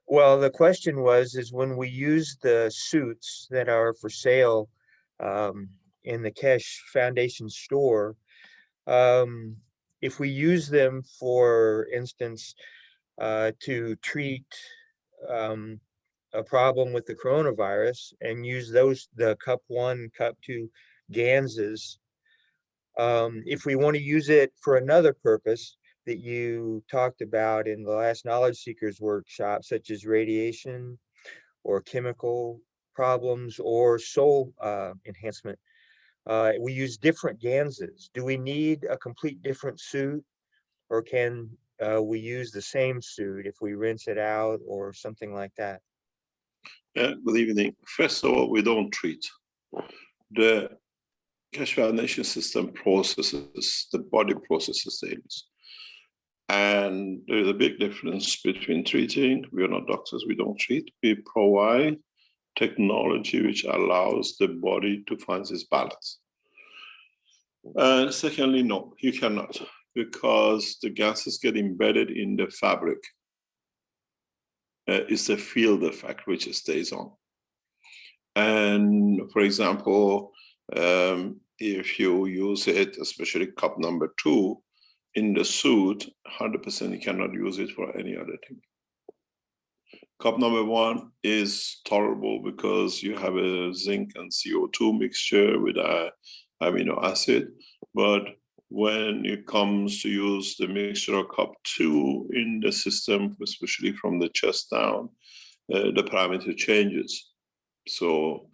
Well, the question is when we use the suits that are for sale in the Keshe Foundation store, um, if we use them, for instance, to treat um, a problem with the coronavirus and use the cup 1, cup 2 Ganses. If we want to use it for another purpose that you talked about in the last Knowledge Seekers workshop, such as radiation or chemical problems or soul enhancement, we use different Ganses. Do we need a complete different suit, or can we use the same suit if we rinse it out or something like that? Good evening. First of all, we don't treat. The Keshe Foundation system processes, the body processes the illness. And there's a big difference between treating. We are not doctors, we don't treat. We provide technology which allows the body to find its balance. And secondly, no, you cannot, because the gases get embedded in the fabric. It's the field effect which stays on. And for example, if you use it, especially cup number 2, in the suit, 100% you cannot use it for any other thing. Cup number 1 is tolerable because you have a zinc and CO2 mixture with a amino acid, but when it comes to use the mixture of cup 2 in the system, especially from the chest down, the parameter changes. So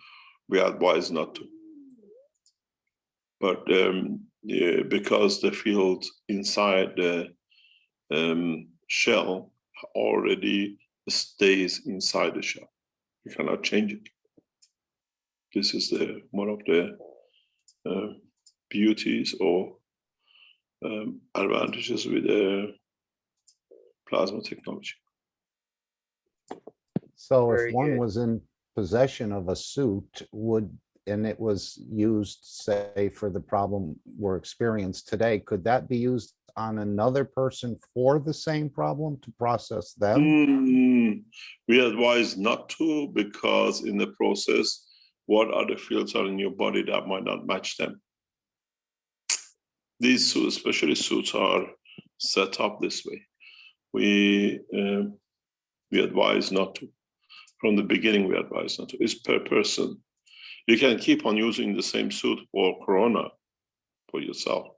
we advise not to. But because the field inside the shell already stays inside the shell, you cannot change it. This is one of the beauties or advantages with plasma technology. So Very if one good. was in possession of a suit and it was used, say, for the problem we're experiencing today, could that be used on another person for the same problem to process them? We advise not to, because in the process, what other fields are in your body that might not match them? These suits, especially suits, are set up this way. We advise not to. From the beginning, we advise not to. It's per person. You can keep on using the same suit for corona for yourself,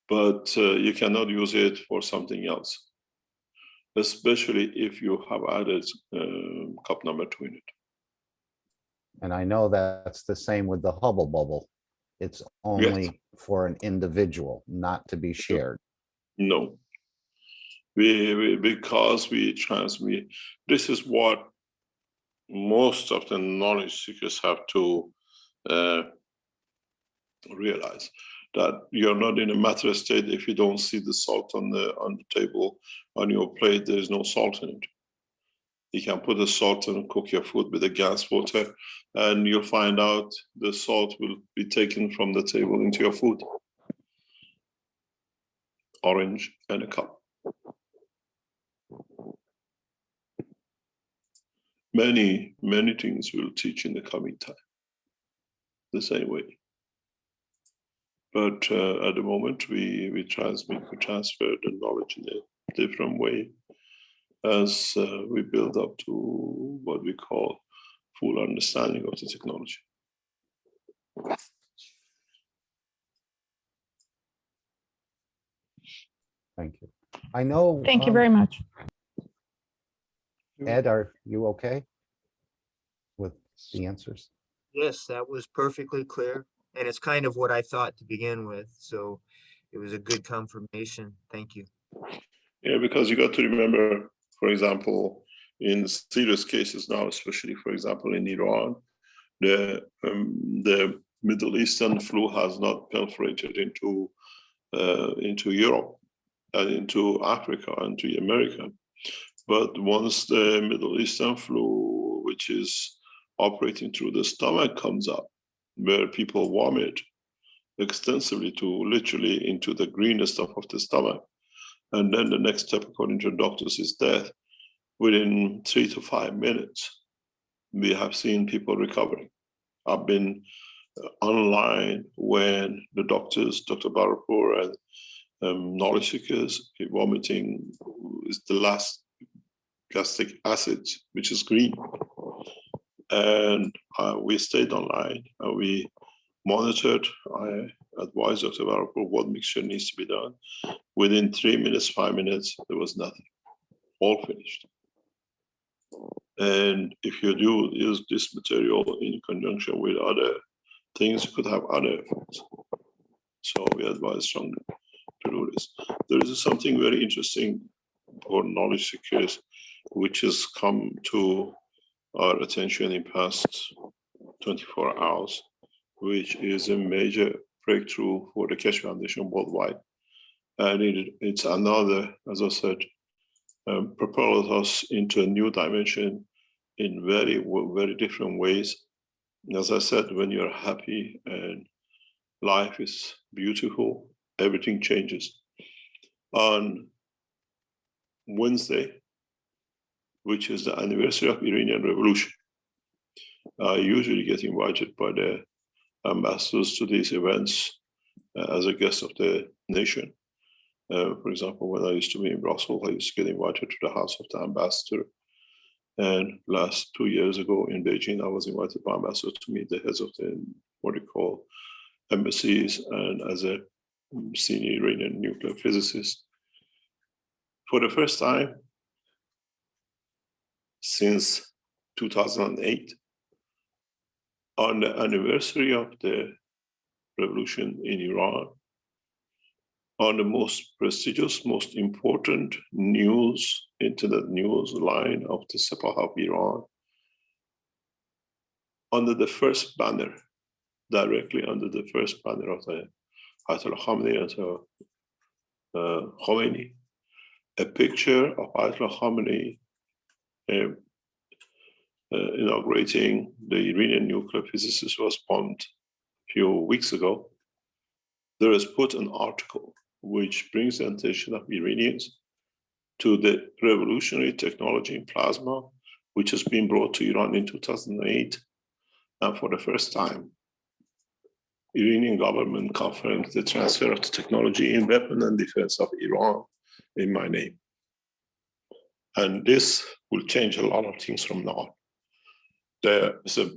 but you cannot use it for something else, especially if you have added cup number 2 in it. And I know that's the same with the Hubble bubble. It's only for an individual, not to be shared. No. Because we transmit, this is what most of the knowledge seekers have to realize, that you're not in a matter state if you don't see the salt on the table, on your plate. There is no salt in it. You can put the salt and cook your food with the gas water, and you'll find out the salt will be taken from the table into your food. Orange and a cup. Many, many things we'll teach in the coming time, the same way. But at the moment, we transfer the knowledge in a different way as we build up to what we call full understanding of the technology. Thank you. I know. Thank you very much. Ed, are you okay with the answers? Yes, that was perfectly clear. And it's kind of what I thought to begin with. So it was a good confirmation. Thank you. Yeah, because you got to remember, for example, in serious cases now, especially, for example, in Iran, the Middle Eastern flu has not perforated into Europe and into Africa and to America. But once the Middle Eastern flu, which is operating through the stomach, comes up, where people vomit extensively to literally into the green stuff of the stomach, and then the next step, according to doctors, is death. within 3 to 5 minutes, we have seen people recovering. I've been online when the doctors, Dr. Barapur and knowledge seekers, vomiting is the last gastric acid, which is green. And we stayed online and we monitored. I advised Dr. Barapur what mixture needs to be done. Within 3 minutes, 5 minutes, there was nothing, all finished. And if you do use this material in conjunction with other things, you could have other effects. So we advise strongly to do this. There is something very interesting for knowledge seekers, which has come to our attention in past 24 hours, which is a major breakthrough for the Keshe Foundation worldwide. And it's another, as I said, propelled us into a new dimension in very, very different ways. As I said, when you're happy and life is beautiful, everything changes. On Wednesday, which is the anniversary of Iranian Revolution, I usually get invited by the ambassadors to these events as a guest of the nation. For example, when I used to be in Brussels, I used to get invited to the house of the ambassador. And last 2 years ago in Beijing, I was invited by ambassadors to meet the heads of the, what they call, embassies, and as a senior Iranian nuclear physicist. For the first time since 2008, on the anniversary of the revolution in Iran, on the most prestigious, most important news, internet news line of the Sepah of Iran, under the first banner, directly under the first banner of the Ayatollah Khamenei and Khomeini, a picture of Ayatollah Khamenei inaugurating the Iranian nuclear physicist was bombed a few weeks ago. There is put an article which brings the attention of Iranians to the revolutionary technology in plasma, which has been brought to Iran in 2008. And for the first time, Iranian government confirmed the transfer of the technology in weapon and defense of Iran in my name. And this will change a lot of things from now on. There is a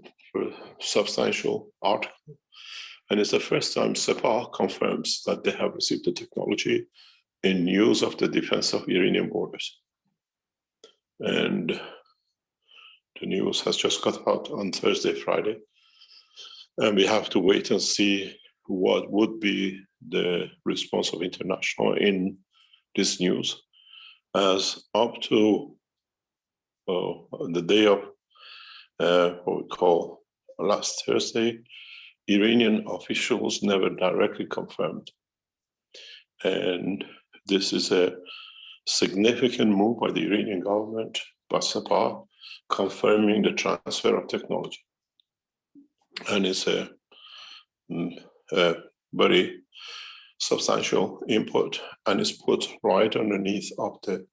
substantial article, and it's the first time Sepah confirms that they have received the technology in use of the defense of Iranian borders. And the news has just got out on Thursday, Friday, and we have to wait and see what would be the response of international in this news. As up to the day of what we call last Thursday, Iranian officials never directly confirmed. And this is a significant move by the Iranian government, by Sepah, confirming the transfer of technology. And it's a very substantial input, and it's put right underneath of the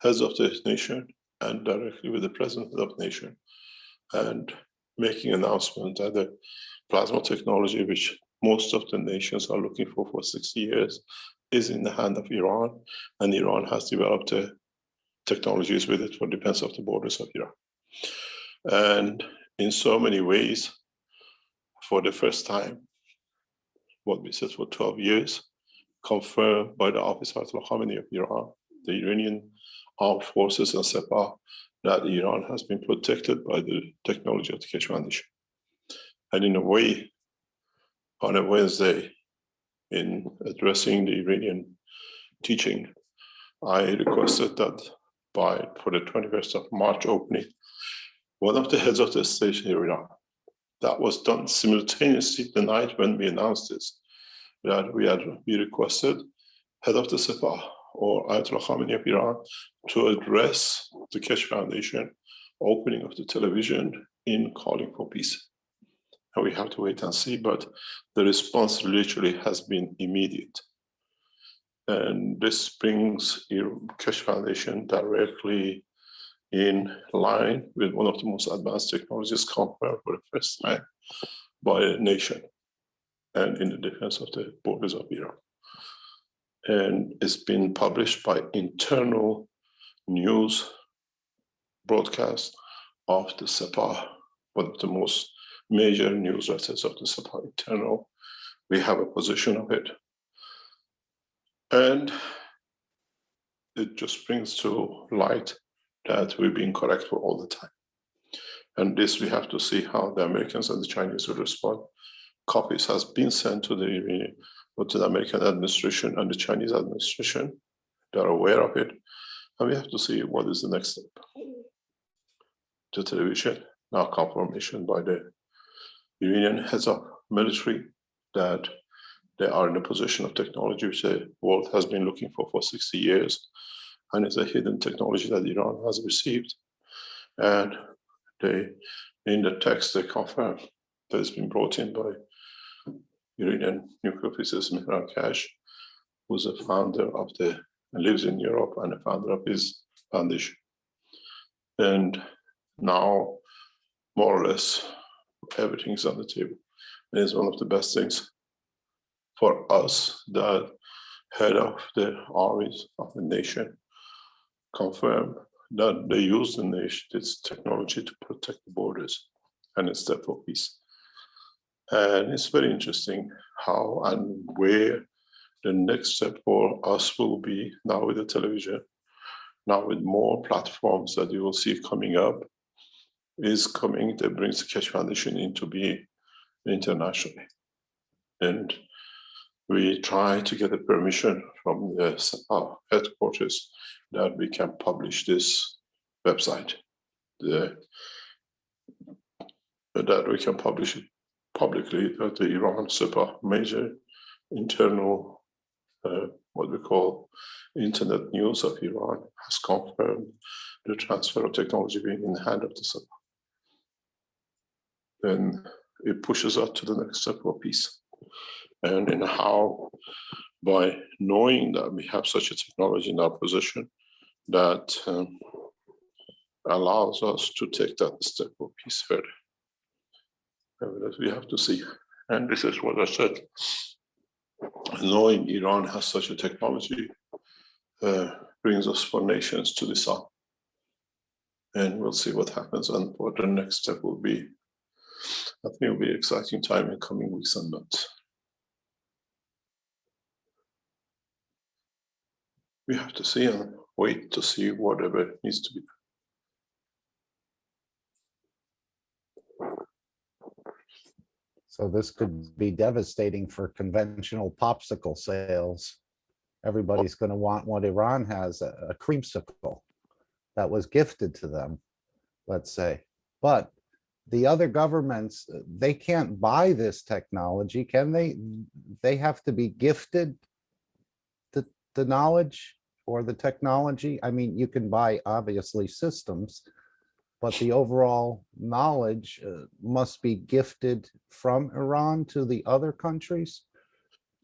heads of the nation and directly with the president of the nation, and making an announcement that the plasma technology, which most of the nations are looking for 60 years, is in the hand of Iran, and Iran has developed the technologies with it for defense of the borders of Iran. And in so many ways, for the first time, what we said for 12 years, confirmed by the Office of Ayatollah Khamenei of Iran, the Iranian armed forces and Sepah, that Iran has been protected by the technology of the Keshe Foundation. And in a way, on a Wednesday, in addressing the Iranian teaching, I requested that for the 21st of March opening, one of the heads of the state in Iran, that was done simultaneously the night when we announced this, that we requested head of the Sepah or Ayatollah Khamenei of Iran to address the Keshe Foundation opening of the television in calling for peace. And we have to wait and see, but the response literally has been immediate. And this brings Keshe Foundation directly in line with one of the most advanced technologies confirmed for the first time by a nation and in the defense of the borders of Iran. And it's been published by internal news broadcast of the Sepah, one of the most major newsletters of the Sepah internal. We have a position of it. And it just brings to light that we've been correct for all the time. And this we have to see how the Americans and the Chinese will respond. Copies has been sent to the American administration and the Chinese administration. They're aware of it. And we have to see what is the next step. The television, now confirmation by the Iranian heads of military that they are in a position of technology which the world has been looking for 60 years. And it's a hidden technology that Iran has received. And in the text, they confirm that it's been brought in by Iranian nuclear physicist Keshe, who's a founder of lives in Europe and a founder of his foundation. And now, more or less, everything's on the table. And it's one of the best things for us that head of the armies of the nation confirm that they use this technology to protect the borders and it's there for peace. And it's very interesting how and where the next step for us will be now with the television, now with more platforms that you will see coming up, is coming that brings the Keshe Foundation into being internationally. And we try to get a permission from the headquarters that we can publish this website, that we can publish it publicly, that the Iran Sepah major internal, what we call internet news of Iran has confirmed the transfer of technology being in the hand of the Sepah. Then it pushes us to the next step of peace. And in how, by knowing that we have such a technology in our possession, that allows us to take that step of peace further. That we have to see. And this is what I said. Knowing Iran has such a technology brings us for nations to decide. And we'll see what happens and what the next step will be. I think it will be an exciting time in coming weeks and months. We have to see and wait to see whatever needs to be done. So this could be devastating for conventional popsicle sales. Everybody's going to want what Iran has, a creamsicle that was gifted to them, let's say. But the other governments, they can't buy this technology, can they? They have to be gifted the knowledge or the technology. I mean, you can buy, obviously, systems, but the overall knowledge must be gifted from Iran to the other countries.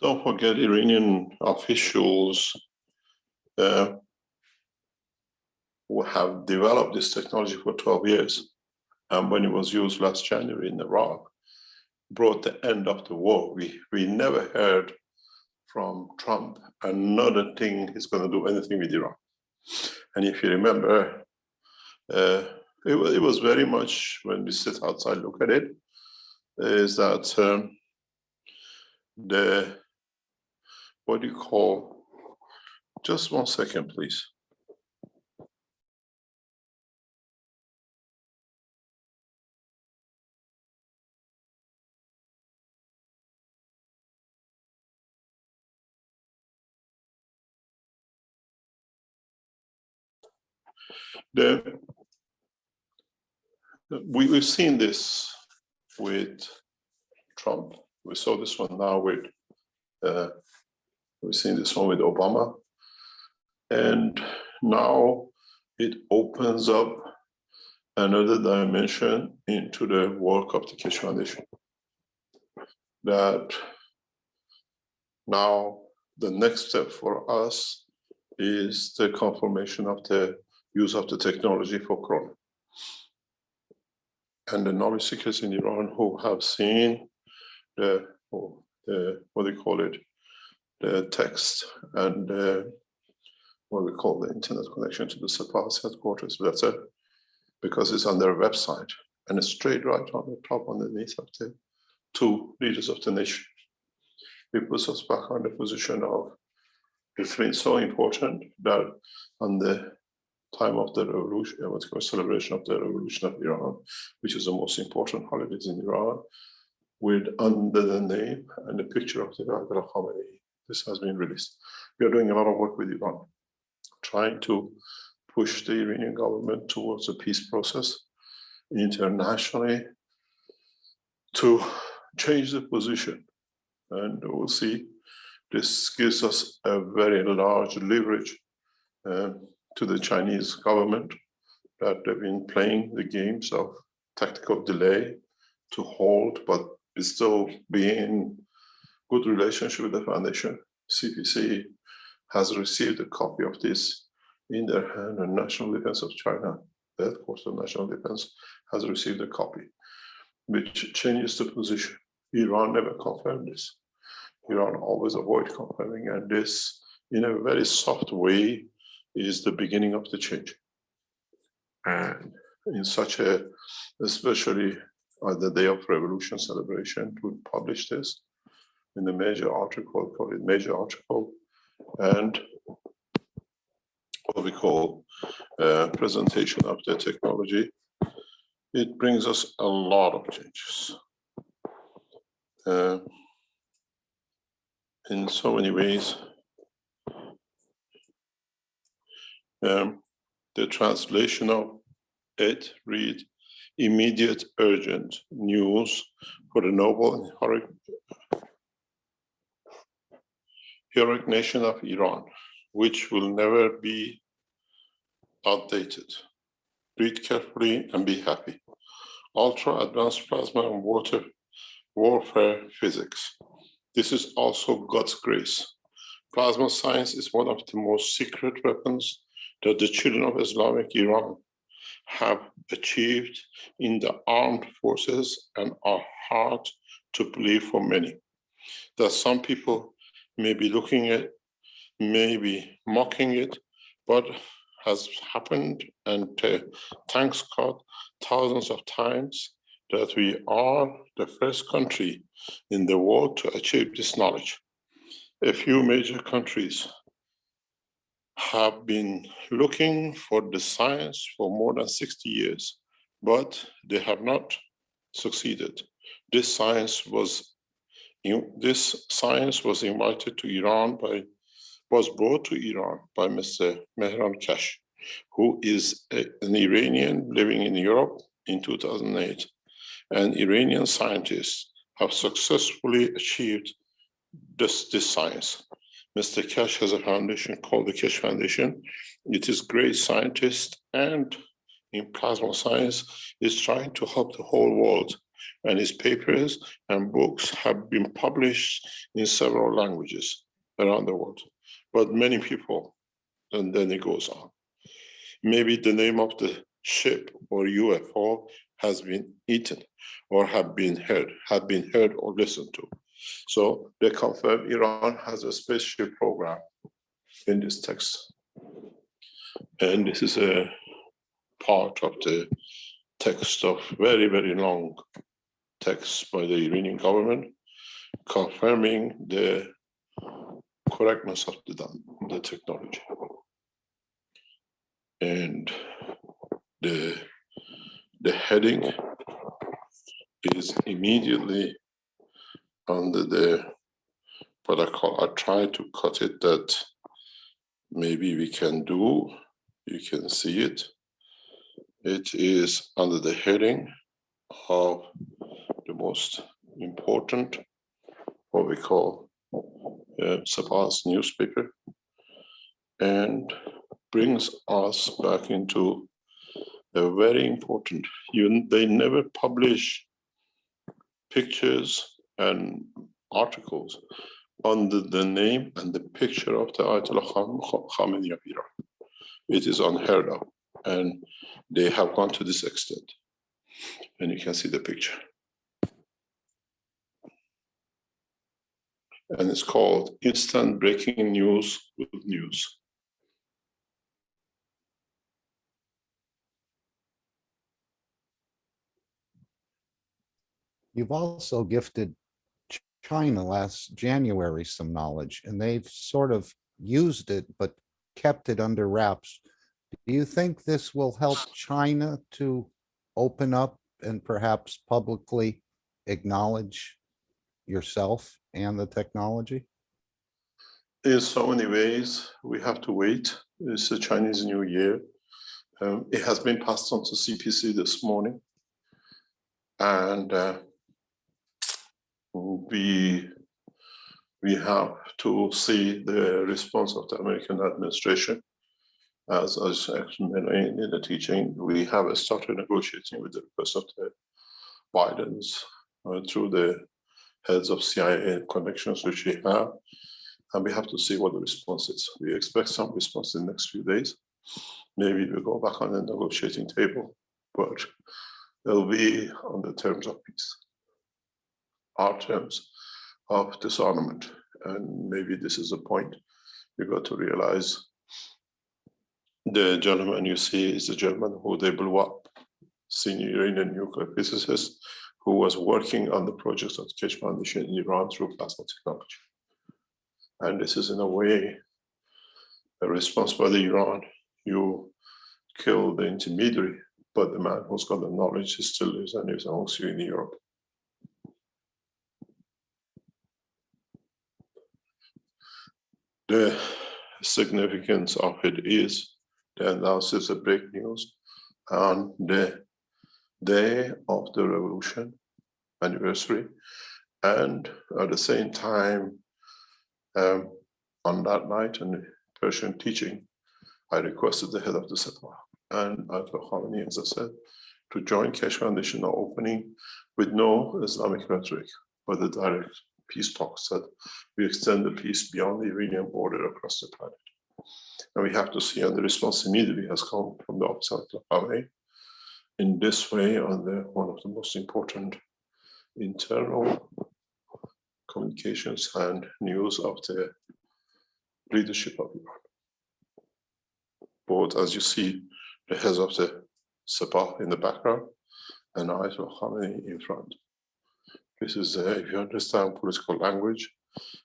Don't forget, Iranian officials who have developed this technology for 12 years. And when it was used last January in Iraq, brought the end of the war. We never heard from Trump another thing he's going to do anything with Iran. And if you remember, it was very much, when we sit outside, look at it, is that what do you call, just 1 second, please. We've seen this with Trump. We saw this one now with, we've seen this one with Obama. And now it opens up another dimension into the work of the Keshe Foundation. That now the next step for us is the confirmation of the use of the technology for Corona. And the knowledge seekers in Iran who have seen the what do you call it, the text and what we call the internet connection to the Sepah's headquarters better, because it's on their website and it's straight right on the top underneath of the two leaders of the nation. It puts us back on the position of it's been so important that on the time of the revolution, what's called celebration of the revolution of Iran, which is the most important holidays in Iran, with under the name and the picture of the Ayatollah Khamenei. This has been released. We are doing a lot of work with Iran, trying to push the Iranian government towards a peace process internationally to change the position. And we'll see, this gives us a very large leverage to the Chinese government that they've been playing the games of tactical delay to hold, but it's still being good relationship with the foundation. CPC has received a copy of this in their hand, and National Defense of China, the headquarters of National Defense, has received a copy, which changes the position. Iran never confirmed this. Iran always avoid confirming, and this, in a very soft way, is the beginning of the change. And in such a, especially on the day of revolution celebration, to publish this in a major article, call it major article, and what we call presentation of the technology, it brings us a lot of changes. In so many ways, the translation of it read immediate urgent news for the noble and heroic nation of Iran, which will never be outdated. Read carefully and be happy. Ultra advanced plasma and water warfare physics. This is also God's grace. Plasma science is one of the most secret weapons that the children of Islamic Iran have achieved in the armed forces and are hard to believe for many. That some people may be looking at, maybe mocking it, but has happened, and thanks God thousands of times that we are the first country in the world to achieve this knowledge. A few major countries have been looking for the science for more than 60 years, but they have not succeeded. This science was invited to Iran was brought to Iran by Mr. Keshe, who is an Iranian living in Europe in 2008. And Iranian scientists have successfully achieved this science. Mr. Keshe has a foundation called the Keshe Foundation. It is great scientist, and in plasma science is trying to help the whole world. And his papers and books have been published in several languages around the world. But many people, and then it goes on. Maybe the name of the ship or UFO has been eaten or have been heard or listened to. So they confirm Iran has a spaceship program in this text. And this is a part of the text of very, very long text by the Iranian government confirming the correctness of the technology. And the heading is immediately under the, what I try to cut it that maybe we can do, you can see it. It is under the heading of the most important, what we call Sepah's newspaper, and brings us back into a very important, they never publish pictures and articles under the name and the picture of the Ayatollah Khamenei of Iran. It is unheard of. And they have gone to this extent. And you can see the picture. And it's called Instant Breaking News with News. You've also gifted China last January some knowledge, and they've sort of used it, but kept it under wraps. Do you think this will help China to open up and perhaps publicly acknowledge yourself and the technology? In so many ways, we have to wait. It's the Chinese New Year. It has been passed on to CPC this morning. And we have to see the response of the American administration. As explained in the teaching, we have started negotiating with the request of the Bidens through the heads of CIA connections which we have, and we have to see what the response is. We expect some response in the next few days. Maybe we'll go back on the negotiating table, but it'll be on the terms of peace, our terms of disarmament. And maybe this is a point you got to realize. The gentleman you see is the gentleman who they blew up, senior Iranian nuclear physicist, who was working on the projects of the Keshe Foundation in Iran through plasma technology. And this is in a way a response by the Iran. You kill the intermediary, but the man who's got the knowledge still lives and lives amongst you in Europe. The significance of it is the analysis of break news on the day of the revolution anniversary, and at the same time, on that night in the Persian teaching, I requested the head of the Sepah and Ayatollah Khamenei, as I said, to join Keshe Foundation opening with no Islamic rhetoric, but the direct peace talks that we extend the peace beyond the Iranian border across the planet. And we have to see, and the response immediately has come from the office of Khamenei in this way on one of the most important internal communications and news of the leadership of Iran. Both, as you see, the heads of the Sepah in the background and Ayatollah Khamenei in front. This is, if you understand political language,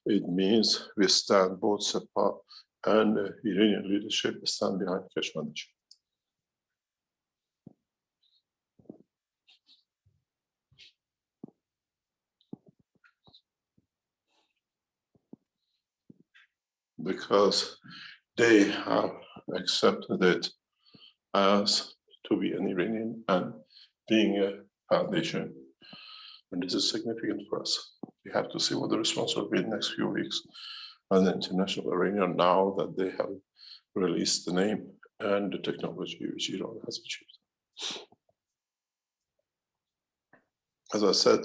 it means we stand, both Sepah and the Iranian leadership stand behind Keshe Foundation. Because they have accepted it as to be an Iranian and being a foundation. And this is significant for us. We have to see what the response will be in the next few weeks on the international arena now that they have released the name and the technology which Iran has achieved. As I said,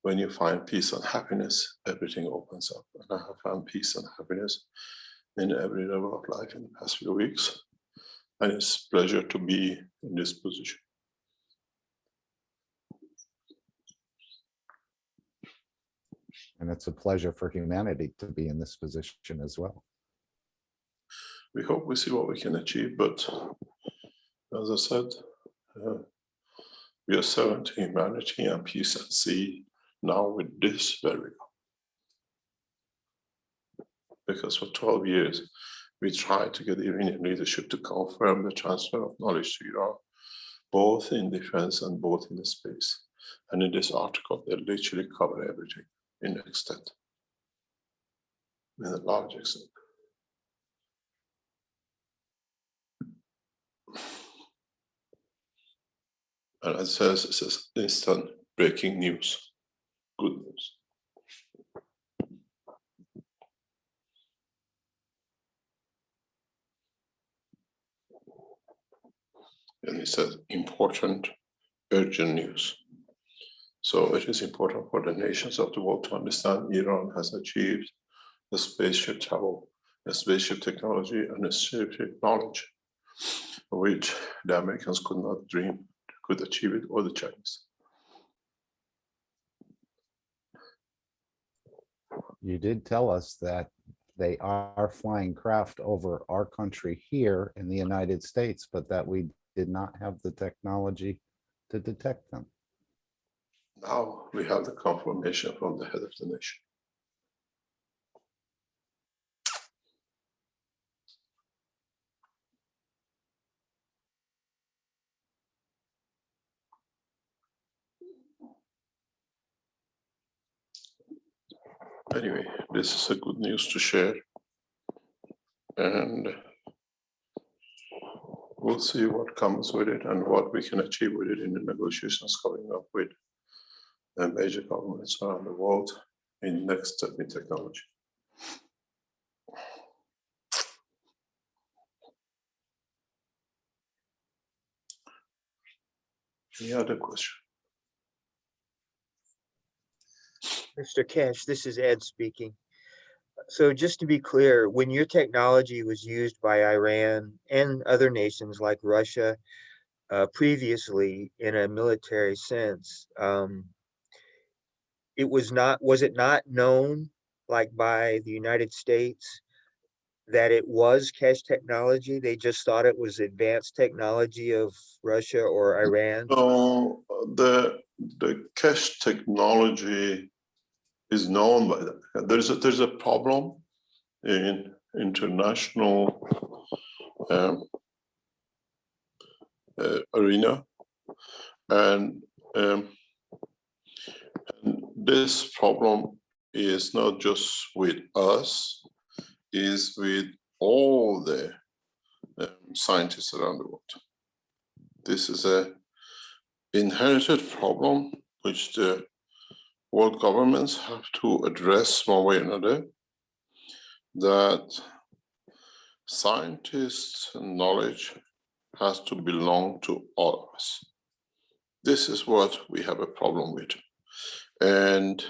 when you find peace and happiness, everything opens up. And I have found peace and happiness in every level of life in the past few weeks. And it's a pleasure to be in this position. And it's a pleasure for humanity to be in this position as well. We hope we see what we can achieve, but as I said, we are serving to humanity and peace and sea now with this very well. Because for 12 years, we tried to get the Iranian leadership to confirm the transfer of knowledge to Iran, both in defense and both in the space. And in this article, they literally cover everything in the extent, in a large extent. And it says instant breaking news, good news. And it says important, urgent news. So it is important for the nations of the world to understand Iran has achieved the spaceship travel, the spaceship technology, and the spaceship knowledge. which the Americans could not dream could achieve it, or the Chinese. You did tell us that they are flying craft over our country here in the United States, but that we did not have the technology to detect them. Now we have the confirmation from the head of the nation. Anyway, this is a good news to share, and we'll see what comes with it and what we can achieve with it in the negotiations coming up with the major governments around the world in next step in technology. Any other question? Mr. Keshe, this is Ed speaking. So just to be clear, when your technology was used by Iran and other nations like Russia previously in a military sense, was it not known, like by the United States, that it was Keshe technology? They just thought it was advanced technology of Russia or Iran? So the Keshe technology is known by them. There's a problem in international arena, and this problem is not just with us, is with all the scientists around the world. This is a inherited problem which the world governments have to address one way or another, that scientists' knowledge has to belong to all of us. This is what we have a problem with. And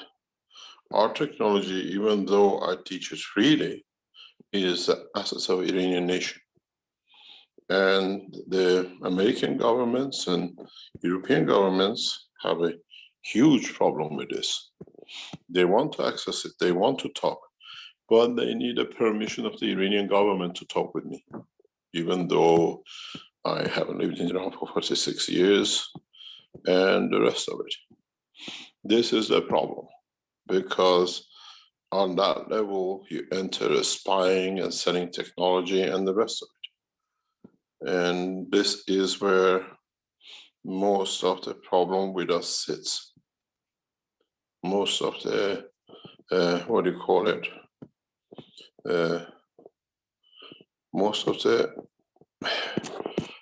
our technology, even though I teach it freely, is the assets of Iranian nation. And the American governments and European governments have a huge problem with this. They want to access it, they want to talk, but they need a permission of the Iranian government to talk with me. Even though I haven't lived in Iran for 46 years and the rest of it. This is the problem, because on that level, you enter spying and selling technology and the rest of it. And this is where most of the problem with us sits. Most of the, what do you call it? Most of the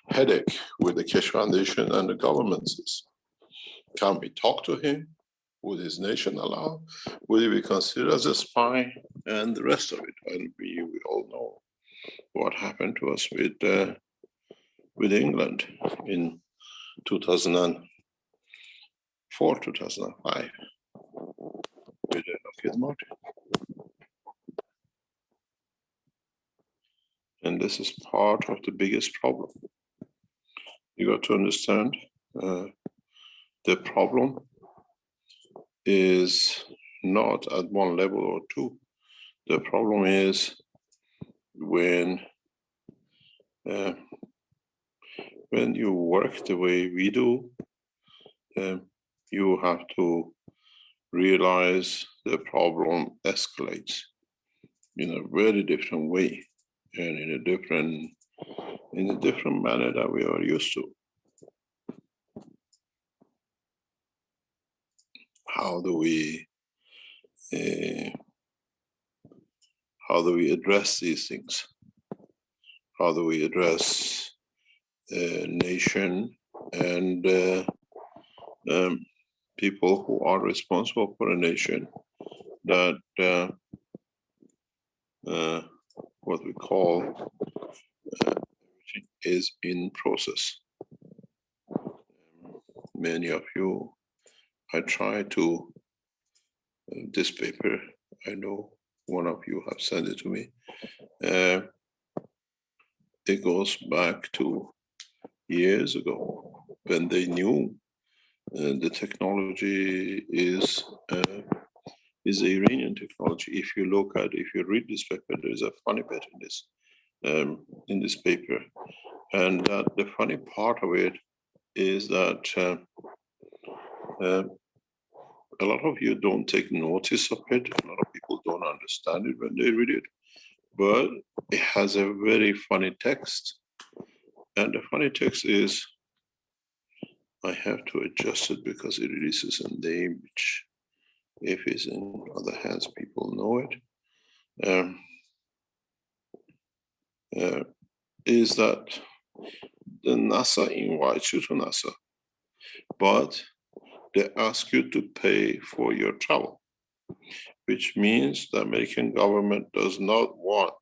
headache with the Keshe Foundation and the governments is, can we talk to him? Would his nation allow? Would he be considered as a spy? And the rest of it. And we all know what happened to us with England in 2004, 2005, with Lockheed Martin. And this is part of the biggest problem. You got to understand the problem is not at one level or two. The problem is when you work the way we do, you have to realize the problem escalates in a very different way and in a different manner that we are used to. How do we address these things? How do we address nation and people who are responsible for a nation that what we call is in process. Many of you, I try to, this paper, I know one of you have sent it to me. It goes back to years ago when they knew the technology is Iranian technology. If you read this paper, there's a funny bit in this paper, and the funny part of it is that a lot of you don't take notice of it. A lot of people don't understand it when they read it, but it has a very funny text. And the funny text is, I have to adjust it because it releases a name which, if it's in other hands, people know it. Is that the NASA invites you to NASA, but they ask you to pay for your travel, which means the American government does not want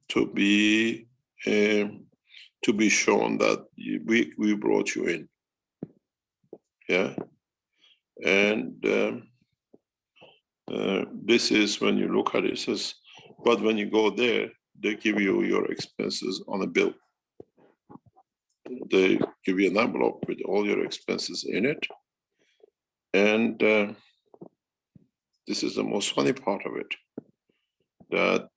to be shown that we brought you in. And this is when you look at it, it says, but when you go there, they give you your expenses on a bill. They give you an envelope with all your expenses in it. And this is the most funny part of it, that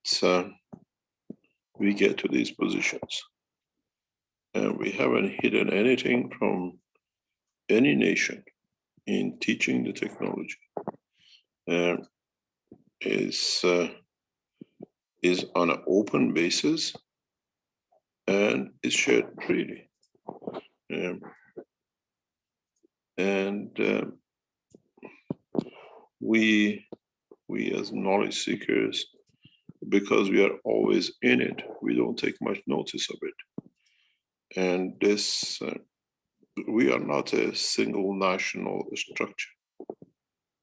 we get to these positions. And we haven't hidden anything from any nation in teaching the technology. Is on an open basis and is shared freely. We as knowledge seekers, because we are always in it, we don't take much notice of it. And this, we are not a single national structure.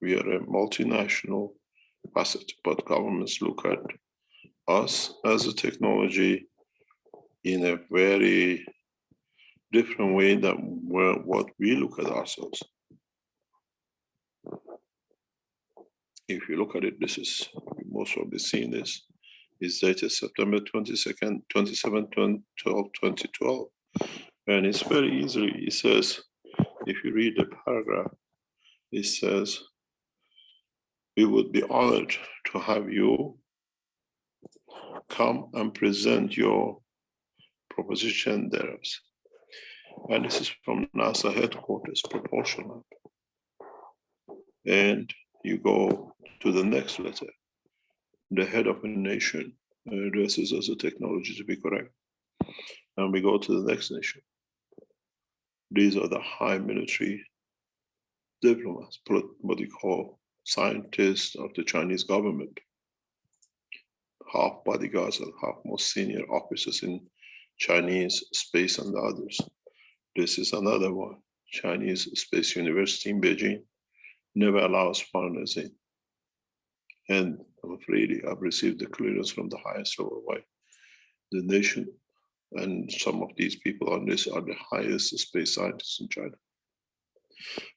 We are a multinational asset, but governments look at us as a technology in a very different way than what we look at ourselves. If you look at it, this is, most probably seen this, is dated September 22nd, 27, 12, 2012. And it's very easily, it says, if you read the paragraph, it says, we would be honored to have you come and present your proposition thereof. And this is from NASA headquarters, Propulsion Lab. And you go to the next letter. The head of a nation addresses us a technology to be correct. And we go to the next nation. These are the high military diplomats, what you call scientists of the Chinese government. Half bodyguards and half most senior officers in Chinese space and others. This is another one. Chinese Space University in Beijing never allows foreigners in. And I'm afraid I've received the clearance from the highest level by the nation. And some of these people on this are the highest space scientists in China.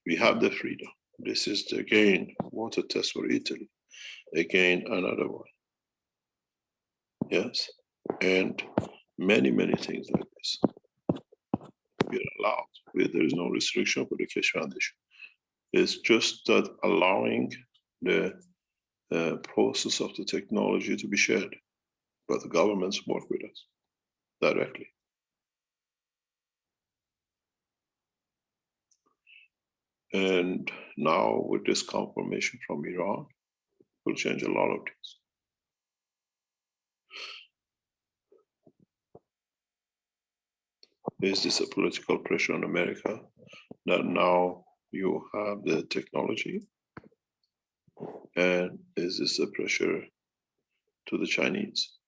We have the freedom. This is again water test for Italy. Again, another one. Yes. And many, many things like this. We are allowed. There is no restriction for the Keshe Foundation. It's just that allowing the process of the technology to be shared, but the governments work with us directly. And now with this confirmation from Iran, will change a lot of things. Is this a political pressure on America that now you have the technology? And is this a pressure to the Chinese?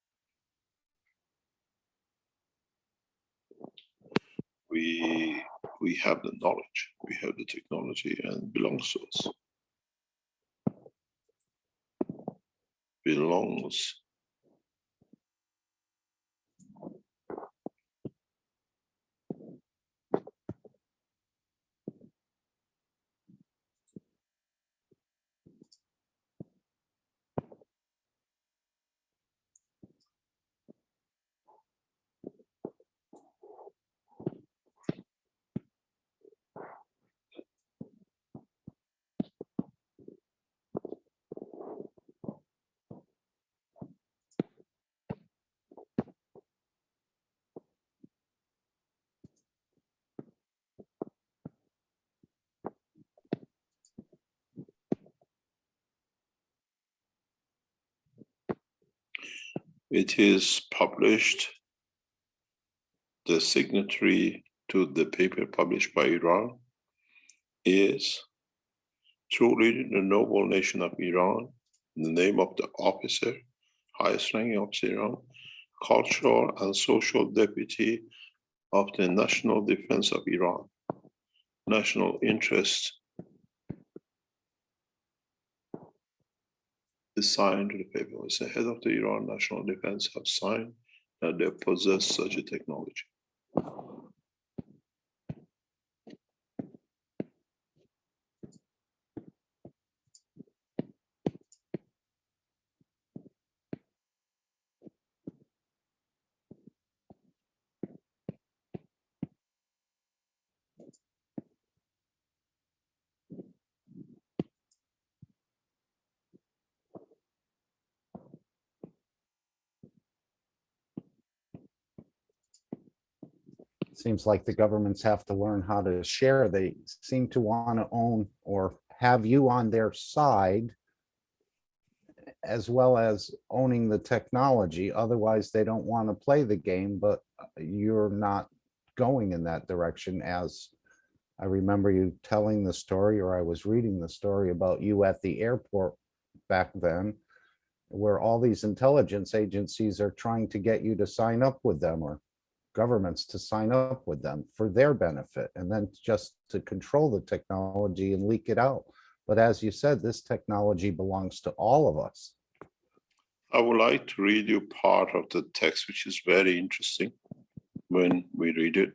We have the knowledge, we have the technology, and it belongs to us. Belongs. It is published, the signatory to the paper published by Iran is truly the noble nation of Iran, in the name of the officer, highest ranking officer Iran, cultural and social deputy of the national defense of Iran, national interest is signed to the paper. It's the head of the Iran national defense have signed that they possess such a technology. Seems like the governments have to learn how to share. They seem to want to own or have you on their side, as well as owning the technology. Otherwise, they don't want to play the game, but you're not going in that direction. As I remember you telling the story, or I was reading the story about you at the airport back then, where all these intelligence agencies are trying to get you to sign up with them, or governments to sign up with them for their benefit, and then just to control the technology and leak it out. But as you said, this technology belongs to all of us. I would like to read you part of the text, which is very interesting when we read it.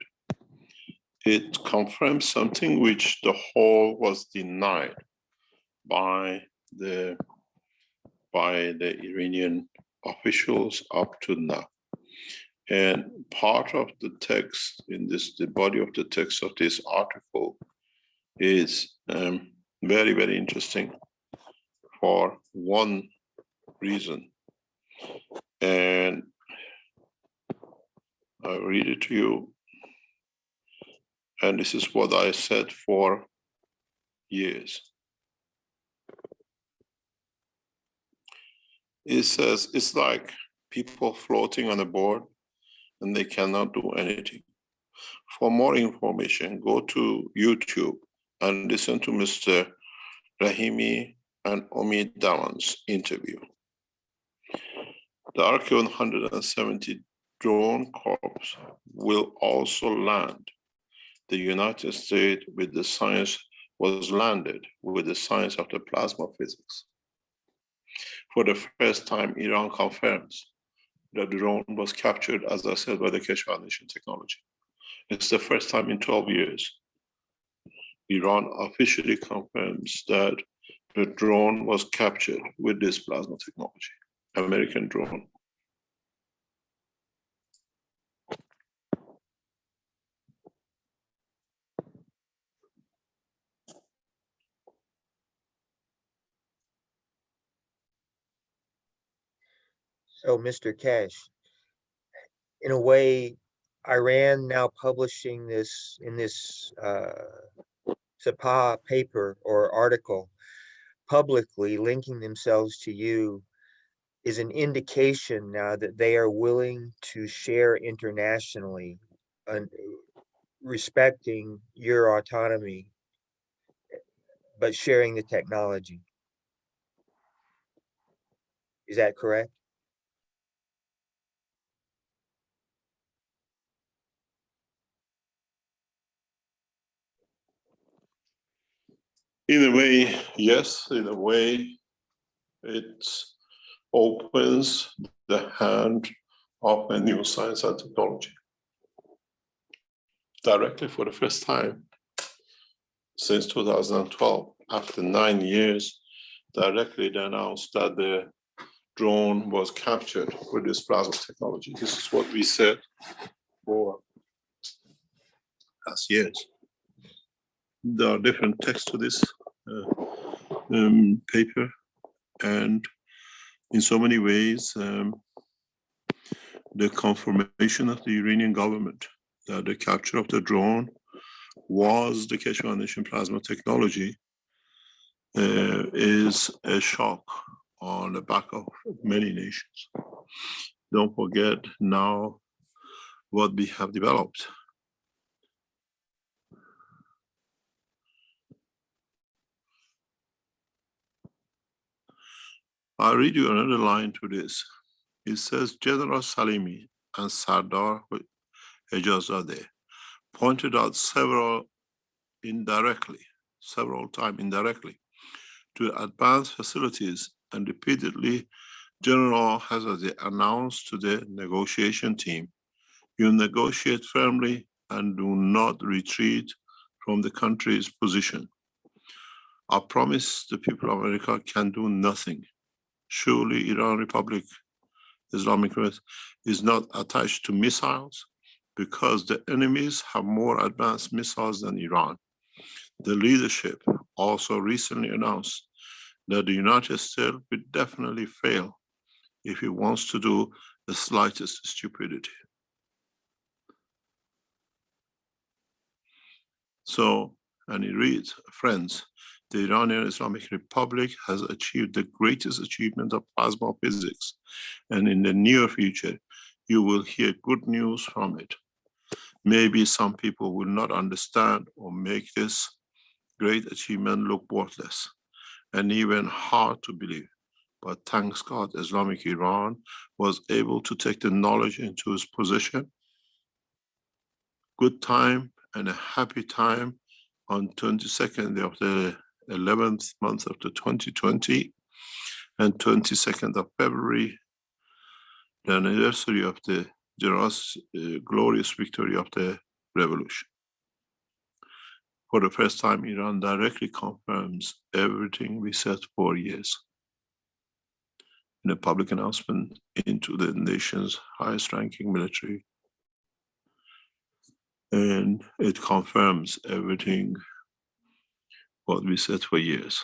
It confirms something which the whole was denied by the Iranian officials up to now. And part of the text in this, the body of the text of this article is very, very interesting for one reason. And I'll read it to you. And this is what I said for years. It says, it's like people floating on a board and they cannot do anything. For more information, go to YouTube and listen to Mr. Rahimi and Omid Dawan's interview. The RQ-170 drone corps will also land. The United States with the science was landed with the science of the plasma physics. For the first time, Iran confirms that the drone was captured, as I said, by the Keshe Foundation technology. It's the first time in 12 years. Iran officially confirms that the drone was captured with this plasma technology, American drone. So, Mr. Keshe, in a way, Iran now publishing this in this Sapah paper or article publicly linking themselves to you is an indication now that they are willing to share internationally, respecting your autonomy, but sharing the technology. Is that correct? In a way, yes. In a way, it opens the hand of a new science and technology. Directly for the first time since 2012, after 9 years, directly they announced that the drone was captured with this plasma technology. This is what we said for last years. There are different texts to this paper, and in so many ways, the confirmation of the Iranian government that the capture of the drone was the Keshe Foundation plasma technology is a shock on the back of many nations. don't forget now what we have developed. I'll read you another line to this. It says, General Salimi and Sardar Ejazadeh pointed out several times indirectly, to advanced facilities, and repeatedly General Hazadeh announced to the negotiation team, you negotiate firmly and do not retreat from the country's position. I promise the people of America can do nothing. Surely Iran Republic Islamic Republic is not attached to missiles because the enemies have more advanced missiles than Iran. The leadership also recently announced that the United States will definitely fail if it wants to do the slightest stupidity. So, and it reads, friends, the Iranian Islamic Republic has achieved the greatest achievement of plasma physics, and in the near future, you will hear good news from it. Maybe some people will not understand or make this great achievement look worthless and even hard to believe. But thanks God, Islamic Iran was able to take the knowledge into its possession. Good time and a happy time on 22nd of the 11th month of the 2020 and 22nd of February, the anniversary of the glorious victory of the revolution. For the first time, Iran directly confirms everything we said for years in a public announcement into the nation's highest ranking military. And it confirms everything what we said for years.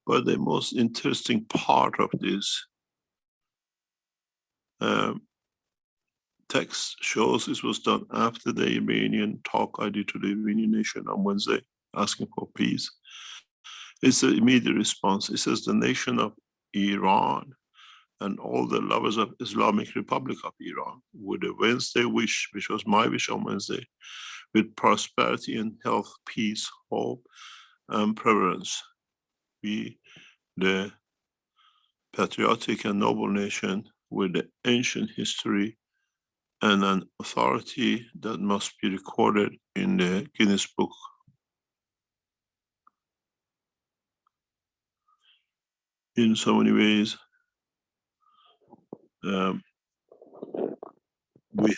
But the most interesting part of this text shows this was done after the Iranian talk I did to the Iranian nation on Wednesday, asking for peace. It's the immediate response. It says the nation of Iran and all the lovers of Islamic Republic of Iran with a Wednesday wish, which was my wish on Wednesday, with prosperity and health, peace, hope, and preference. We, the patriotic and noble nation with the ancient history and an authority that must be recorded in the Guinness Book. In so many ways, we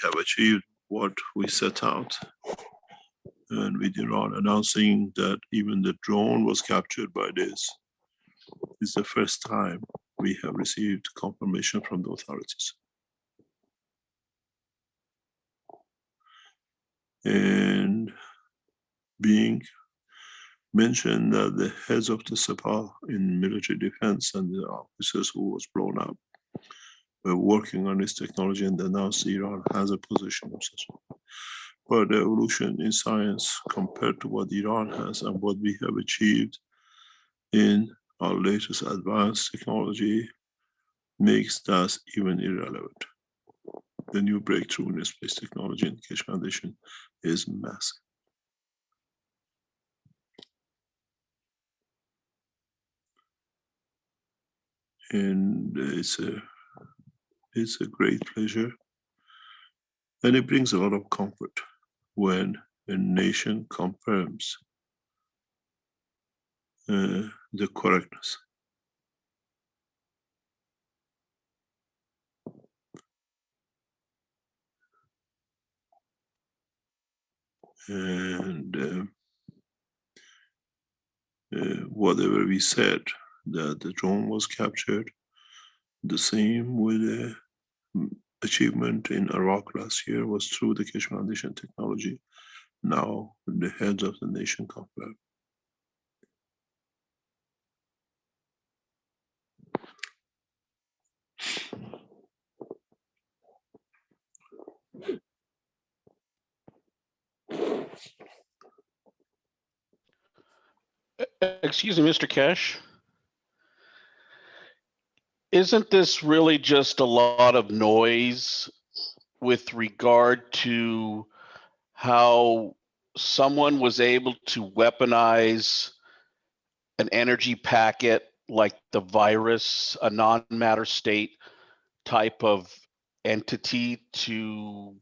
have achieved what we set out. And with Iran announcing that even the drone was captured by this, is the first time we have received confirmation from the authorities. And being mentioned that the heads of the Sepah in military defense and the officers who was blown up were working on this technology, and announced Iran has a position of such. But the evolution in science compared to what Iran has and what we have achieved in our latest advanced technology makes that even irrelevant. The new breakthrough in space technology in the Keshe Foundation is massive. And it's a great pleasure. And it brings a lot of comfort when a nation confirms the correctness. And whatever we said, that the drone was captured, the same with the achievement in Iraq last year was through the Keshe Foundation technology. Now the heads of the nation confirm. Excuse me, Mr. Keshe. Isn't this really just a lot of noise with regard to how someone was able to weaponize an energy packet like the virus, a non-matter state type of entity to,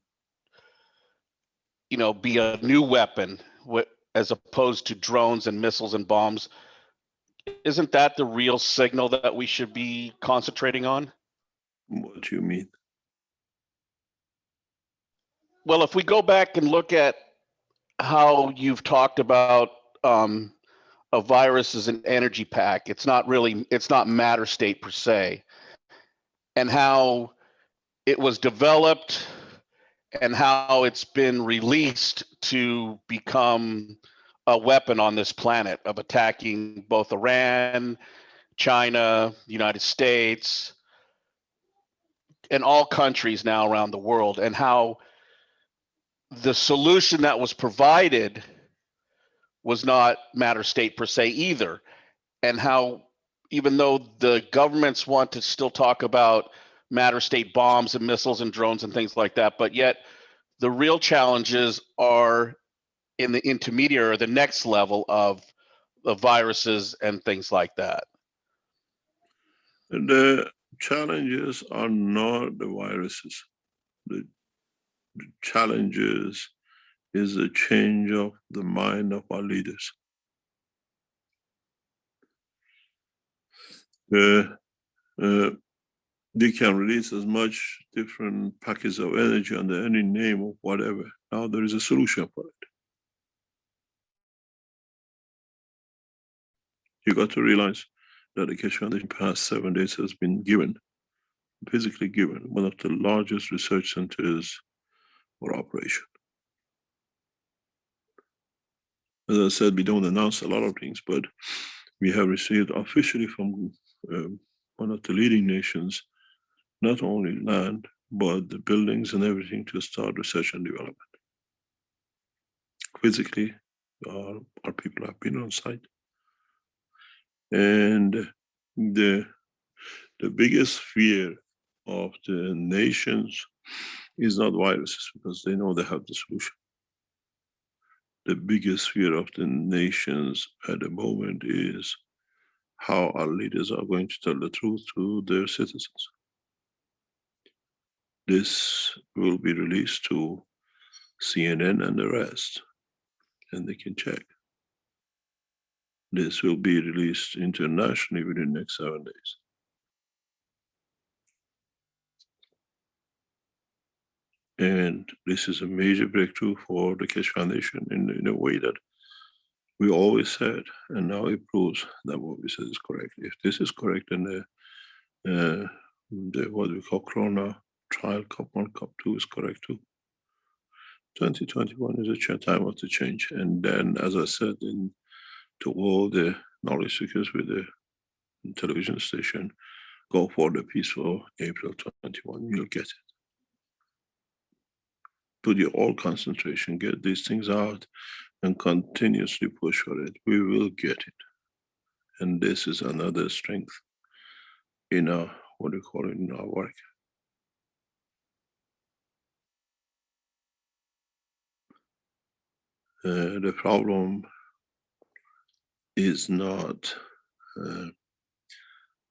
be a new weapon as opposed to drones and missiles and bombs? Isn't that the real signal that we should be concentrating on? What do you mean? Well, if we go back and look at how you've talked about a virus as an energy pack, it's not matter state per se, and how it was developed and how it's been released to become a weapon on this planet of attacking both Iran, China, the United States, and all countries now around the world, and how the solution that was provided was not matter state per se either, and how even though the governments want to still talk about matter state bombs and missiles and drones and things like that, but yet the real challenges are in the intermediate or the next level of the viruses and things like that. The challenges are not the viruses. The challenges is a change of the mind of our leaders. They can release as much different packets of energy under any name or whatever. Now there is a solution for it. You got to realize that the Keshe Foundation past 7 days has been given, physically given, one of the largest research centers for operation. As I said, we don't announce a lot of things, but we have received officially from one of the leading nations, not only land, but the buildings and everything to start research and development. Physically, our people have been on site. And the biggest fear of the nations is not viruses, because they know they have the solution. The biggest fear of the nations at the moment is how our leaders are going to tell the truth to their citizens. This will be released to CNN and the rest, and they can check. This will be released internationally within the next 7 days. And this is a major breakthrough for the Keshe Foundation in a way that we always said, and now it proves that what we said is correct. If this is correct, then the what we call Corona trial Cup 1, Cup 2 is correct too. 2021 is a time of the change. And then, as I said, to all the knowledge seekers with the television station, go for the peaceful April 21, you'll get it. Put your all concentration, get these things out, and continuously push for it. We will get it. And this is another strength in our, what do you call it, in our work. The problem is not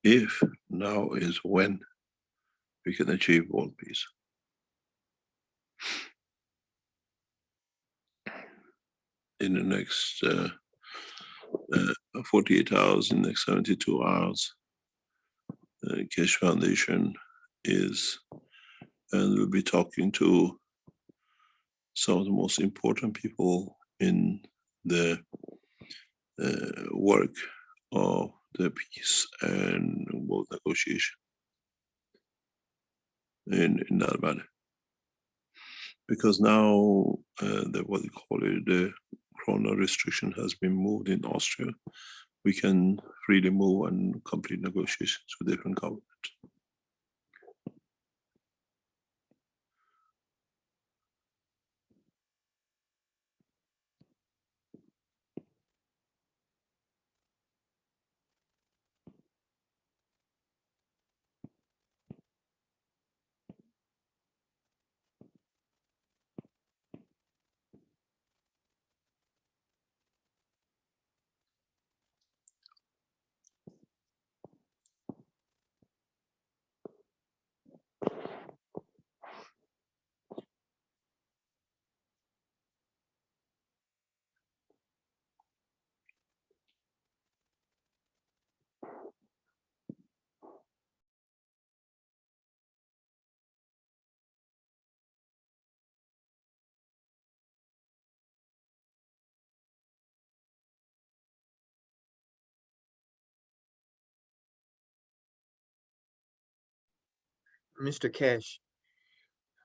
if, now is when we can achieve world peace. In the next 48 hours, in the next 72 hours, Keshe Foundation is, and we'll be talking to some of the most important people in the work of the peace and world negotiation in that manner. Because now what you call it, the Corona restriction has been moved in Austria. We can freely move and complete negotiations with different governments. Mr. Keshe,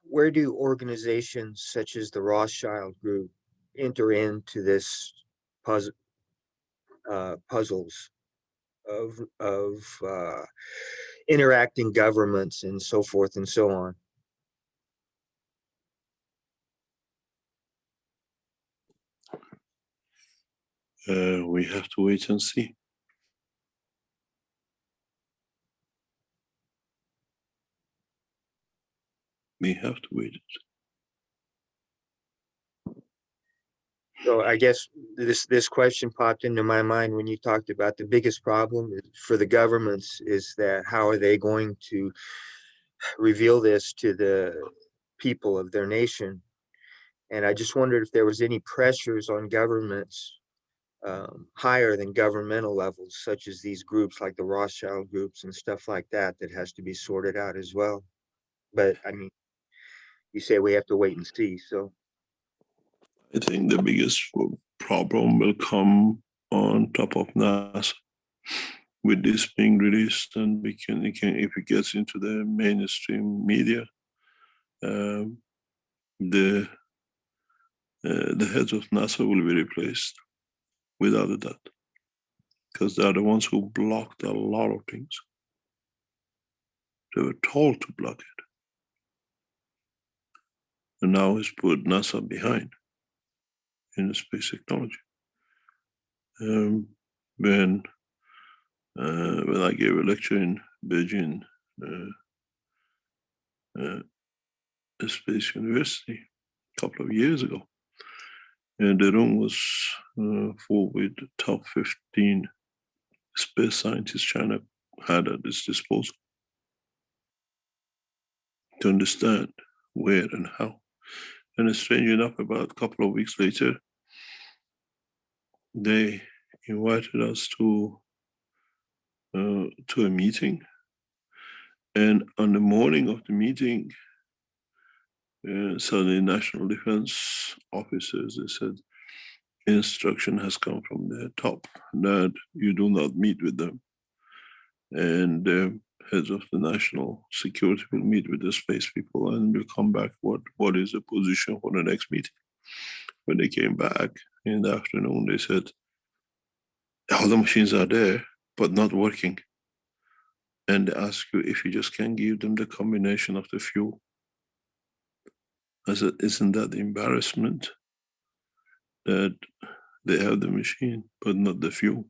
where do organizations such as the Rothschild Group enter into this puzzle, puzzles of interacting governments and so forth and so on? We have to wait and see. We have to wait. So I guess this question popped into my mind when you talked about the biggest problem for the governments is that how are they going to reveal this to the people of their nation? And I just wondered if there was any pressures on governments higher than governmental levels, such as these groups like the Rothschild groups and stuff like that, that has to be sorted out as well. But I mean, you say we have to wait and see. So I think the biggest problem will come on top of NASA with this being released, and if it gets into the mainstream media, the heads of NASA will be replaced without a doubt, because they are the ones who blocked a lot of things. They were told to block it, and now it's put NASA behind in the space technology. When I gave a lecture in Beijing, a space university, a couple of years ago, and the room was full with the top 15 space scientists China had at its disposal to understand where and how. And strange enough, about a couple of weeks later, they invited us to a meeting. And on the morning of the meeting, suddenly national defense officers, they said, instruction has come from the top that you do not meet with them. And the heads of the national security will meet with the space people and will come back what is the position for the next meeting. When they came back in the afternoon, they said, all the machines are there, but not working. And they ask you if you just can give them the combination of the fuel. I said, isn't that embarrassment that they have the machine, but not the fuel?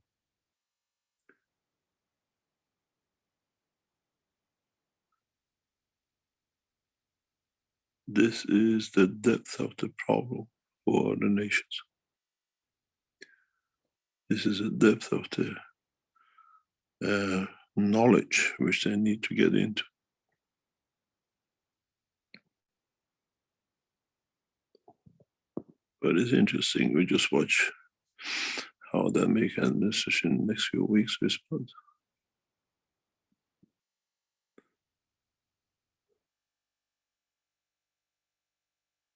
This is the depth of the problem for the nations. This is the depth of the knowledge which they need to get into. But it's interesting, we just watch how the American administration in the next few weeks responds.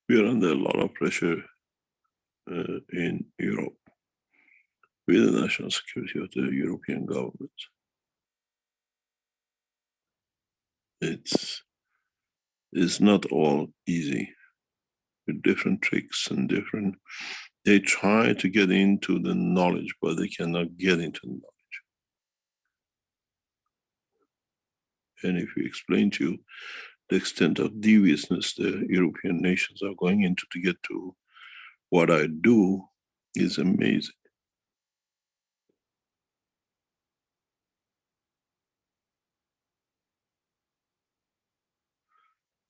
We are under a lot of pressure in Europe with the national security of the European government. It's not all easy, with different tricks and different, they try to get into the knowledge, but they cannot get into the knowledge. And if we explain to you the extent of deviousness the European nations are going into to get to what I do, is amazing.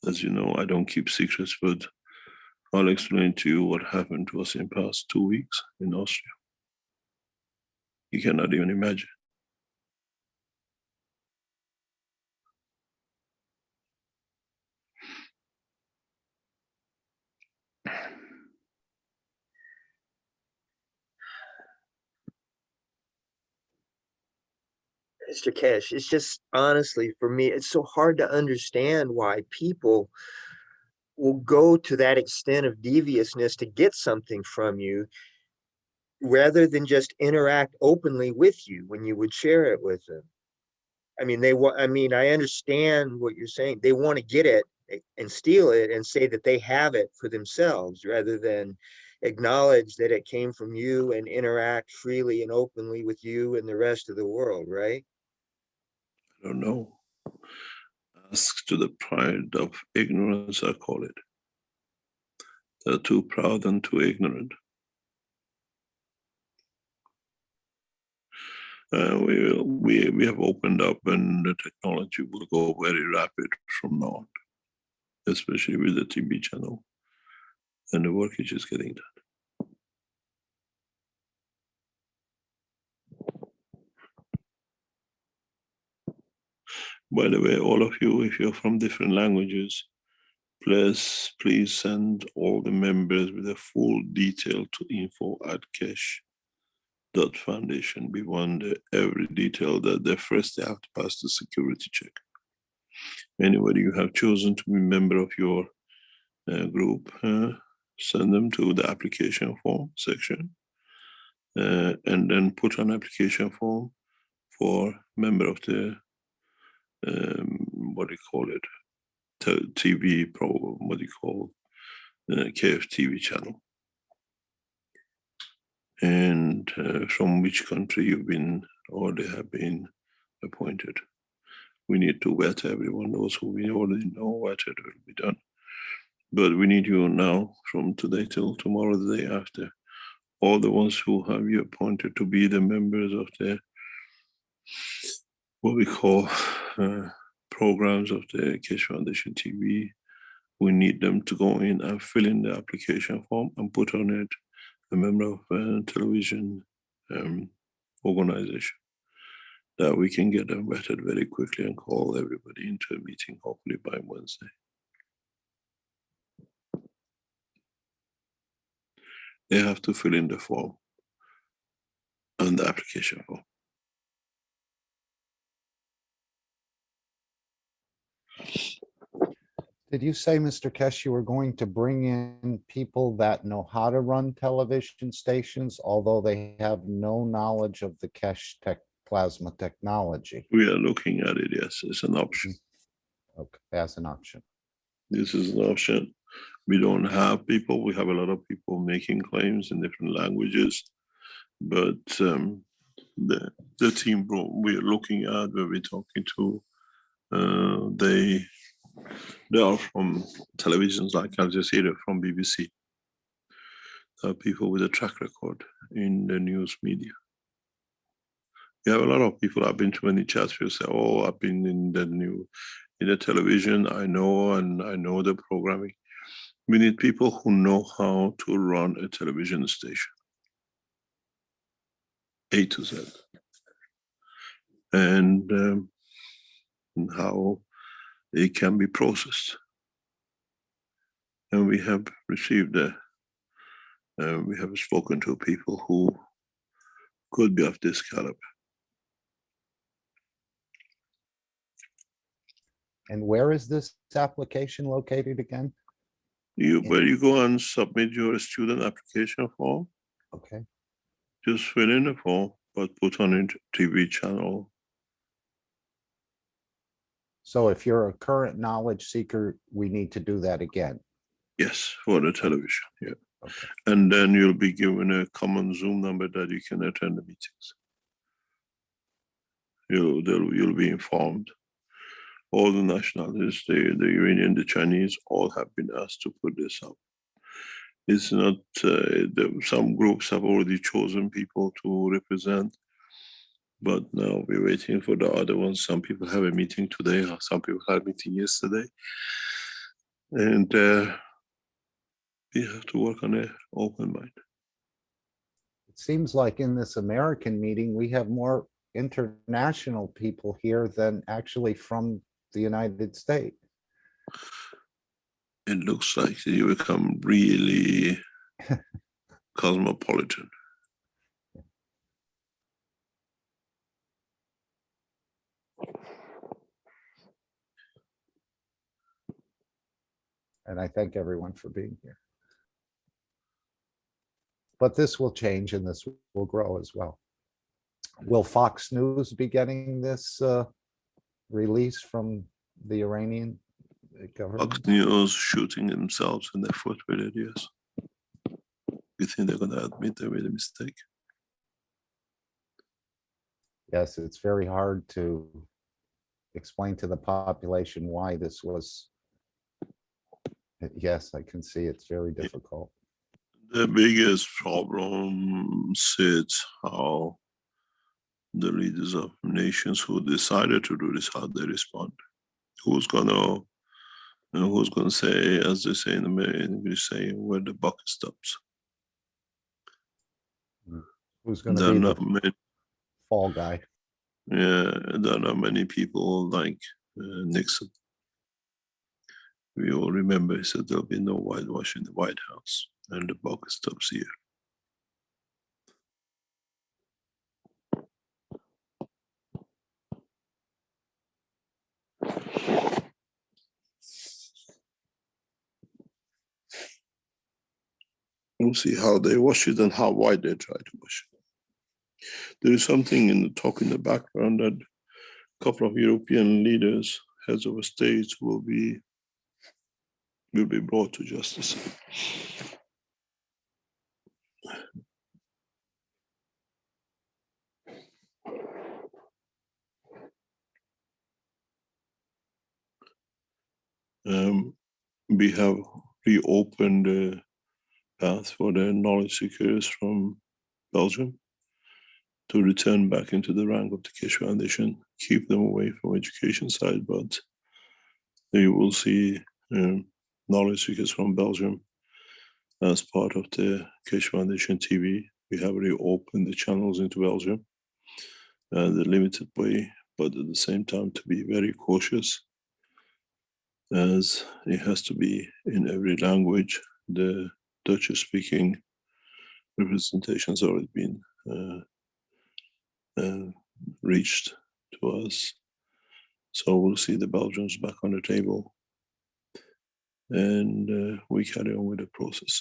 As you know, I don't keep secrets, but I'll explain to you what happened to us in the past 2 weeks in Austria. You cannot even imagine. Mr. Keshe, it's just honestly for me, it's so hard to understand why people will go to that extent of deviousness to get something from you rather than just interact openly with you when you would share it with them. I mean, I mean, I understand what you're saying. They want to get it and steal it and say that they have it for themselves rather than acknowledge that it came from you and interact freely and openly with you and the rest of the world, right? I don't know. Ask to the pride of ignorance, I call it. They're too proud and too ignorant. We have opened up, and the technology will go very rapid from now on, especially with the TV channel, and the work is just getting done. By the way, all of you, if you're from different languages, please send all the members with a full detail to info@keshe.foundation. We want every detail that they first they have to pass the security check. Anybody you have chosen to be a member of your group, send them to the application form section, and then put an application form for member of the what do you call it, TV program, what do you call KFTV channel, and from which country you've been or they have been appointed. We need to vet everyone. Those who we already know vetted will be done. But we need you now from today till tomorrow, the day after. All the ones who have you appointed to be the members of the, what we call programs of the Keshe Foundation TV, we need them to go in and fill in the application form and put on it a member of a television organization, that we can get them vetted very quickly and call everybody into a meeting, hopefully by Wednesday. They have to fill in the form and the application form. Did you say, Mr. Keshe, you were going to bring in people that know how to run television stations, although they have no knowledge of the Keshe plasma technology? We are looking at it, yes, it's an option. Okay, as an option. This is an option. We don't have people, we have a lot of people making claims in different languages, but the team we're looking at, where we're talking to, they are from televisions like Al Jazeera, from BBC. There are people with a track record in the news media. We have a lot of people. I've been to many chats who say, "Oh, I've been in the television. I know the programming." We need people who know how to run a television station, A to Z, and how it can be processed. And we have received we have spoken to people who could be of this caliber. And where is this application located again? Where you go and submit your student application form, Okay, just fill in the form, but put on it TV channel. so if you're a current knowledge seeker, we need to do that again. Yes, for the television, yeah. Okay. And then you'll be given a common Zoom number that you can attend the meetings. You'll be informed. All the nationalities, the Iranian, the Chinese, all have been asked to put this up. It's not, some groups have already chosen people to represent, but now we're waiting for the other ones. Some people have a meeting today, some people had a meeting yesterday. And we have to work on an open mind. It seems like in this American meeting, we have more international people here than actually from the United States. It looks like you become really cosmopolitan. And I thank everyone for being here. But this will change and this will grow as well. Will Fox News be getting this release from the Iranian Fox government? News shooting themselves in the foot with it, yes. You think they're gonna admit they made a mistake? Yes, it's very hard to explain to the population why this was. Yes, I can see it's very difficult. The biggest problem sits how the leaders of nations who decided to do this, how they respond. Who's gonna say, as they say in English, say where the buck stops. Who's going to There are be not the many, fall guy? yeah, there are not many people like Nixon. We all remember he said there'll be no whitewash in the White House, and the buck stops here. We'll see how they wash it and how wide they try to wash it. There is something in the talk in the background that a couple of European leaders, heads of states, will be brought to justice. We have reopened the path for the knowledge seekers from Belgium to return back into the rank of the Keshe Foundation, keep them away from education side, but you will see knowledge seekers from Belgium as part of the Keshe Foundation TV. We have reopened the channels into Belgium the limited way, but at the same time to be very cautious, as it has to be in every language. The Dutch speaking representations already been reached to us. So we'll see the Belgians back on the table, and we carry on with the process.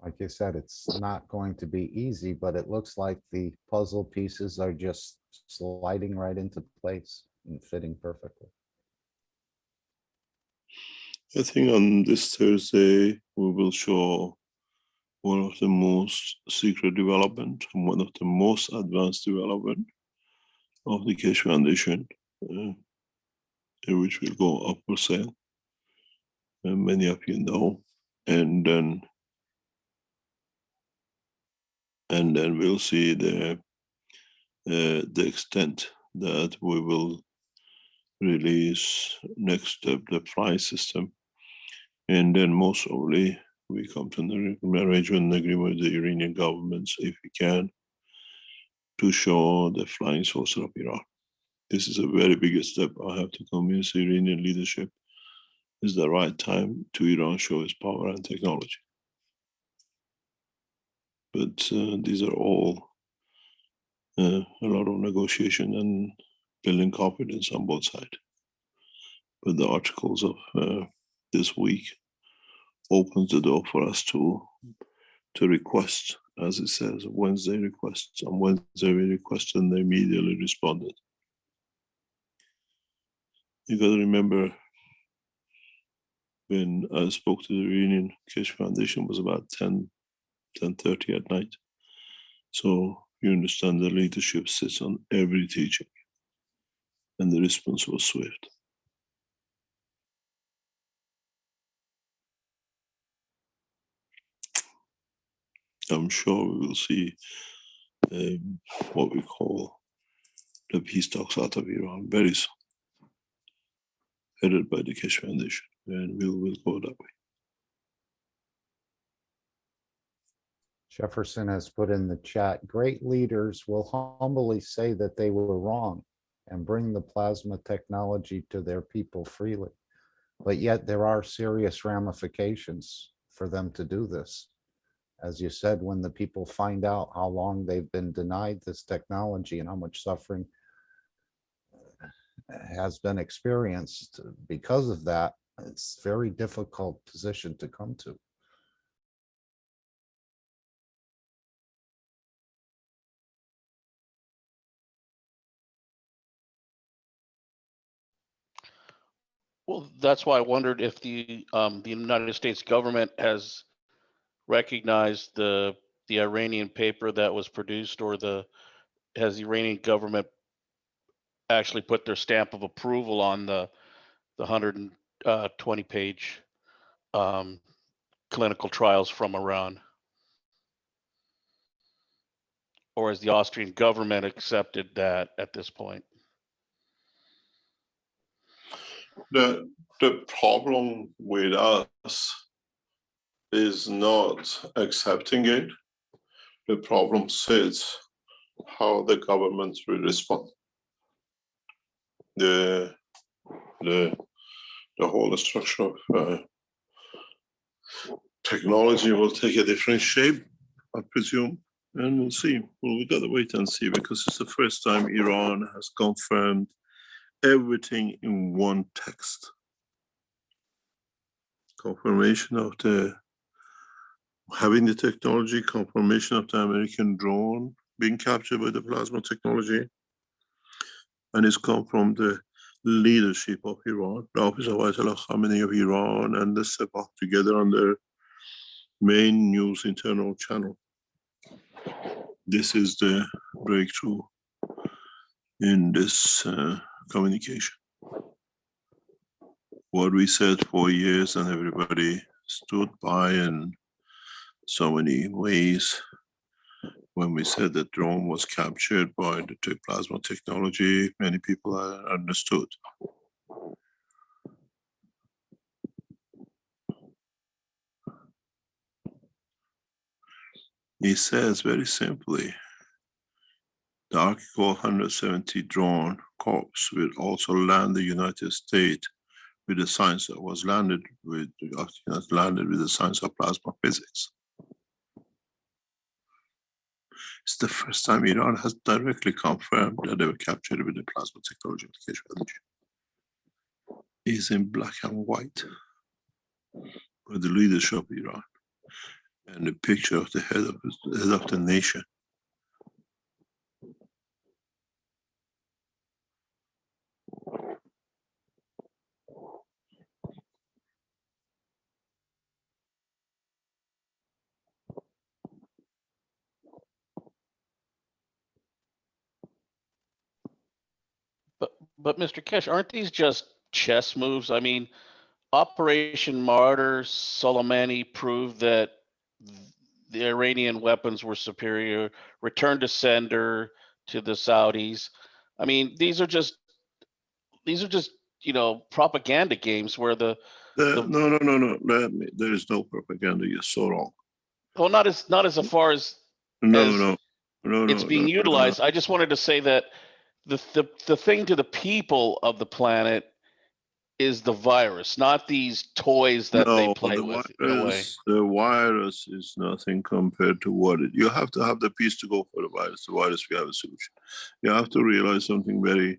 Like you said, it's not going to be easy, but it looks like the puzzle pieces are just sliding right into place and fitting perfectly. I think on this Thursday, we will show one of the most secret development and one of the most advanced development of the Keshe Foundation, which will go up for sale. And many of you know, and then we'll see the extent that we will release next step, the price system, and then most probably we come to an arrangement agreement with the Iranian governments, if we can, to show the flying saucer of Iran. This is a very big step. I have to convince the Iranian leadership it's the right time to Iran show its power and technology. But these are all a lot of negotiation and building confidence on both sides. But the articles of this week opens the door for us to request, as it says, Wednesday requests. On Wednesday we requested and they immediately responded. You got to remember, when I spoke to the Iranian Keshe Foundation, was about 10:30 at night. So you understand the leadership sits on every teaching, and the response was swift. I'm sure we will see what we call the peace talks out of Iran very soon, headed by the Keshe Foundation, and we'll go that way. Jefferson has put in the chat, great leaders will humbly say that they were wrong and bring the plasma technology to their people freely. But yet there are serious ramifications for them to do this. As you said, when the people find out how long they've been denied this technology and how much suffering has been experienced because of that, It's a very difficult position to come to. Well, that's why I wondered if the United States government has recognized the Iranian paper that was produced, or has the Iranian government actually put their stamp of approval on the 120-page clinical trials from Iran, or has the Austrian government accepted that at this point? The problem with us is not accepting it. The problem sits how the government will respond. The whole structure of technology will take a different shape, I presume, and we'll see. Well, we gotta wait and see, because it's the first time Iran has confirmed everything in one text. Confirmation of having the technology, confirmation of the American drone being captured by the plasma technology, and it's come from the leadership of Iran, the office of Ayatollah Khamenei of Iran, and the Sepah together on their main news internal channel. This is the breakthrough in this communication. What we said for years and everybody stood by in so many ways. When we said that drone was captured by the plasma technology, many people understood. He says very simply, the Article 170 drone corps will also land the United States with the science that was landed with the science of plasma physics. It's the first time Iran has directly confirmed that they were captured with the plasma technology of the Keshe Foundation. It's in black and white with the leadership of Iran and the picture of the head of the nation. But Mr. Keshe, aren't these just chess moves? I mean, Operation Martyr, Soleimani proved that the Iranian weapons were superior, return to sender to the Saudis. I mean, these are just propaganda games where No. There is no propaganda. You're so wrong. well, not as far as No. it's being utilized. I just wanted to say that the thing to the people of the planet is the virus, not these toys that they play with. The virus is nothing compared to what it. You have to have the peace to go for the virus. The virus, we have a solution. You have to realize something very,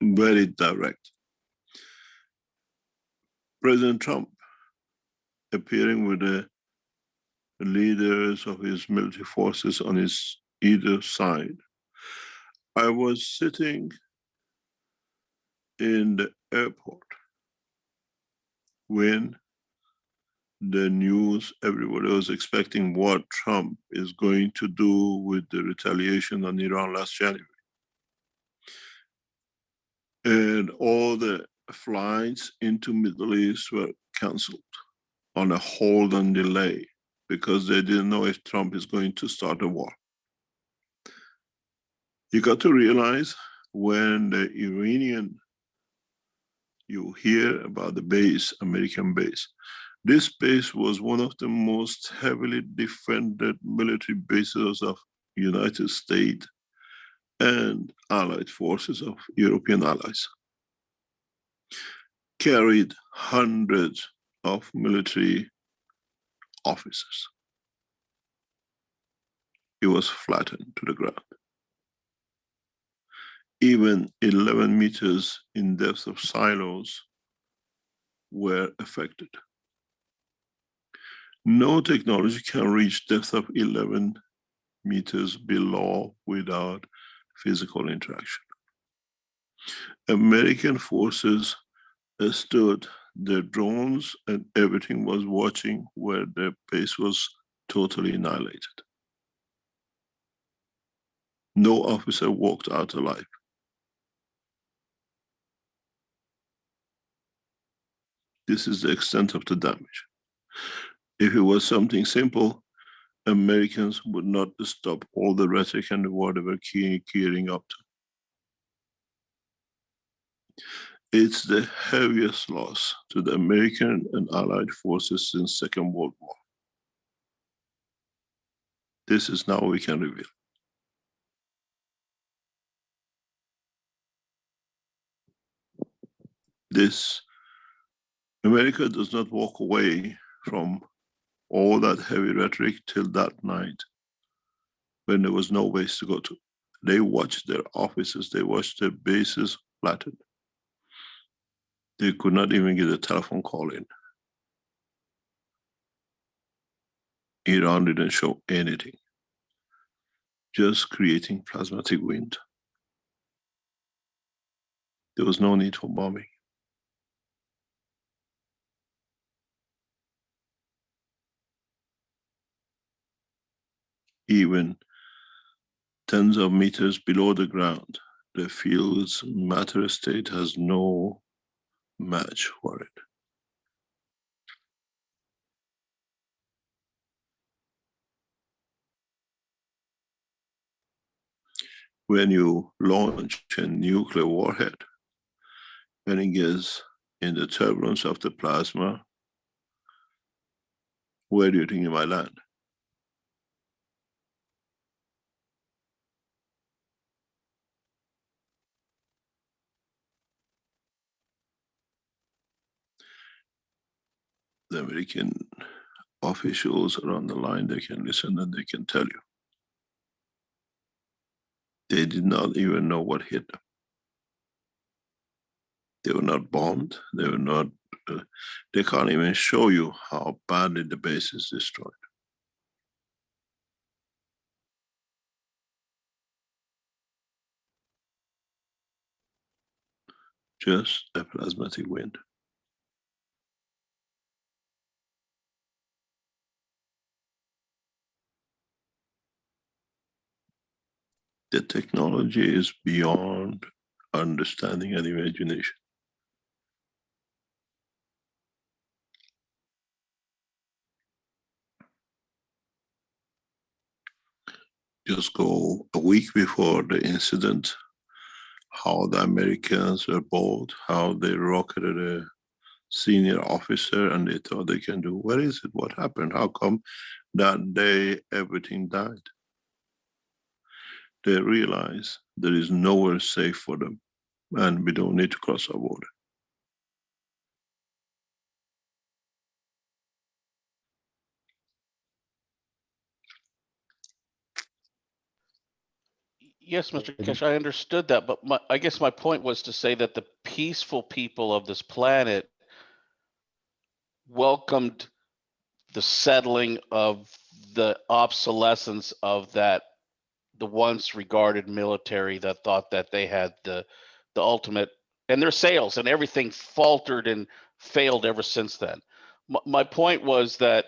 very direct. President Trump appearing with the leaders of his military forces on his either side. I was sitting in the airport when the news, everybody was expecting what Trump is going to do with the retaliation on Iran last January. And all the flights into Middle East were canceled on a hold and delay because they didn't know if Trump is going to start a war. You got to realize when the Iranian, you hear about the base, American base. This base was one of the most heavily defended military bases of United States and allied forces of European allies. Carried hundreds of military officers. It was flattened to the ground. Even 11 meters in depth of silos were affected. No technology can reach depth of 11 meters below without physical interaction. American forces stood, their drones and everything was watching where their base was totally annihilated. No officer walked out alive. This is the extent of the damage. If it was something simple, Americans would not stop all the rhetoric and whatever gearing up to. It's the heaviest loss to the American and Allied forces since Second World War. This is now we can reveal. This, America does not walk away from all that heavy rhetoric till that night when there was no base to go to. They watched their offices, they watched their bases flattened. They could not even get a telephone call in. Iran didn't show anything, just creating plasmatic wind. There was no need for bombing. Even tens of meters below the ground, the field's matter state has no match for it. When you launch a nuclear warhead, when it gets in the turbulence of the plasma, where do you think it might land? The American officials are on the line, they can listen and they can tell you. They did not even know what hit them. They were not bombed, they were not, they can't even show you how badly the base is destroyed. Just a plasmatic wind. The technology is beyond understanding and imagination. Just go a week before the incident, how the Americans were bold, how they rocketed a senior officer and they thought they can do, where is it, what happened, how come that day everything died? They realize there is nowhere safe for them and we don't need to cross our border. Yes, Mr. Keshe, I understood that, but I guess my point was to say that the peaceful people of this planet welcomed the settling of the obsolescence of that, the once regarded military that thought that they had the ultimate, and their sales and everything faltered and failed ever since then. My point was that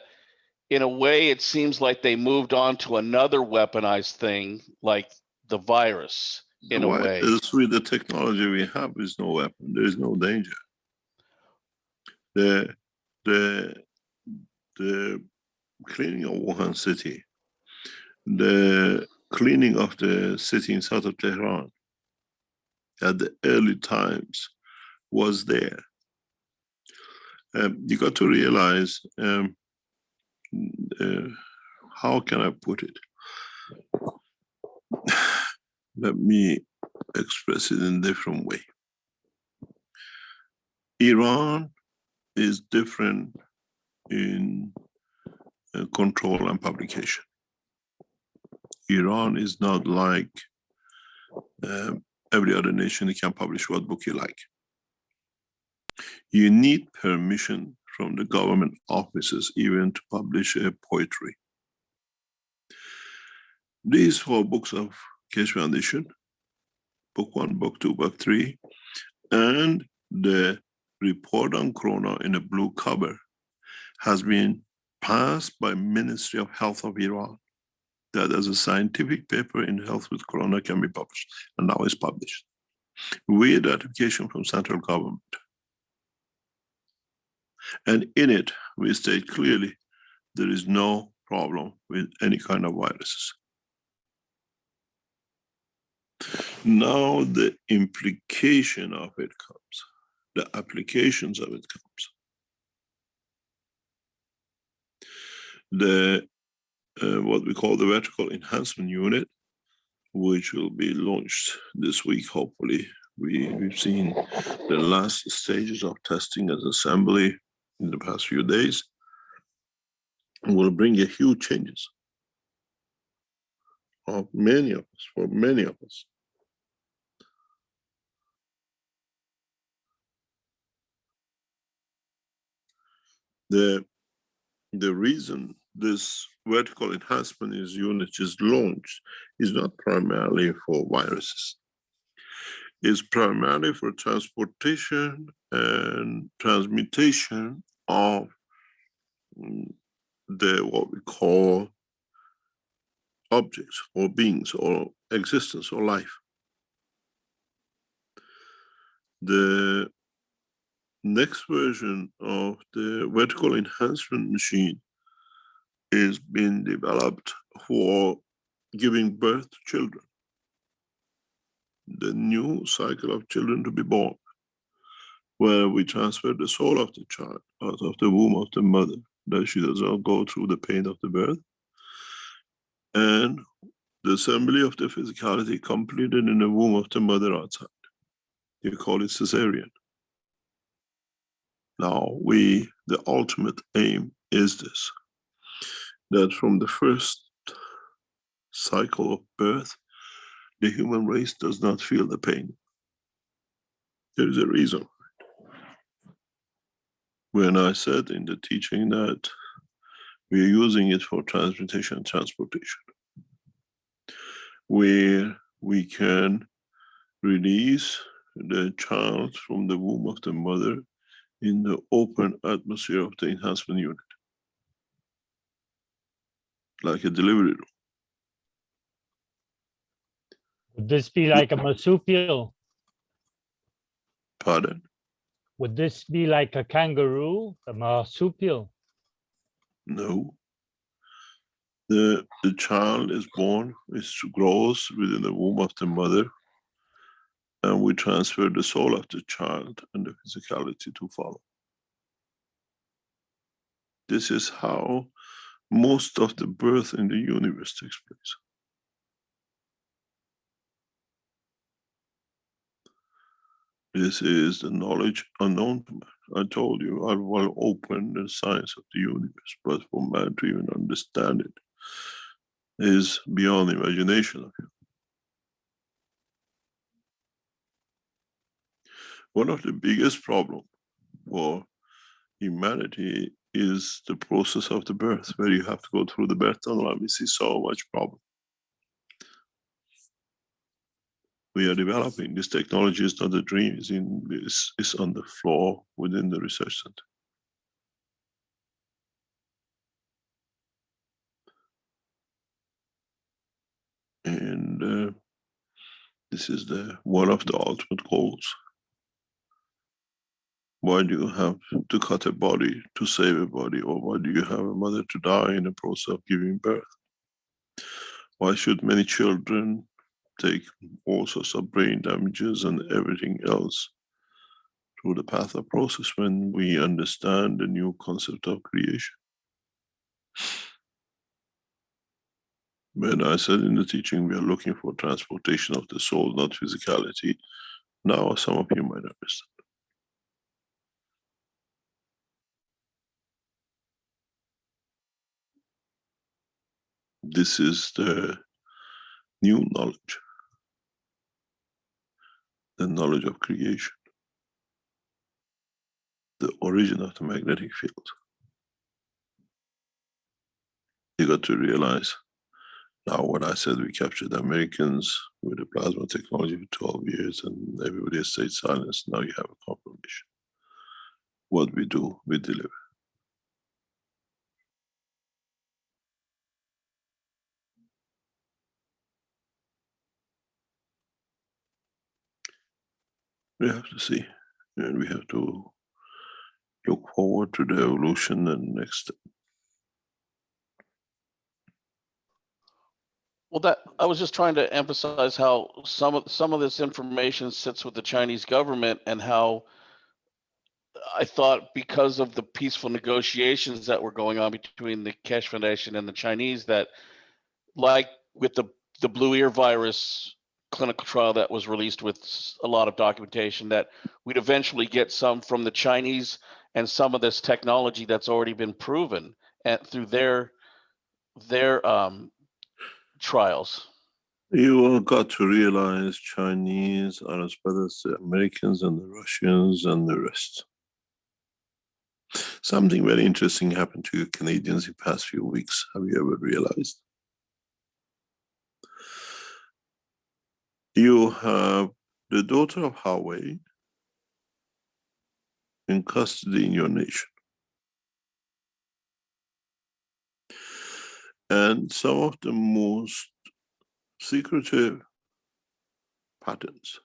in a way, it seems like they moved on to another weaponized thing, like the virus, in a way. With the technology we have, is no weapon, there is no danger. The cleaning of Wuhan city, the cleaning of the city in south of Tehran at the early times was there. You got to realize, how can I put it? Let me express it in a different way. Iran is different in control and publication. Iran is not like every other nation that can publish what book you like. You need permission from the government offices even to publish a poetry. These 4 books of Keshe Foundation, book 1, book 2, book 3, and the report on corona in a blue cover has been passed by Ministry of Health of Iran, that as a scientific paper in Health with Corona can be published, and now it's published with ratification from central government. And in it, we state clearly there is no problem with any kind of viruses. Now the implication of it comes, the applications of it comes. The what we call the vertical enhancement unit, which will be launched this week, hopefully. We've seen the last stages of testing as assembly in the past few days, will bring a huge changes of many of us, for many of us. The reason this vertical enhancement unit is launched is not primarily for viruses. It's primarily for transportation and transmutation of the what we call objects or beings or existence or life. The next version of the vertical enhancement machine is being developed for giving birth to children. The new cycle of children to be born, where we transfer the soul of the child out of the womb of the mother, that she does not go through the pain of the birth, and the assembly of the physicality completed in the womb of the mother outside. You call it cesarean. Now the ultimate aim is this, that from the first cycle of birth, the human race does not feel the pain. There is a reason. When I said in the teaching that we are using it for transmutation and transportation, where we can release the child from the womb of the mother in the open atmosphere of the enhancement unit, like a delivery room. Would this be like a marsupial? Pardon? Would this be like a kangaroo, a marsupial? No. The child is born, it grows within the womb of the mother, and we transfer the soul of the child and the physicality to follow. This is how most of the birth in the universe takes place. This is the knowledge unknown to man. I told you I will open the science of the universe, but for man to even understand it is beyond imagination of you. One of the biggest problems for humanity is the process of the birth, where you have to go through the birth tunnel, and we see so much problem. We are developing this technology. Is not a dream, it's on the floor within the research center. And this is one of the ultimate goals. Why do you have to cut a body to save a body? Or why do you have a mother to die in the process of giving birth? Why should many children take all sorts of brain damages and everything else through the path of process when we understand the new concept of creation? When I said in the teaching we are looking for transportation of the soul, not physicality, now some of you might understand. This is the new knowledge, the knowledge of creation. the origin of the magnetic field. You got to realize now what I said, we captured the Americans with the plasma technology for 12 years and everybody has stayed silent. Now you have a confirmation. What we do, we deliver. We have to see, and we have to look forward to the evolution and next step. Well, that I was just trying to emphasize how some of this information sits with the Chinese government, and how I thought because of the peaceful negotiations that were going on between the Keshe Foundation and the Chinese, that like with the blue ear virus clinical trial that was released with a lot of documentation, that we'd eventually get some from the Chinese and some of this technology that's already been proven and through their trials. You all got to realize Chinese are as bad as the Americans and the Russians and the rest. Something very interesting happened to you Canadians in the past few weeks. Have you ever realized? You have the daughter of Huawei in custody in your nation. And some of the most secretive patents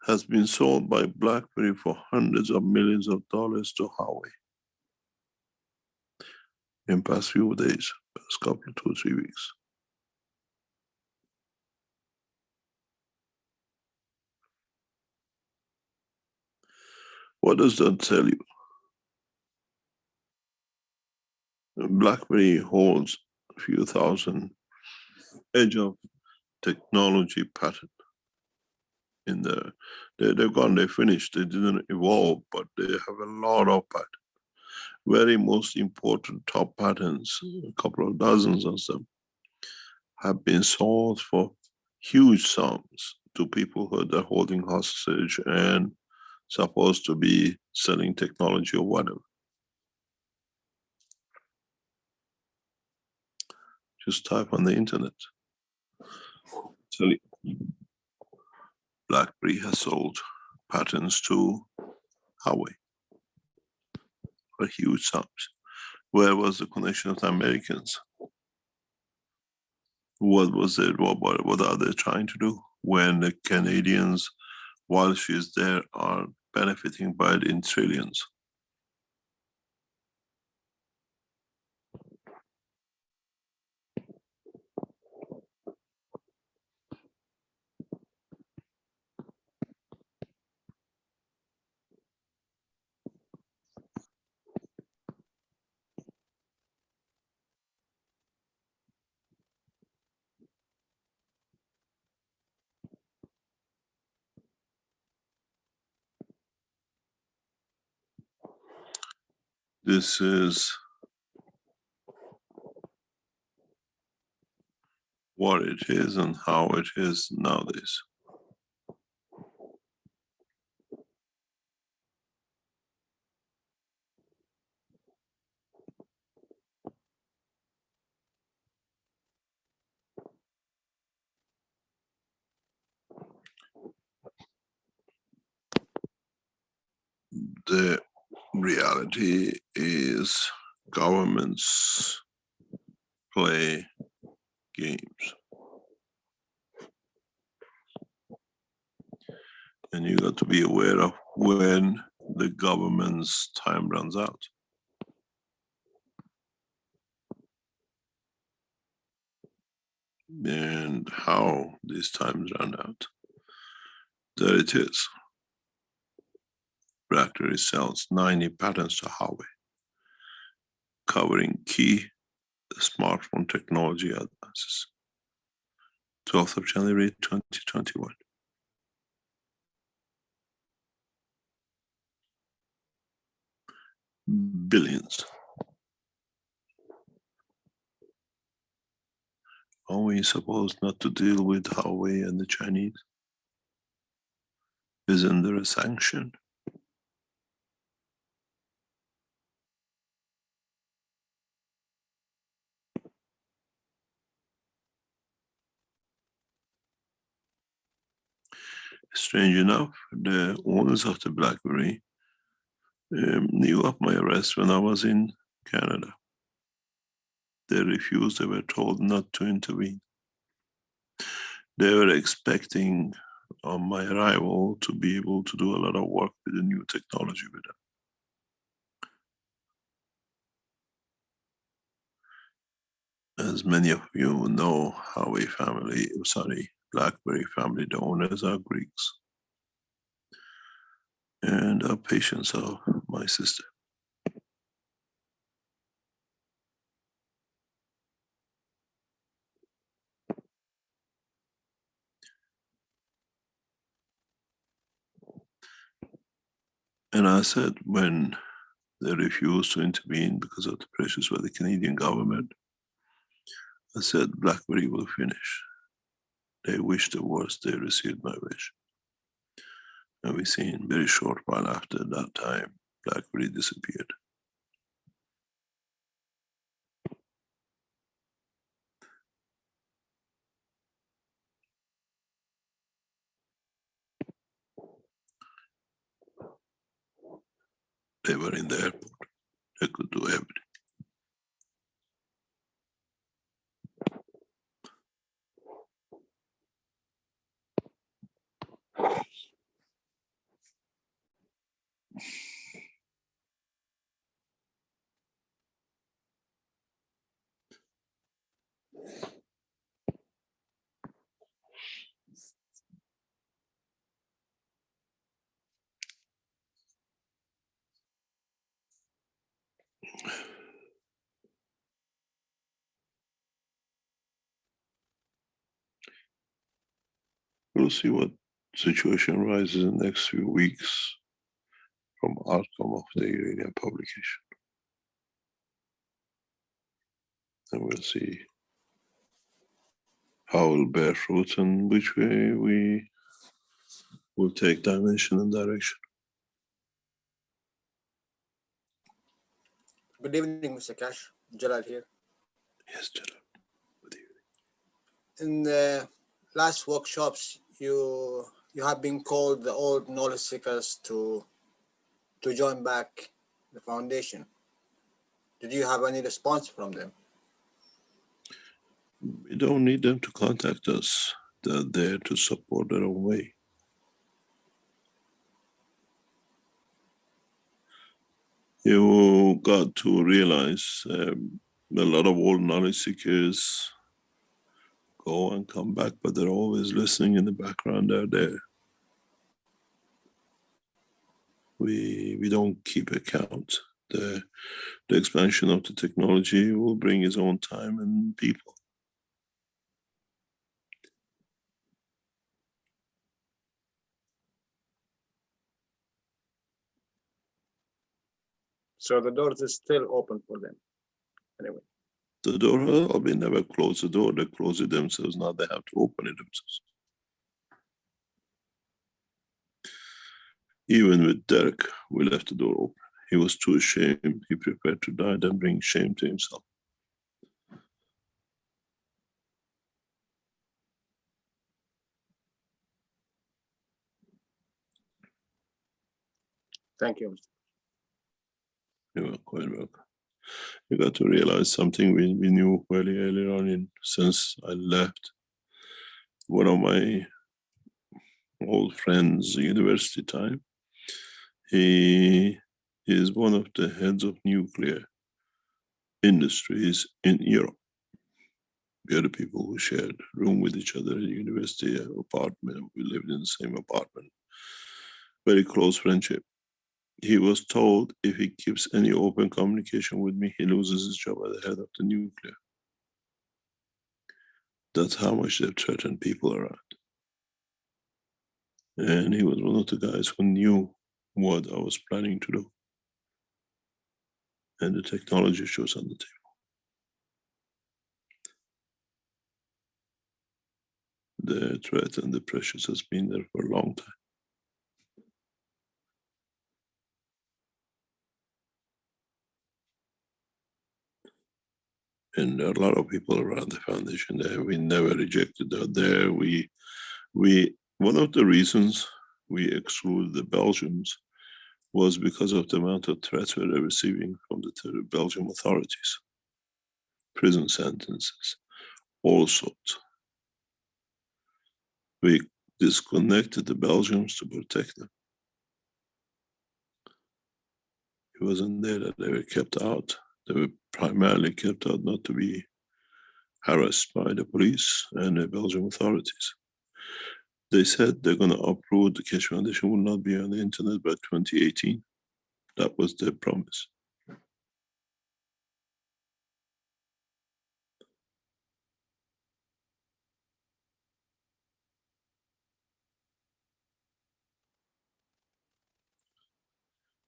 has been sold by BlackBerry for hundreds of millions of dollars to Huawei in past few days, past couple, 2 or 3 weeks. What does that tell you? BlackBerry holds a few thousand edge of technology patent in there. They've gone, they finished, they didn't evolve, but they have a lot of patents. Very most important top patents, a couple of dozens of them, have been sold for huge sums to people who are holding hostage and supposed to be selling technology or whatever. Just type on the internet. Tell you, BlackBerry has sold patents to Huawei for huge sums. Where was the connection of the Americans? What was it? What are they trying to do when the Canadians, while she's there, are benefiting by it in trillions? This is what it is and how it is nowadays. The reality is governments play games. And you got to be aware of when the government's time runs out. And how these times run out. There it is. BlackBerry sells 90 patents to Huawei, covering key smartphone technology advances. 12th of January 2021. Billions. Are we supposed not to deal with Huawei and the Chinese? Isn't there a sanction? strange enough, the owners of the BlackBerry knew of my arrest when I was in Canada. They refused, they were told not to intervene. They were expecting on my arrival to be able to do a lot of work with the new technology with them. As many of you know, Huawei family, BlackBerry family, the owners are Greeks. And are patients of my sister. And I said, when they refused to intervene because of the pressures by the Canadian government, I said, BlackBerry will finish. They wish the worst, they received my wish. And we seen very short while after that time, BlackBerry disappeared. They were in the airport. They could do everything. We'll see what situation arises in the next few weeks from outcome of the uranium publication. And we'll see how it will bear fruit and which way we will take dimension and direction. Good evening, Mr. Keshe. Jalal here. Yes, Jalal. Good evening. In the last workshops, you have been called the old knowledge seekers to join back the foundation. Did you have any response from them? We don't need them to contact us. They're there to support their own way. You got to realize a lot of old knowledge seekers go and come back, but they're always listening in the background. They're there. We don't keep account. The expansion of the technology will bring its own time and people. So the door is still open for them. Anyway. The door, we never close the door. They close it themselves. Now they have to open it themselves. Even with Derek, we left the door open. He was too ashamed. He prepared to die than bring shame to himself. Thank you. You are quite welcome. You got to realize something we knew very early on since I left. One of my old friends, university time, he is one of the heads of nuclear industries in Europe. We are the people who shared a room with each other at university, apartment. We lived in the same apartment. Very close friendship. He was told if he keeps any open communication with me, he loses his job at the head of the nuclear. That's how much they've threatened people around. And he was one of the guys who knew what I was planning to do. And the technology was on the table. The threat and the pressures has been there for a long time. And there are a lot of people around the foundation there. We never rejected that there. We One of the reasons we excluded the Belgians was because of the amount of threats we were receiving from the Belgian authorities. Prison sentences, all sorts. We disconnected the Belgians to protect them. It wasn't there that they were kept out. They were primarily kept out not to be harassed by the police and the Belgian authorities. They said they're going to uproot the Keshe Foundation will not be on the internet by 2018. That was their promise.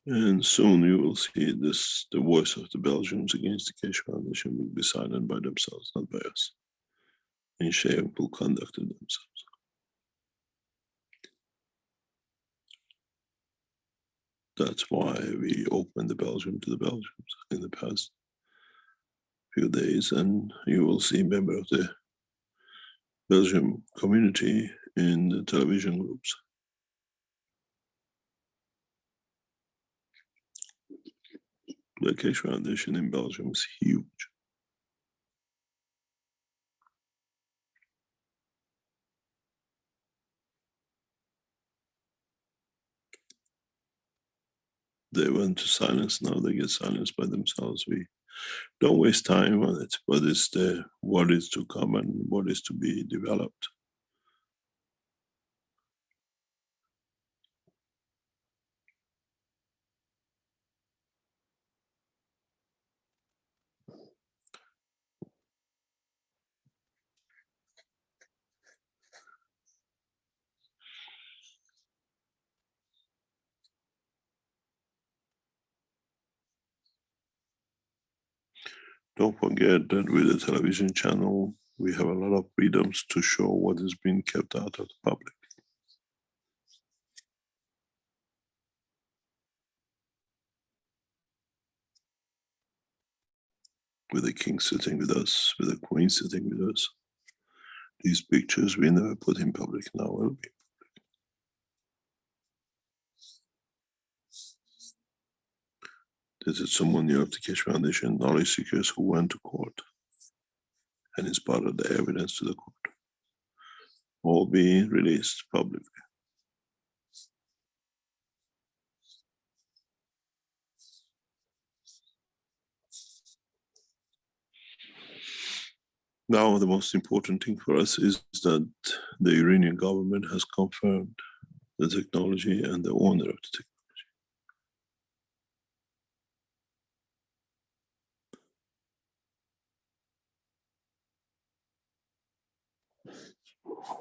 And soon you will see this, the voice of the Belgians against the Keshe Foundation will be silent by themselves, not by us, in shameful conduct of themselves. That's why we opened the Belgium to the Belgians in the past few days, and you will see members of the Belgian community in the television groups. The Keshe Foundation in Belgium is huge. They went to silence, now they get silenced by themselves. We don't waste time on it. What is to come and what is to be developed? Don't forget that with the television channel, we have a lot of freedoms to show what is being kept out of the public. With the king sitting with us, with the queen sitting with us. These pictures we never put in public, now will be. This is someone of the Keshe Foundation knowledge seekers who went to court and is part of the evidence to the court. All being released publicly. Now the most important thing for us is that the Iranian government has confirmed the technology and the owner of the technology.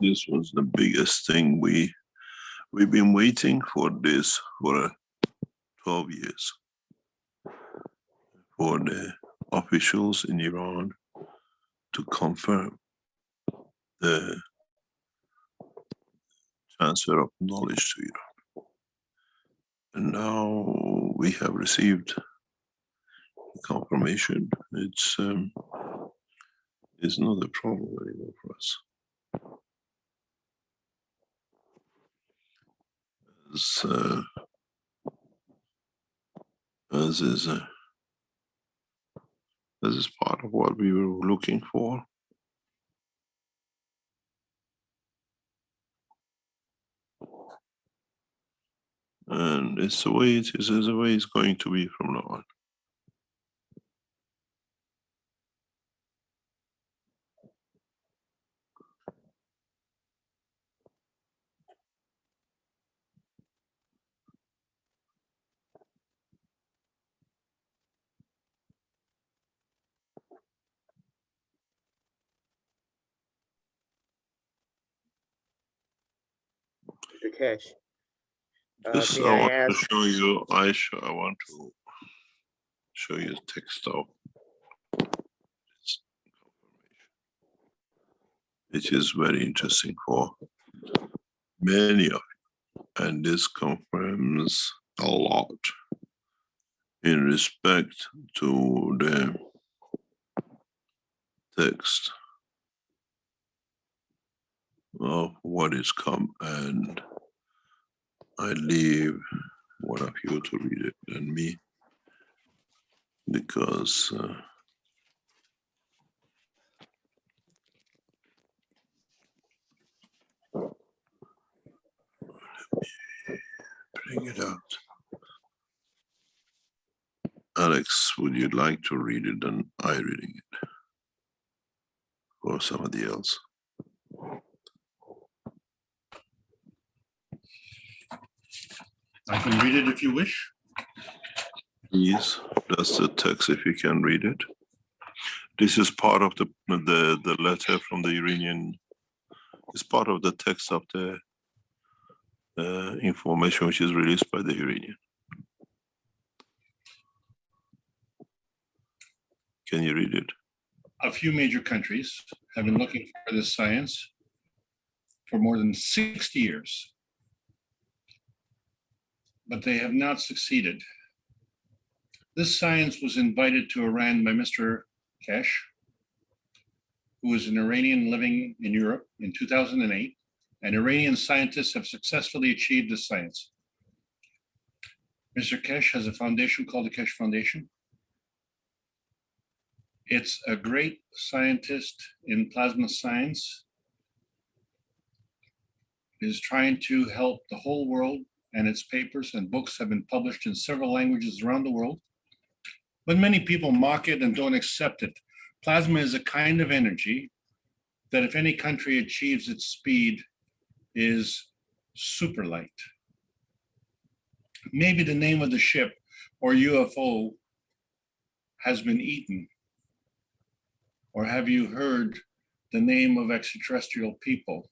This was the biggest thing. We've been waiting for this for 12 years. For the officials in Iran to confirm the transfer of knowledge to Iran. And now we have received confirmation. It's not a problem anymore for us. As is part of what we were looking for. And it's the way it is, it's the way it's going to be from now on. Mr. Keshe, This may I I want ask? to show you, I want to show you text of this confirmation. It is very interesting for many of you, and this confirms a lot in respect to the text of what is come, and I leave one of you to read it than me, because bring it out. Alex, would you like to read it than I reading it? Or somebody else? I can read it if you wish. Please, that's the text if you can read it. This is part of the letter from the Iranian. It's part of the text of the information which is released by the Iranian. Can you read it? A few major countries have been looking for this science for more than 60 years, but they have not succeeded. This science was invited to Iran by Mr. Keshe, who is an Iranian living in Europe in 2008, and Iranian scientists have successfully achieved this science. Mr. Keshe has a foundation called the Keshe Foundation. It's a great scientist in plasma science. It is trying to help the whole world, and its papers and books have been published in several languages around the world. But many people mock it and don't accept it. Plasma is a kind of energy that if any country achieves its speed is super light. Maybe the name of the ship or UFO has been eaten. Or have you heard the name of extraterrestrial people?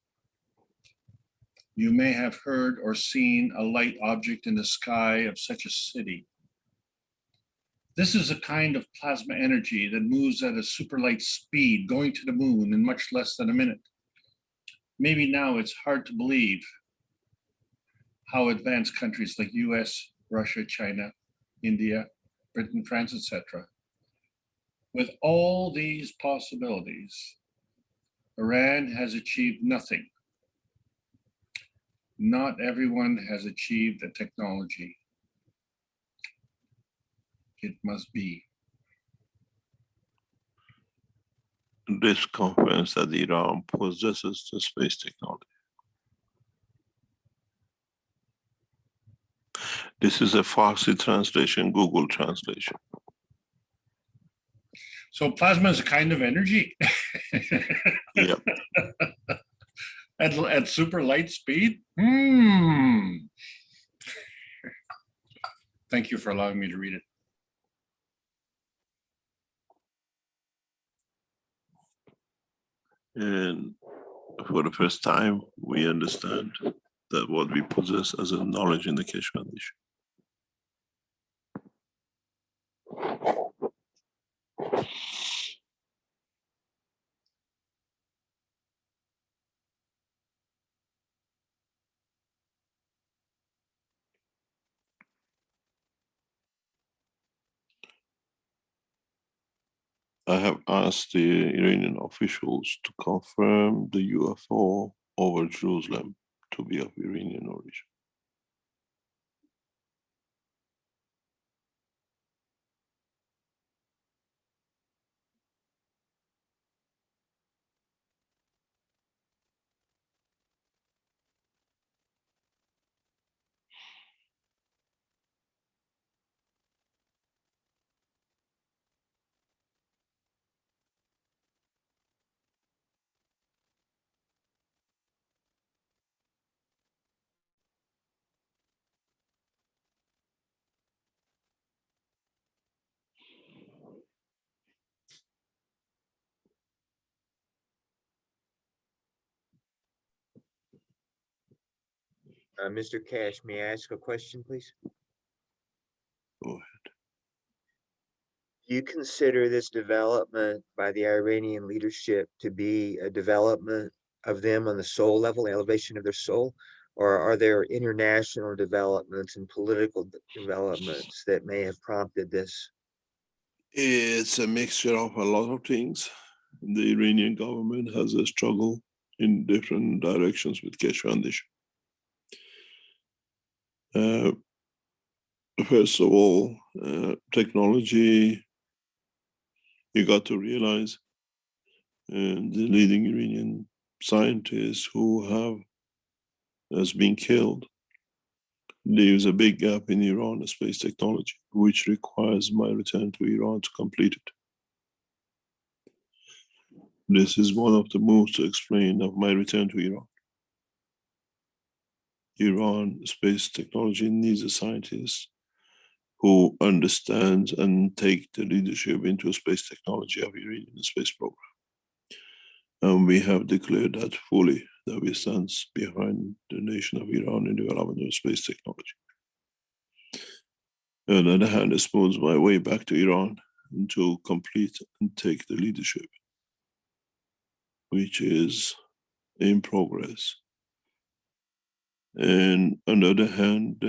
You may have heard or seen a light object in the sky of such a city. This is a kind of plasma energy that moves at a super light speed, going to the moon in much less than a minute. Maybe now it's hard to believe how advanced countries like US, Russia, China, India, Britain, France, etc. With all these possibilities, Iran has achieved nothing. Not everyone has achieved the technology. It must be. This confirms that Iran possesses the space technology. This is a Farsi translation, Google translation. So plasma is a kind of energy. Yeah. At super light speed? Thank you for allowing me to read it. And for the first time, we understand that what we possess as a knowledge in the Keshe Foundation. I have asked the Iranian officials to confirm the UFO over Jerusalem to be of Iranian origin. Mr. Cash, may I ask a question, please? Go ahead. Do you consider this development by the Iranian leadership to be a development of them on the soul level, elevation of their soul? Or are there international developments and political developments that may have prompted this? It's a mixture of a lot of things. The Iranian government has a struggle in different directions with Keshe Foundation. First of all, technology, you got to realize the leading Iranian scientists who has been killed, leaves a big gap in Iran space technology, which requires my return to Iran to complete it. This is one of the moves to explain of my return to Iran. Iran space technology needs a scientist who understands and take the leadership into space technology of Iranian space program. And we have declared that fully, that we stand behind the nation of Iran in development of space technology. On the other hand, it smooths my way back to Iran to complete and take the leadership, which is in progress. And on the other hand,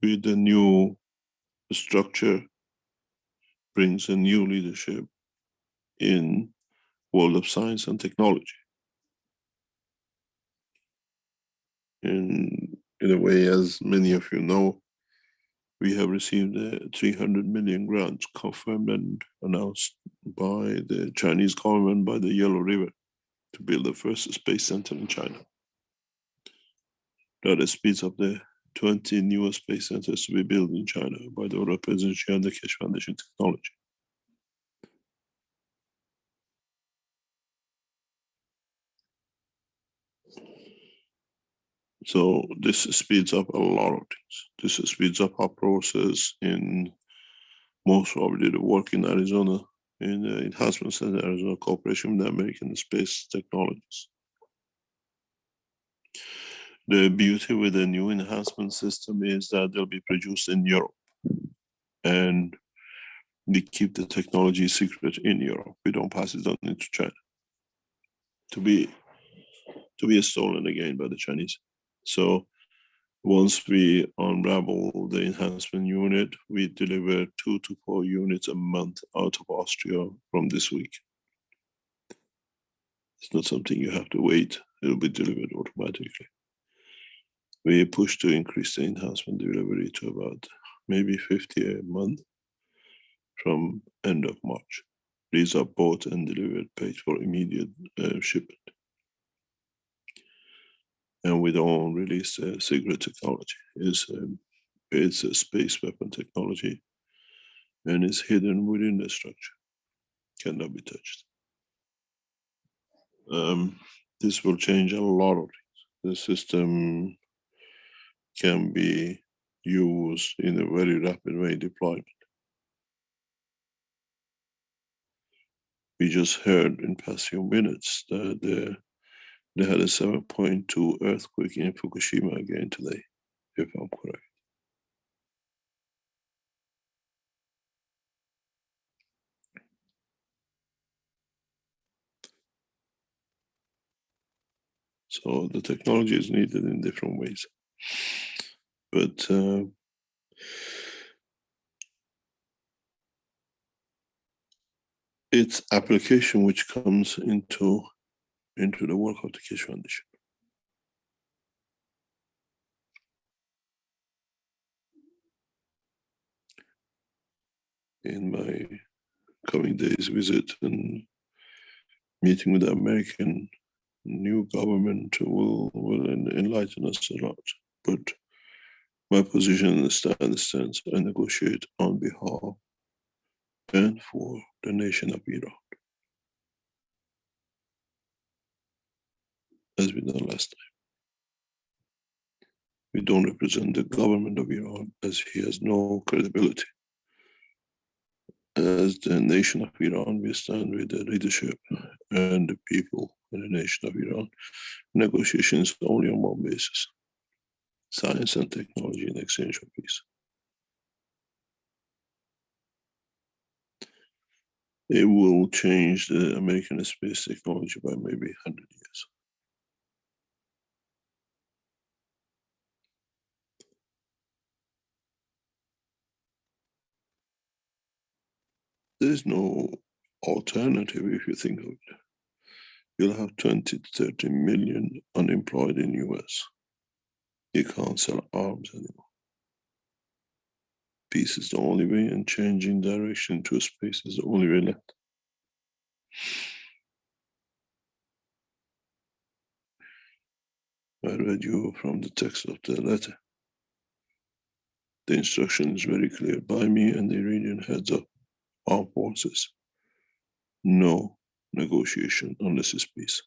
with the new structure, brings a new leadership in world of science and technology. In a way, as many of you know, we have received a 300 million grant confirmed and announced by the Chinese government by the Yellow River to build the first space center in China. That speeds up the 20 newer space centers to be built in China by the Order Presidency and the Keshe Foundation technology. So this speeds up a lot of things. This speeds up our process in most probably the work in Arizona, in the Enhancement Center, Arizona cooperation with the American Space Technologies. The beauty with the new enhancement system is that they'll be produced in Europe. And we keep the technology secret in Europe. We don't pass it on into China to be stolen again by the Chinese. So once we unravel the enhancement unit, we deliver 2 to 4 units a month out of Austria from this week. It's not something you have to wait. It'll be delivered automatically. We push to increase the enhancement delivery to about maybe 50 a month from end of March. These are bought and delivered, paid for immediate shipment. And we don't release the secret technology. It's a space weapon technology, and it's hidden within the structure, cannot be touched. This will change a lot of things. The system can be used in a very rapid way deployment. We just heard in past few minutes that they had a 7.2 earthquake in Fukushima again today, if I'm correct. So the technology is needed in different ways. But its application which comes into the work of the Keshe Foundation. In my coming days visit and meeting with the American new government will enlighten us a lot. But my position stands and negotiate on behalf and for the nation of Iran, as we done last time. We don't represent the government of Iran, as he has no credibility. As the nation of Iran, we stand with the leadership and the people in the nation of Iran. Negotiations only on one basis: science and technology in exchange for peace. It will change the American space technology by maybe 100 years. There's no alternative if you think of it. you'll have 20 to 30 million unemployed in US. You can't sell arms anymore. Peace is the only way, and changing direction to space is the only way left. I read you from the text of the letter. The instruction is very clear by me and the Iranian heads of armed forces. No negotiation unless it's peace.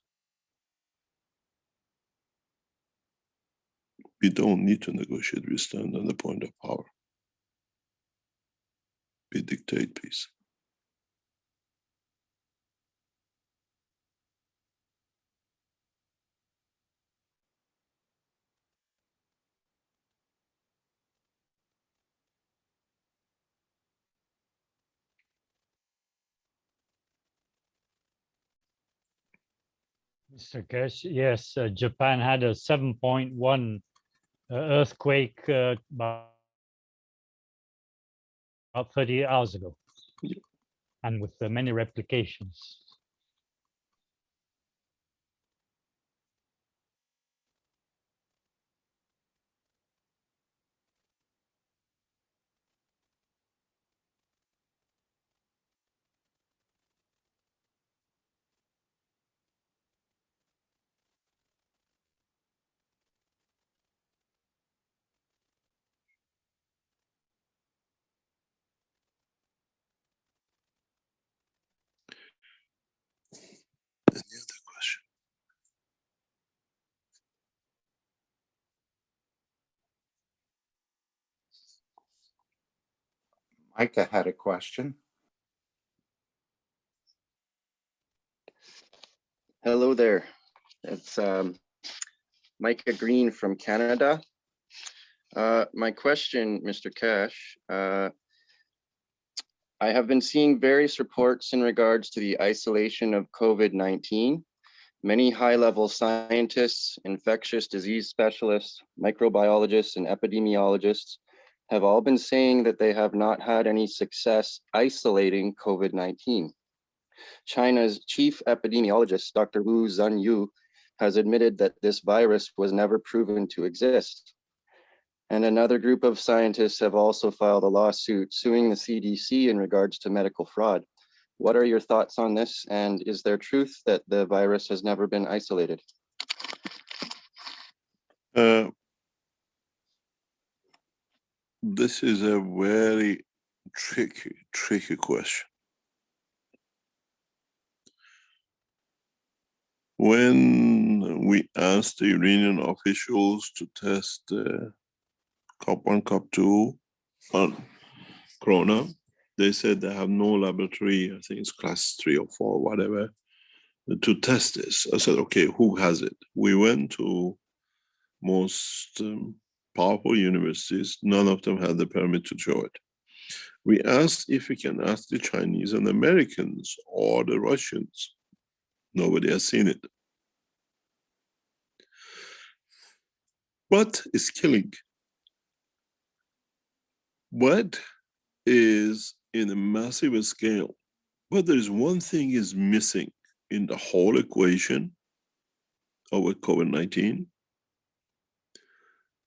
We don't need to negotiate, we stand on the point of power. We dictate peace. Mr. Keshe, yes, Japan had a 7.1 earthquake about 30 hours ago, and with many replications. Any other question? Micah had a question. Hello there. It's Micah Green from Canada. My question, Mr. Keshe, I have been seeing various reports in regards to the isolation of COVID-19. Many high-level scientists, infectious disease specialists, microbiologists, and epidemiologists have all been saying that they have not had any success isolating COVID-19. China's chief epidemiologist, Dr. Wu Zhenyu, has admitted that this virus was never proven to exist. And another group of scientists have also filed a lawsuit suing the CDC in regards to medical fraud. What are your thoughts on this? And is there truth that the virus has never been isolated? This is a very tricky question. When we asked the Iranian officials to test COP 1, COP 2 on Corona, they said they have no laboratory, I think it's class 3 or 4, whatever, to test this. I said, okay, who has it? We went to most powerful universities, none of them had the permit to show it. We asked if we can ask the Chinese and Americans or the Russians. Nobody has seen it. But it's killing. What is in a massive scale? But there is one thing is missing in the whole equation of COVID-19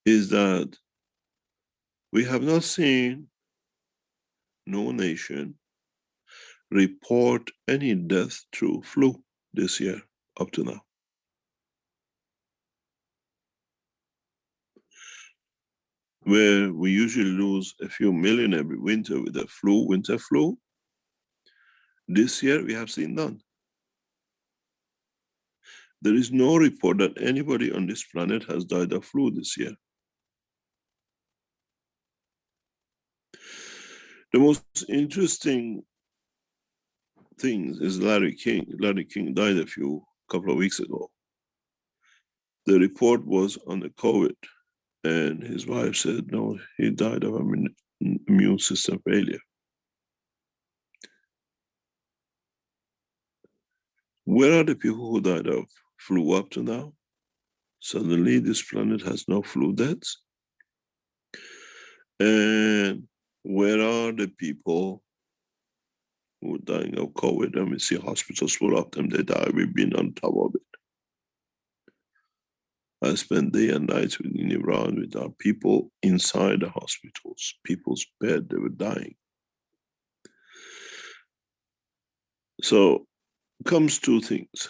is that we have not seen no nation report any death through flu this year up to now. Where we usually lose a few million every winter with the flu, winter flu, this year we have seen none. There is no report that anybody on this planet has died of flu this year. The most interesting thing is Larry King. Larry King died a couple of weeks ago. The report was on the COVID, and his wife said, no, he died of immune system failure. Where are the people who died of flu up to now? Suddenly this planet has no flu deaths. And where are the people who are dying of COVID, and we see hospitals full of them, they die. We've been on top of it. I spent day and night in Iran with our people inside the hospitals, people's bed, they were dying. So comes two things.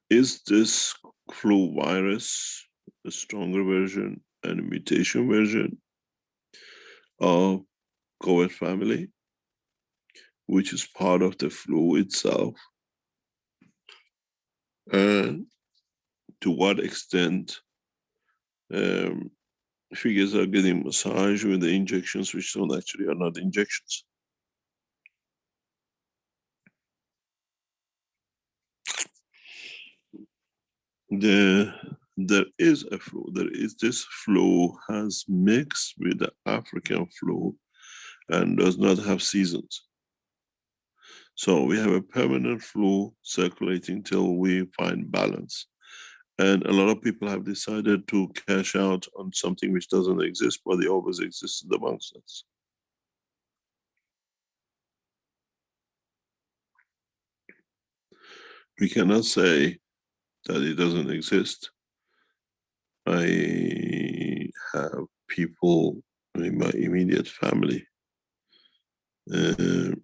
Is this flu virus a stronger version and a mutation version of COVID family, which is part of the flu itself? And to what extent figures are getting massaged with the injections, which don't actually are not injections. There is a flu. This flu has mixed with the African flu and does not have seasons. So we have a permanent flu circulating till we find balance. And a lot of people have decided to cash out on something which doesn't exist, but it always existed amongst us. We cannot say that it doesn't exist. I have people in my immediate family who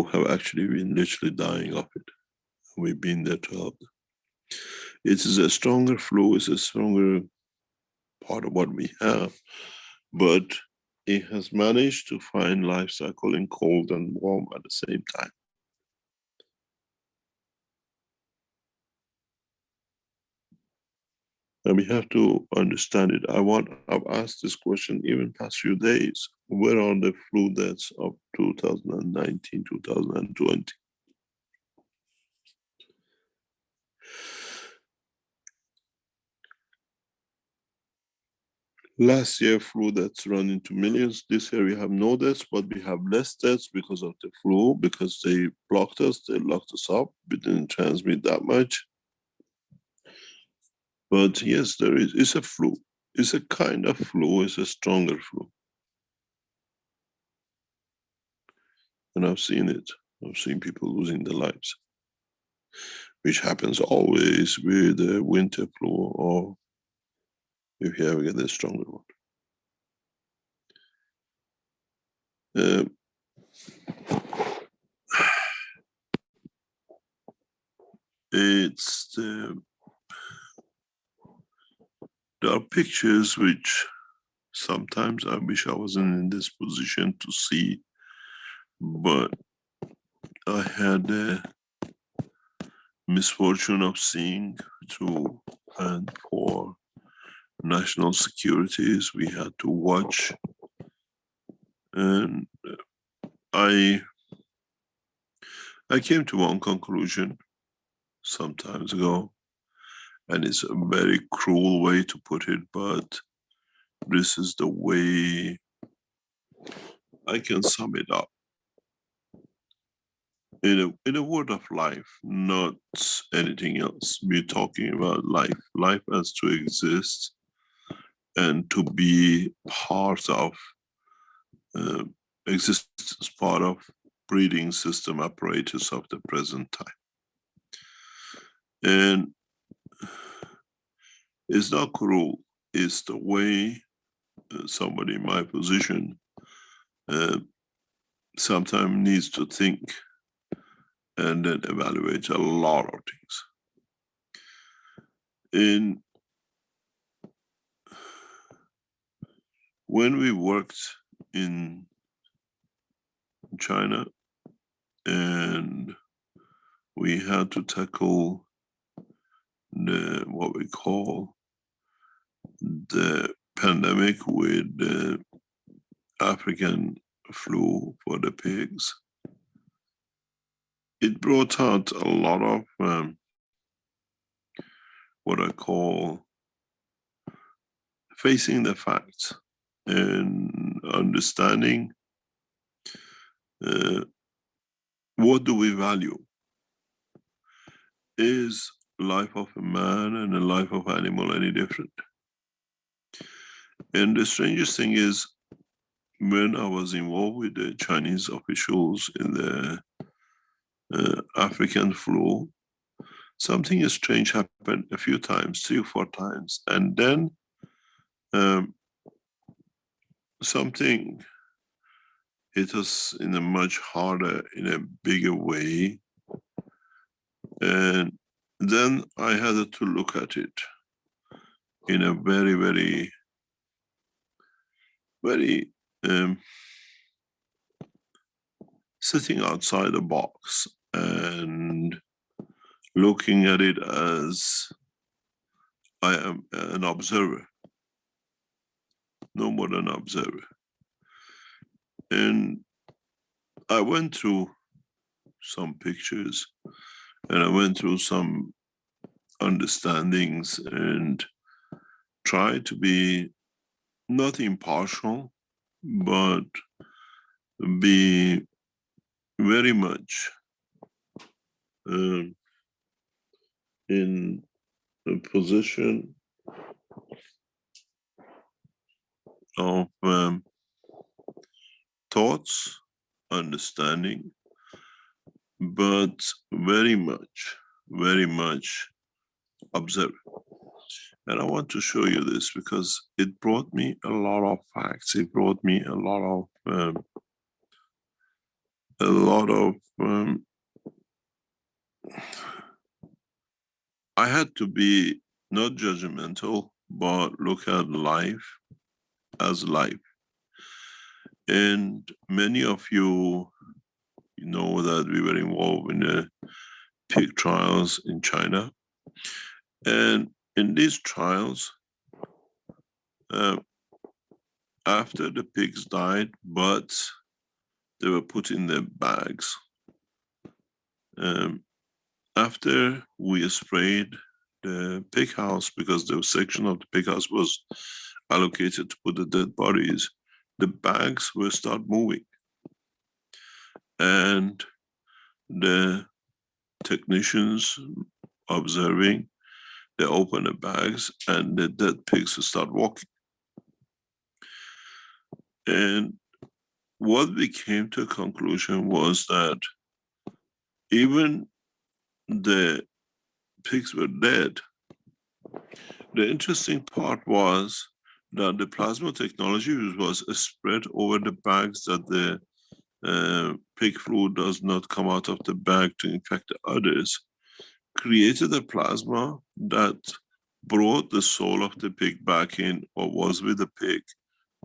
have actually been literally dying of it. We've been there to help them. It is a stronger flu, it's a stronger part of what we have, but it has managed to find life cycle in cold and warm at the same time. And we have to understand it. I've asked this question even past few days. Where are the flu deaths of 2019, 2020? Last year, flu deaths run into millions. This year we have no deaths, but we have less deaths because of the flu, because they blocked us, they locked us up. We didn't transmit that much. But yes, it's a flu. It's a kind of flu, it's a stronger flu. And I've seen it. I've seen people losing their lives, which happens always with the winter flu, or if you ever get a stronger one. There are pictures which sometimes I wish I wasn't in this position to see, but I had the misfortune of seeing through, and for national securities, we had to watch. And I came to one conclusion some times ago, and it's a very cruel way to put it, but this is the way I can sum it up. In a word of life, not anything else. We're talking about life. Life has to exist and to be part of existence, part of breathing system apparatus of the present time. And it's not cruel, it's the way somebody in my position sometimes needs to think and then evaluate a lot of things. When we worked in China and we had to tackle what we call the pandemic with the African flu for the pigs, it brought out a lot of what I call facing the facts and understanding what do we value. Is life of a man and the life of animal any different? And the strangest thing is, when I was involved with the Chinese officials in the African flu, something strange happened a few times, 3 or 4 times, and then something hit us in a much harder, in a bigger way, and then I had to look at it in a very, very, very sitting outside the box and looking at it as I am an observer, no more than an observer. And I went through some pictures and I went through some understandings and tried to be not impartial, but be very much in a position of thoughts, understanding, but very much observe. And I want to show you this because it brought me a lot of facts. It brought me a lot of I had to be not judgmental, but look at life as life. And many of you know that we were involved in the pig trials in China. And in these trials, after the pigs died, but they were put in their bags. After we sprayed the pig house, because the section of the pig house was allocated to put the dead bodies, the bags will start moving. And the technicians observing, they open the bags and the dead pigs will start walking. And what we came to a conclusion was that even the pigs were dead. The interesting part was that the plasma technology was spread over the bags, that the pig flu does not come out of the bag to infect the others, created a plasma that brought the soul of the pig back in, or was with the pig,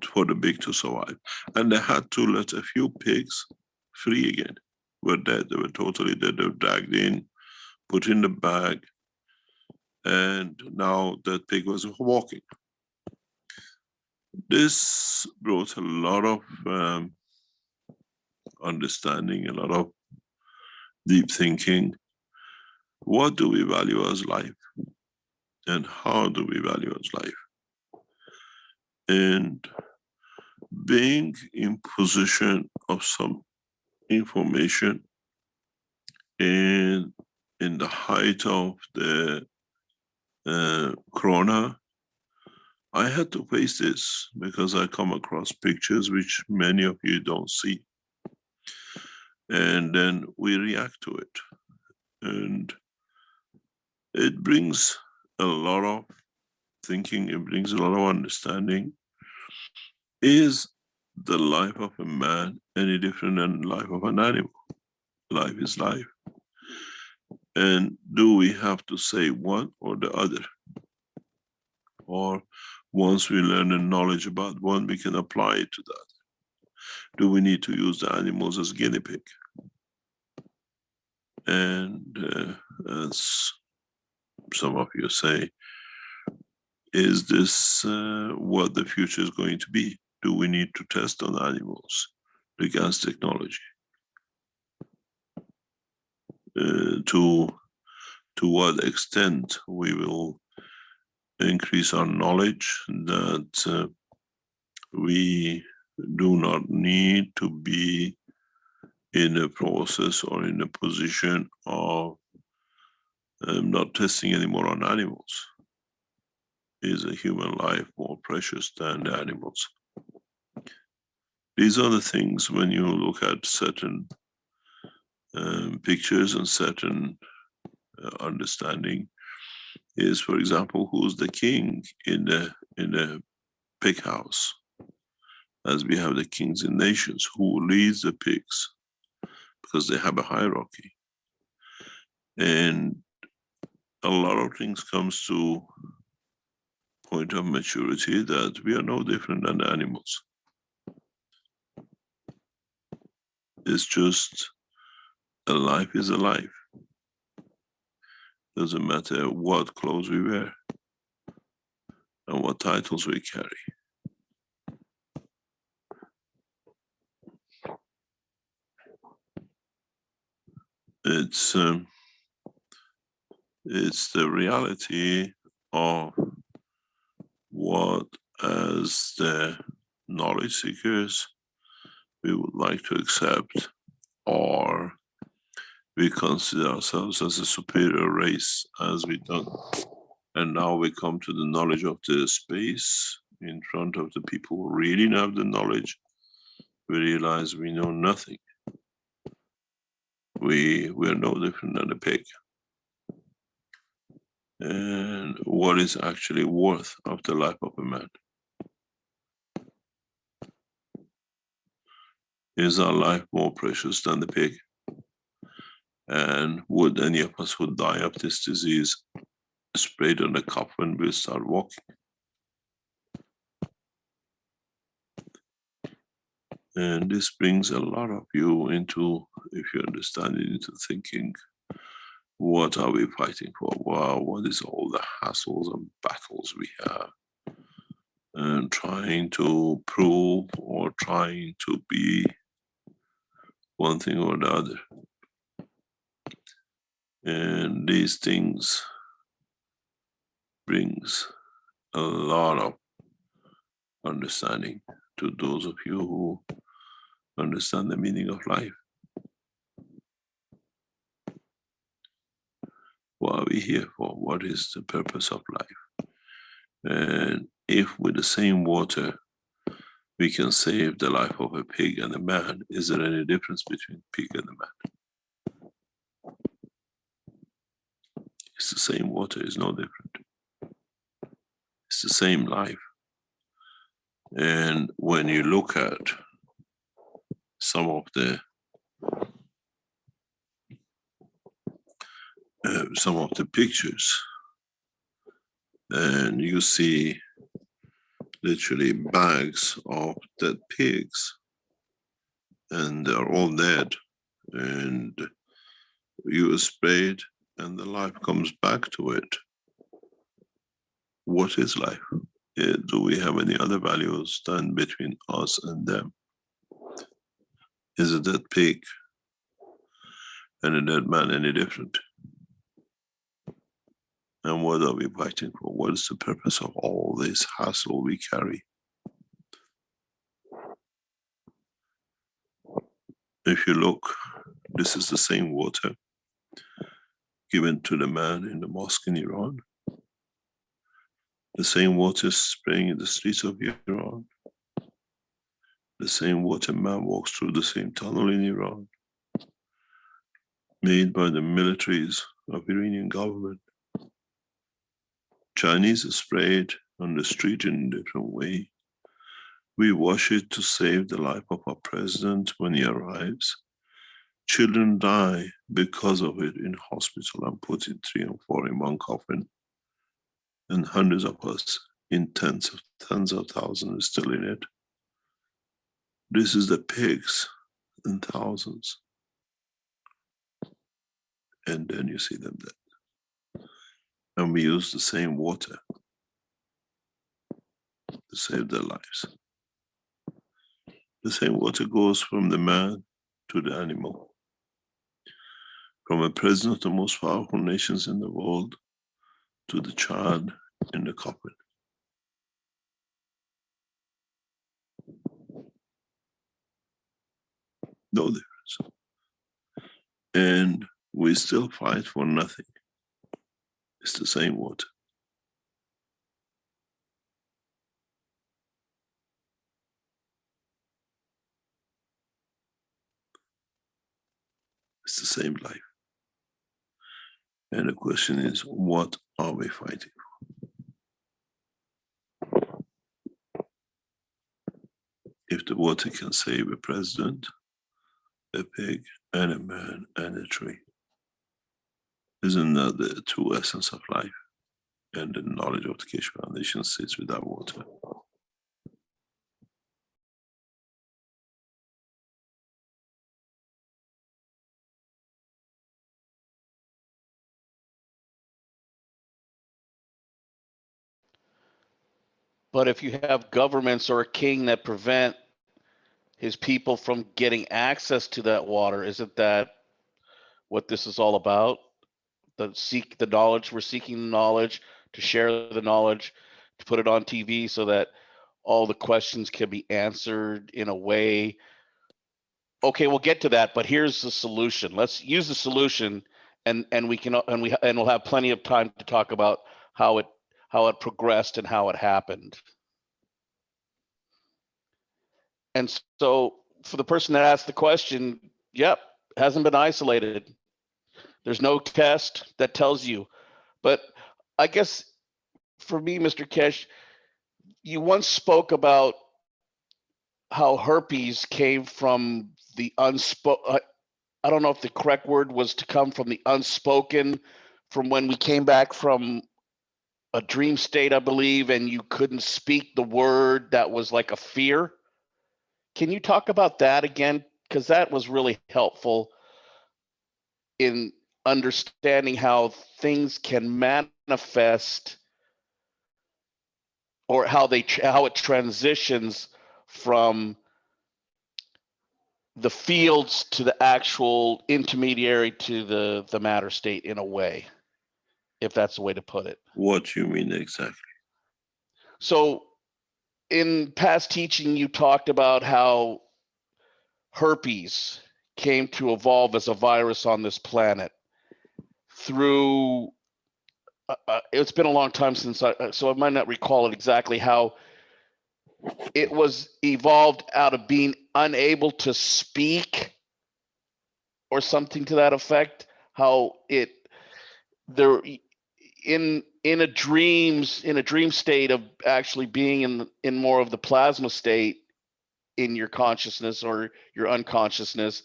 for the pig to survive. And they had to let a few pigs free again. Were dead, they were totally dead, they were dragged in, put in the bag, and now that pig was walking. This brought a lot of understanding, a lot of deep thinking. What do we value as life? And how do we value as life? And being in possession of some information and in the height of the corona, I had to face this because I come across pictures which many of you don't see. And then we react to it. And it brings a lot of thinking, it brings a lot of understanding. Is the life of a man any different than the life of an animal? Life is life. And do we have to say one or the other? Or once we learn the knowledge about one, we can apply it to that. Do we need to use the animals as guinea pig? And as some of you say, is this what the future is going to be? Do we need to test on animals, the gas technology? To what extent we will increase our knowledge that we do not need to be in a process or in a position of not testing anymore on animals. Is a human life more precious than the animals? These are the things when you look at certain pictures and certain understanding is, for example, who's the king in the pig house, as we have the kings in nations, who leads the pigs, because they have a hierarchy. And a lot of things comes to point of maturity that we are no different than the animals. It's just a life is a life. Doesn't matter what clothes we wear and what titles we carry. It's the reality of what, as the knowledge seekers, we would like to accept, or we consider ourselves as a superior race, as we don't. And now we come to the knowledge of the space in front of the people who really have the knowledge. We realize we know nothing. We are no different than a pig. And what is actually worth of the life of a man? Is our life more precious than the pig? And would any of us who die of this disease sprayed on the cup when we start walking? And this brings a lot of you into, if you understand it, into thinking, what are we fighting for? Wow, what is all the hassles and battles we have? And trying to prove or trying to be one thing or the other. And these things brings a lot of understanding to those of you who understand the meaning of life. What are we here for? What is the purpose of life? And if with the same water we can save the life of a pig and a man, is there any difference between pig and a man? It's the same water, it's no different. It's the same life. And when you look at some of the pictures, and you see literally bags of dead pigs, and they're all dead, and you spray it and the life comes back to it. What is life? Do we have any other values than between us and them? Is a dead pig and a dead man any different? And what are we fighting for? What is the purpose of all this hassle we carry? If you look, this is the same water given to the man in the mosque in Iran. The same water spraying in the streets of Iran. The same water man walks through the same tunnel in Iran, made by the militaries of Iranian government. Chinese spray it on the street in a different way. We wash it to save the life of our president when he arrives. Children die because of it in hospital and put in 3 and 4 in one coffin. And hundreds of us in tens of thousands still in it. This is the pigs in thousands. And then you see them dead. And we use the same water to save their lives. The same water goes from the man to the animal. From a president of the most powerful nations in the world to the child in the coffin. No difference. And we still fight for nothing. It's the same water. It's the same life. And the question is, what are we fighting for? If the water can save a president, a pig, and a man, and a tree, isn't that the true essence of life? And the knowledge of the Keshe Foundation sits with that water. But if you have governments or a king that prevent his people from getting access to that water, isn't that what this is all about? Seek the knowledge, we're seeking the knowledge, to share the knowledge, to put it on TV so that all the questions can be answered in a way. Okay, we'll get to that, but here's the solution. Let's use the solution, and we'll have plenty of time to talk about how it progressed and how it happened. And so for the person that asked the question, yep, hasn't been isolated. There's no test that tells you. But I guess for me, Mr. Keshe, you once spoke about how herpes came from the unspoken. I don't know if the correct word was to come from the unspoken, from when we came back from a dream state, I believe, and you couldn't speak the word that was like a fear. Can you talk about that again? Because that was really helpful in understanding how things can manifest, or how it transitions from the fields to the actual intermediary to the matter state, in a way, if that's the way to put it. What do you mean exactly? So in past teaching, you talked about how herpes came to evolve as a virus on this planet through it's been a long time since so I might not recall it exactly, how it was evolved out of being unable to speak or something to that effect. How it there in a dream state of actually being in more of the plasma state in your consciousness or your unconsciousness,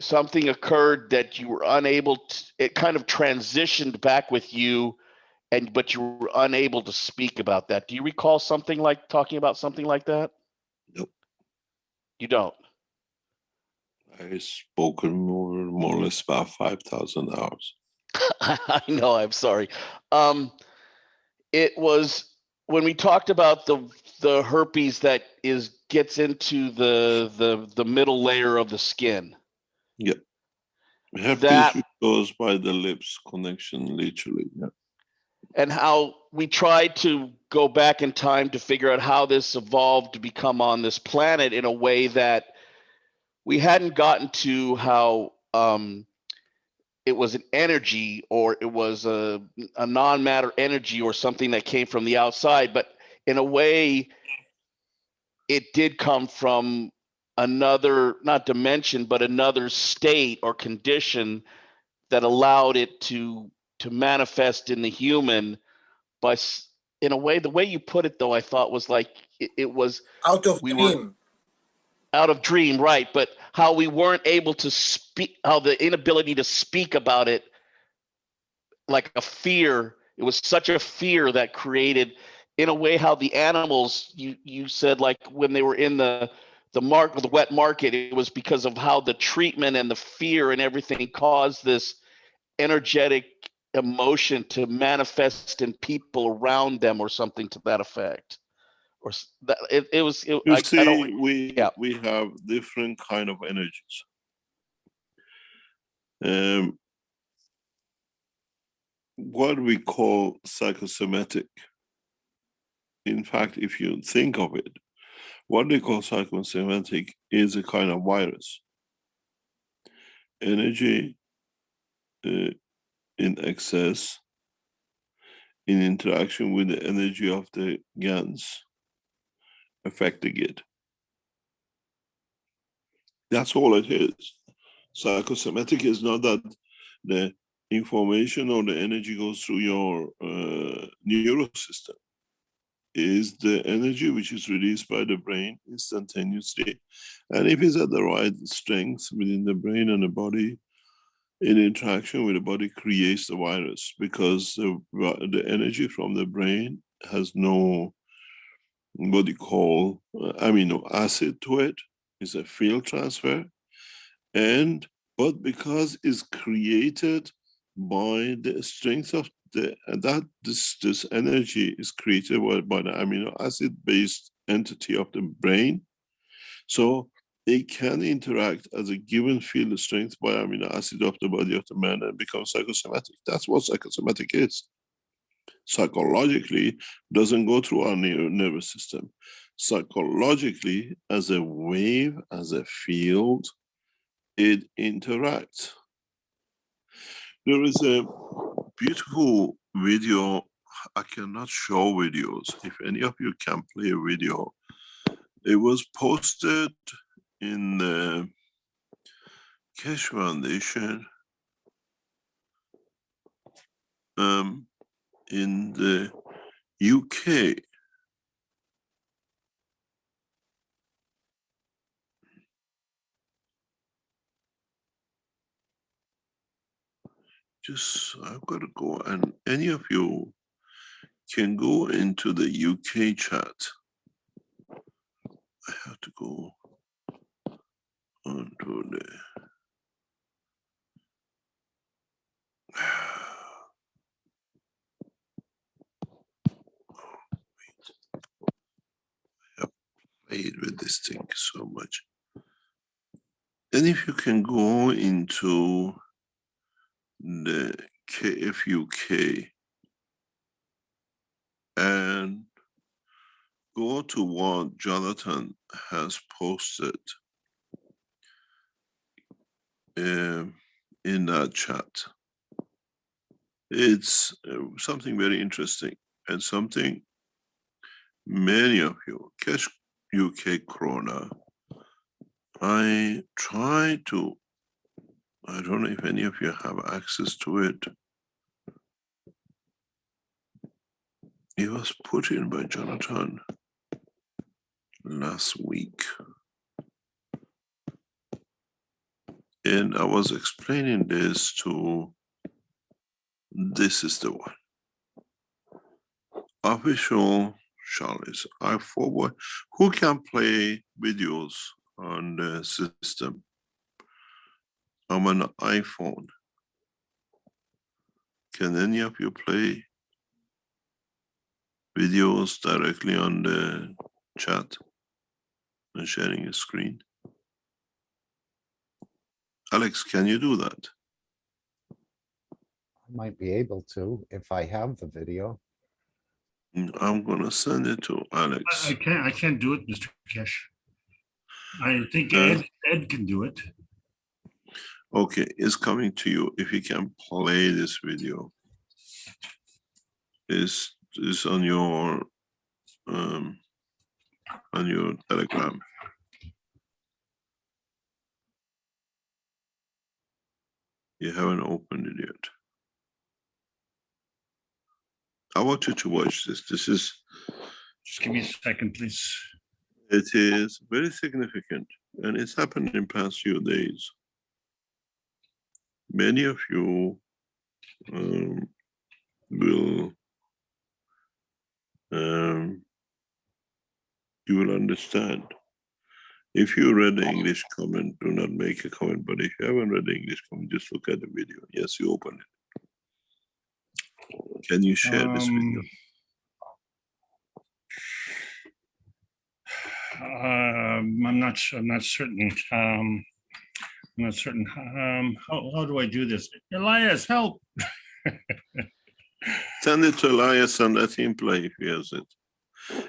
something occurred that you were unable to, it kind of transitioned back with you, but you were unable to speak about that. Do you recall talking about something like that? Nope. You don't? I spoken more or less about 5,000 hours. I know, I'm sorry. It was when we talked about the herpes that gets into the middle layer of the skin. Yeah. Herpes goes by the lips connection, literally. Yeah. And how we tried to go back in time to figure out how this evolved to become on this planet in a way that we hadn't gotten to, how it was an energy, or it was a non-matter energy, or something that came from the outside, but in a way it did come from another, not dimension, but another state or condition that allowed it to manifest in the human by, in a way, the way you put it though, I thought was like it was out of dream. Out of dream, right? But how we weren't able to speak, how the inability to speak about it, like a fear. It was such a fear that created, in a way, how the animals, you said, like when they were in the wet market, it was because of how the treatment and the fear and everything caused this energetic emotion to manifest in people around them, or something to that effect. Or that it was. We have different kind of energies. What we call psychosomatic. In fact, if you think of it, what they call psychosomatic is a kind of virus. Energy in excess, in interaction with the energy of the gans, affecting it. That's all it is. Psychosomatic is not that the information or the energy goes through your neural system. Is the energy which is released by the brain instantaneously. And if it's at the right strength within the brain and the body, in interaction with the body creates the virus, because the energy from the brain has no, what you call, amino acid to it. It's a field transfer. But because it's created by the strength of this energy is created by the amino acid based entity of the brain, so they can interact as a given field strength by amino acid of the body of the man and become psychosomatic. That's what psychosomatic is. Psychologically, doesn't go through our nervous system. Psychologically, as a wave, as a field, it interacts. There is a beautiful video. I cannot show videos. If any of you can play a video, it was posted in the Keshe Foundation in the UK. Just, I've got to go, and any of you can go into the UK chat. I have to go onto the I have played with this thing so much. And if you can go into the KFUK and go to what Jonathan has posted in that chat. It's something very interesting and something many of you, Keshe UK Corona, I try to, I don't know if any of you have access to it. It was put in by Jonathan last week. And I was explaining this to, this is the one. Official Charles, I forward, who can play videos on the system? I'm on an iPhone. Can any of you play videos directly on the chat and sharing a screen? Alex, can you do that? I might be able to if I have the video. I'm gonna send it to Alex. I can't do it, Mr. Keshe. I think Ed can do it. Okay, it's coming to you. If you can play this video, is on your Telegram. You haven't opened it yet. I want you to watch this. This is. Just give me a second, please. It is very significant, and it's happened in past few days. Many of you will you will understand. If you read the English comment, do not make a comment. But if you haven't read the English comment, just look at the video. Yes, you open it. Can you share this video? I'm not certain. I'm not certain. How do I do this? Elias, help! Send it to Elias and let him play if he has it.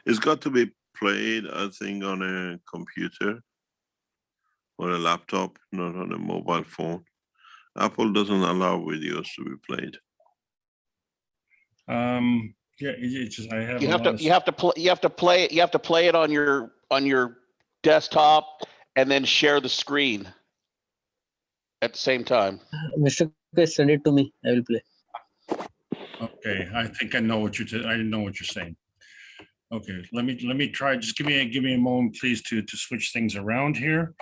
It's got to be played, I think, on a computer or a laptop, not on a mobile phone. Apple doesn't allow videos to be played. Yeah, it's just I have. You have to play it on your desktop and then share the screen. at the same time. Mr. Keshe, send it to me. I will play. Okay, I think I know what I know what you're saying. Okay, let me try. Just give me a moment, please, to switch things around here.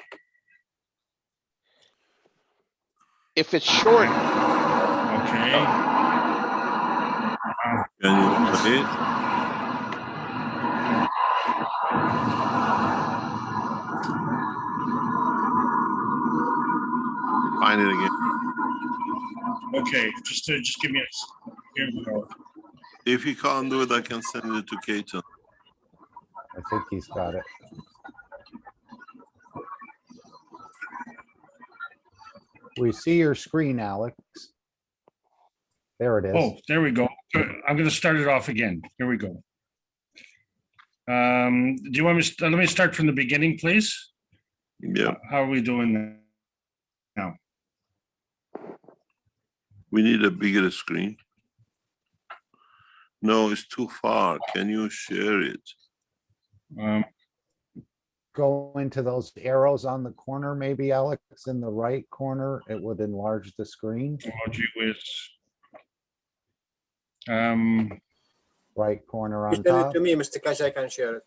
If it's short, Okay. Can you play it? Find it again. Okay, just give me a. Here we go. If you can't do it, I can send it to Keaton. I think he's got it. We see your screen, Alex. There it is. Oh, there we go. I'm going to start it off again. Here we go. Do you want me to, let me start from the beginning, please? Yeah, How are we doing now? we need a bigger screen. No, it's too far. Can you share it? Go into those arrows on the corner, maybe, Alex, in the right corner. It would enlarge the screen. Emoji with Right corner You on send it top. to me, Mr. Keshe, I can share it.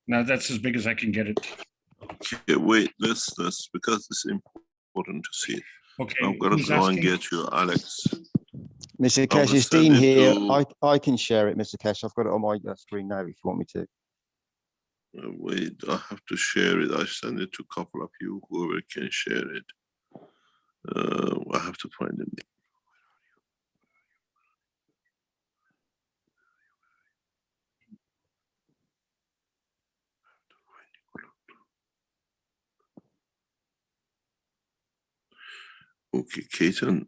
now that's as big as I can get it. Okay, wait, let's because it's important to see it. Okay. I'm gonna who's go and asking? get you, Alex. Mr. I will Keshe, it's send Dean it here. to- I can share it, Mr. Keshe. I've got it on my screen now if you want me to. Wait, I have to share it. I send it to a couple of you, whoever can share it. I have to find it. Okay, Keaton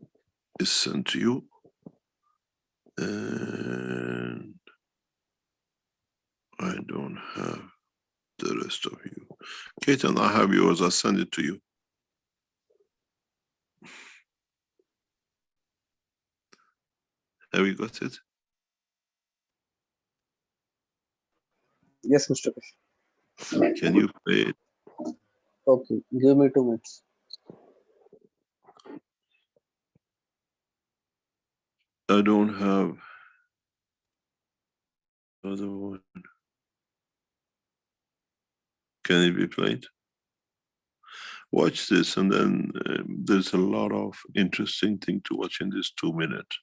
is sent to you. And I don't have the rest of you. Keaton, I have yours. I'll send it to you. Have you got it? Yes, Mr. Keshe. Can you play it? Okay, give me 2 minutes. I don't have the other one. Can it be played? Watch this, and then there's a lot of interesting thing to watch in this 2 minutes.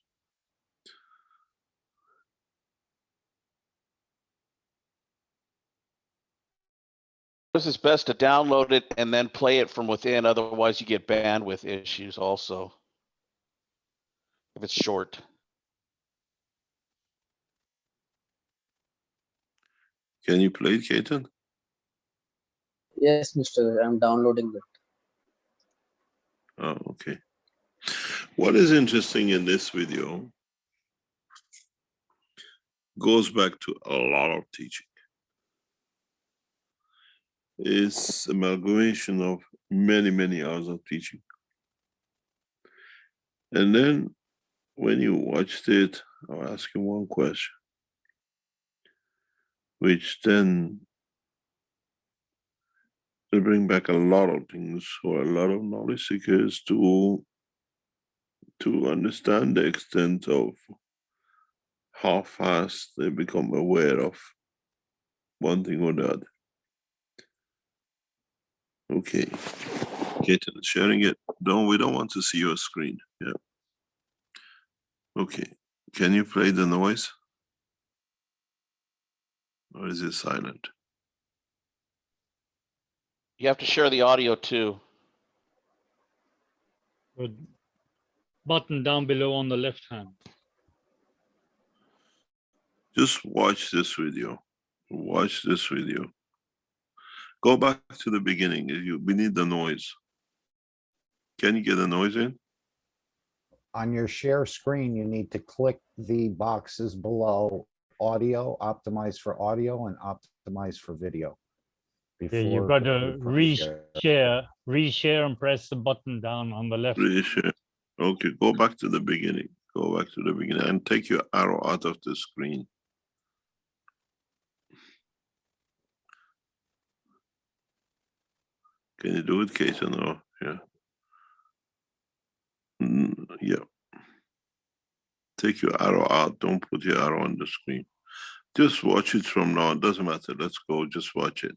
it's best to download it and then play it from within. Otherwise, you get bandwidth issues also. If it's short. Can you play it, Keaton? Yes, Mr. I'm downloading it. Oh, okay. What is interesting in this video goes back to a lot of teaching. It's amalgamation of many, many hours of teaching. And then when you watched it, I'll ask you one question, which then will bring back a lot of things for a lot of knowledge seekers to understand the extent of how fast they become aware of one thing or the other. Okay, Keaton, sharing it. We don't want to see your screen. Yeah. Okay, can you play the noise? Or is it silent? You have to share the audio too. The button down below on the left hand. Just watch this video. Watch this video. Go back to the beginning. We need the noise. Can you get the noise in? On your share screen, you need to click the boxes below audio, optimize for audio and optimize for video. Yeah, you've before got to you press reshare and press the button down on the left. Reshare. Okay, go back to the beginning. Go back to the beginning and take your arrow out of the screen. Can you do it, Kate? Or no? Yeah. Yeah. Take your arrow out. Don't put your arrow on the screen. Just watch it from now. It doesn't matter. Let's go. Just watch it.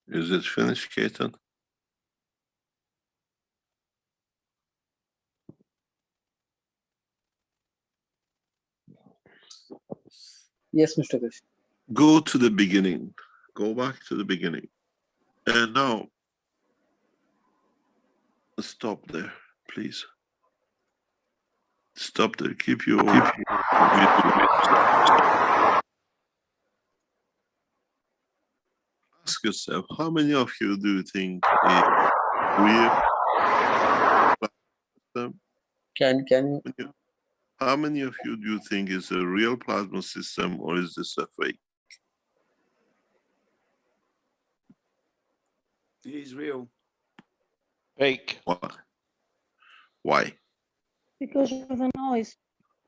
Is it finished, Keaton? Yes, Mr. Keshe. Go to the beginning. Go back to the beginning. And now, stop there, please. Stop there. Keep your. Ask yourself, how many of you do you think is real? Can How many of you do you think is a real plasma system, or is this a fake? It is real. Fake. Why? Why? Because of the noise.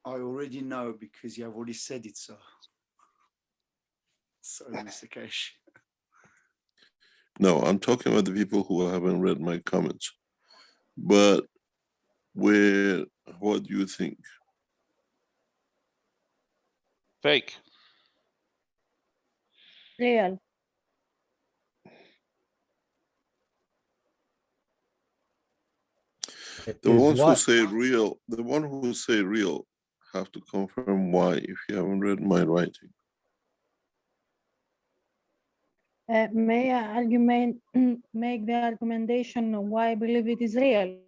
I already know because you have already said it, sir. Sorry, Mr. Keshe. No, I'm talking about the people who haven't read my comments. But what do you think? Fake. Real. The Is ones who what? say real, the one who say real have to confirm why if you haven't read my writing. May I make the argumentation why I believe it is real?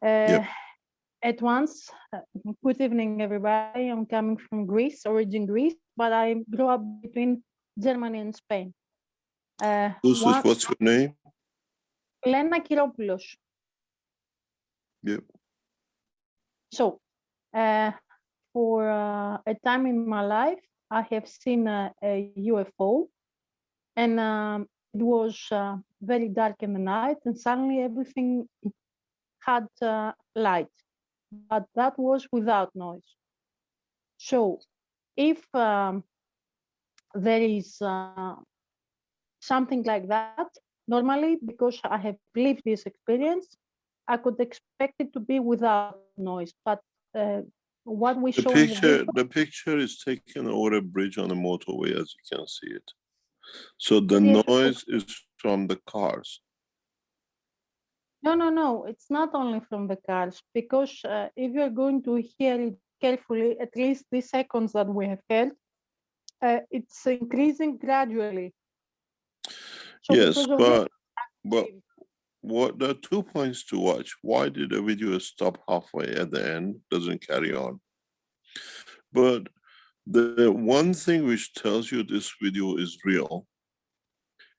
Yep. At once, good evening, everybody. I'm coming from Greece, origin Greece, but I grew up between Germany and Spain. What's your name? Lena Kiropoulos. Yep. So, for a time in my life, I have seen a UFO, and it was very dark in the night, and suddenly everything had light, but that was without noise. So, if there is something like that, normally, because I have lived this experience, I could expect it to be without noise. But what we The saw in the video, picture is taken over a bridge on a motorway, as you can see it. So the yes, noise is from the cars. no, it's not only from the cars, because if you're going to hear it carefully, at least these seconds that we have held, it's increasing gradually. So Yes, because of this, but what there are 2 points to watch. Why did the video stop halfway at the end? Doesn't carry on. But the one thing which tells you this video is real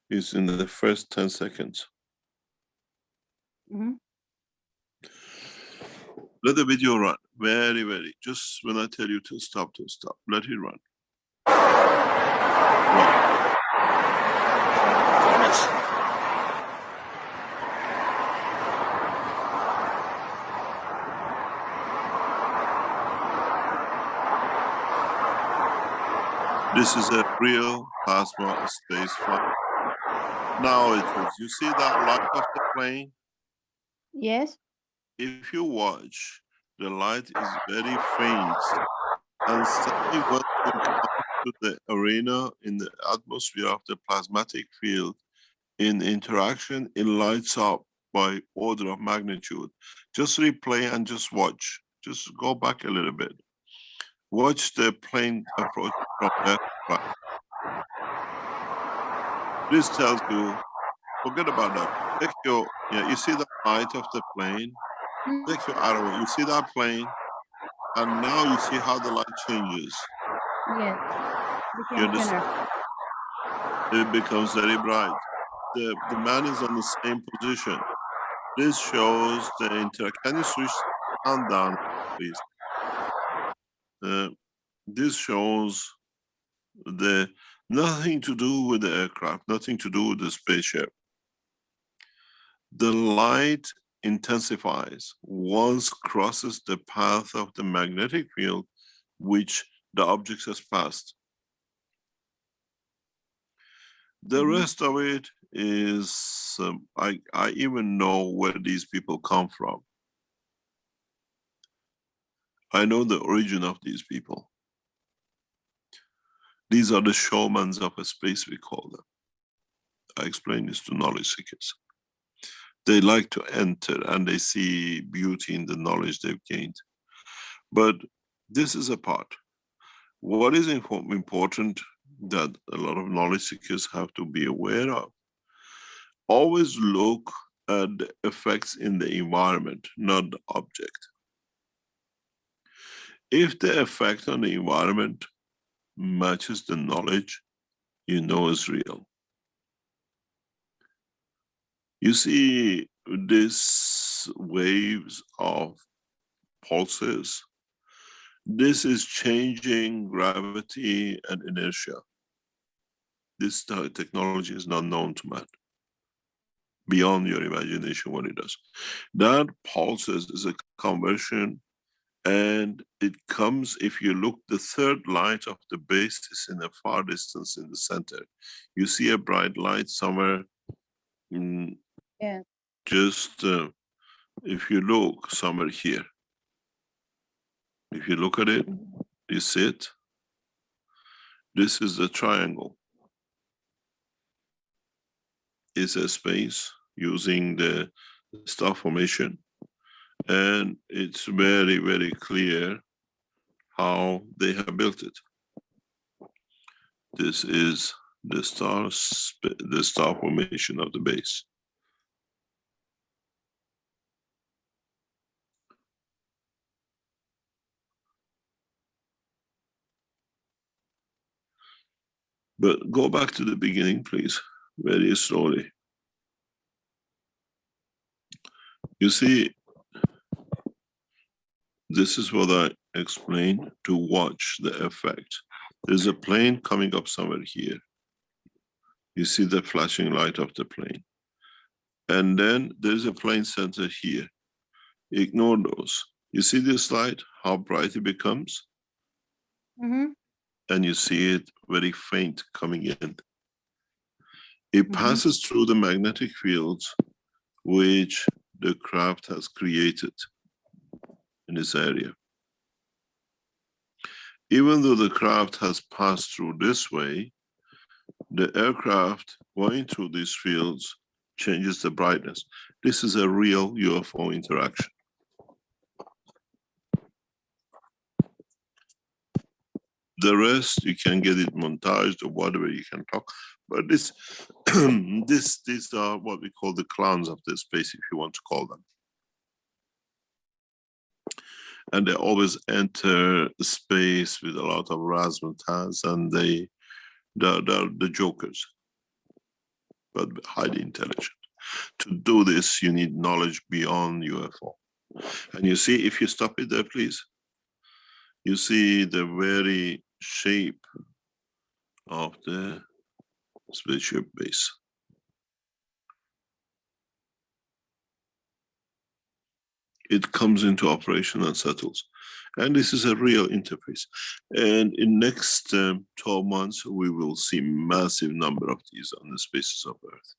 is in the first 10 seconds. Mhm. Let the video run. Very. Just when I tell you to stop. Let it run. This is a real plasma space flight. Now it is. You see that light of the plane? Yes. If you watch, the light is very faint. And suddenly when it comes to the arena in the atmosphere of the plasmatic field, in interaction, it lights up by order of magnitude. Just replay and just watch. Just go back a little bit. Watch the plane approach from left to right. This tells you, forget about that. Take your, you see the light of the plane? Take your arrow, you see that plane? And now you see how the light changes. Yes. You understand? It becomes very bright. The man is on the same position. This shows the can you switch sound down, please? This shows the nothing to do with the aircraft, nothing to do with the spaceship. The light intensifies once crosses the path of the magnetic field which the object has passed. The rest of it is, I even know where these people come from. I know the origin of these people. These are the showmans of a space, we call them. I explain this to knowledge seekers. They like to enter and they see beauty in the knowledge they've gained. But this is a part. What is important that a lot of knowledge seekers have to be aware of? Always look at the effects in the environment, not the object. If the effect on the environment matches the knowledge, you know it's real. You see these waves of pulses. This is changing gravity and inertia. This technology is not known to man. Beyond your imagination what it does. That pulses is a conversion, and it comes, if you look, the third light of the base is in a far distance in the center. You see a bright light somewhere. Yeah. Just if you look somewhere here, if you look at it, you see it. This is the triangle. It's a space using the star formation, and it's very clear how they have built it. This is the star formation of the base. But go back to the beginning, please, very slowly. You see, this is what I explained to watch the effect. There's a plane coming up somewhere here. You see the flashing light of the plane. And then there's a plane center here. Ignore those. You see this light, how bright it becomes? And you see it very faint coming in. It passes through the magnetic fields which the craft has created in this area. Even though the craft has passed through this way, the aircraft going through these fields changes the brightness. This is a real UFO interaction. The rest, you can get it montaged or whatever you can talk. But this, these are what we call the clowns of the space, if you want to call them. And they always enter space with a lot of razzmatazz, and they're the jokers, but highly intelligent. To do this, you need knowledge beyond UFO. And you see, if you stop it there, please, you see the very shape of the spaceship base. It comes into operation and settles. And this is a real interface. And in next 12 months, we will see massive number of these on the spaces of Earth.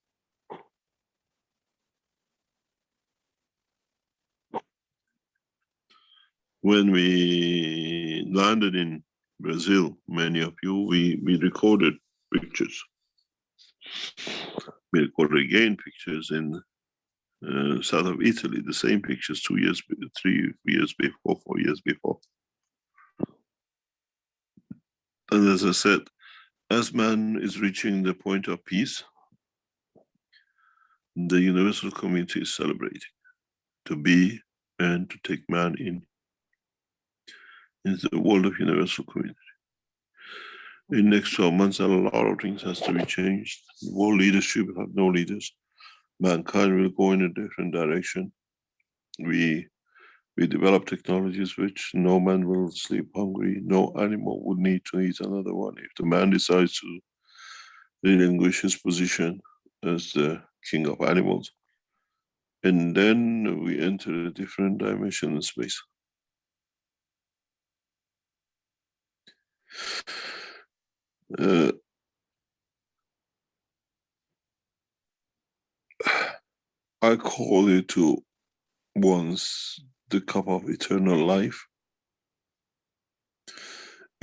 When we landed in Brazil, many of you, we recorded pictures. We recorded again pictures in south of Italy, the same pictures 2 years, 3 years before, 4 years before. And as I said, as man is reaching the point of peace, the universal community is celebrating to be and to take man in the world of universal community. In next 12 months, a lot of things has to be changed. World leadership will have no leaders. Mankind will go in a different direction. We develop technologies which no man will sleep hungry, no animal would need to eat another one. If the man decides to relinquish his position as the king of animals, and then we enter a different dimension in space. I call it to once the cup of eternal life.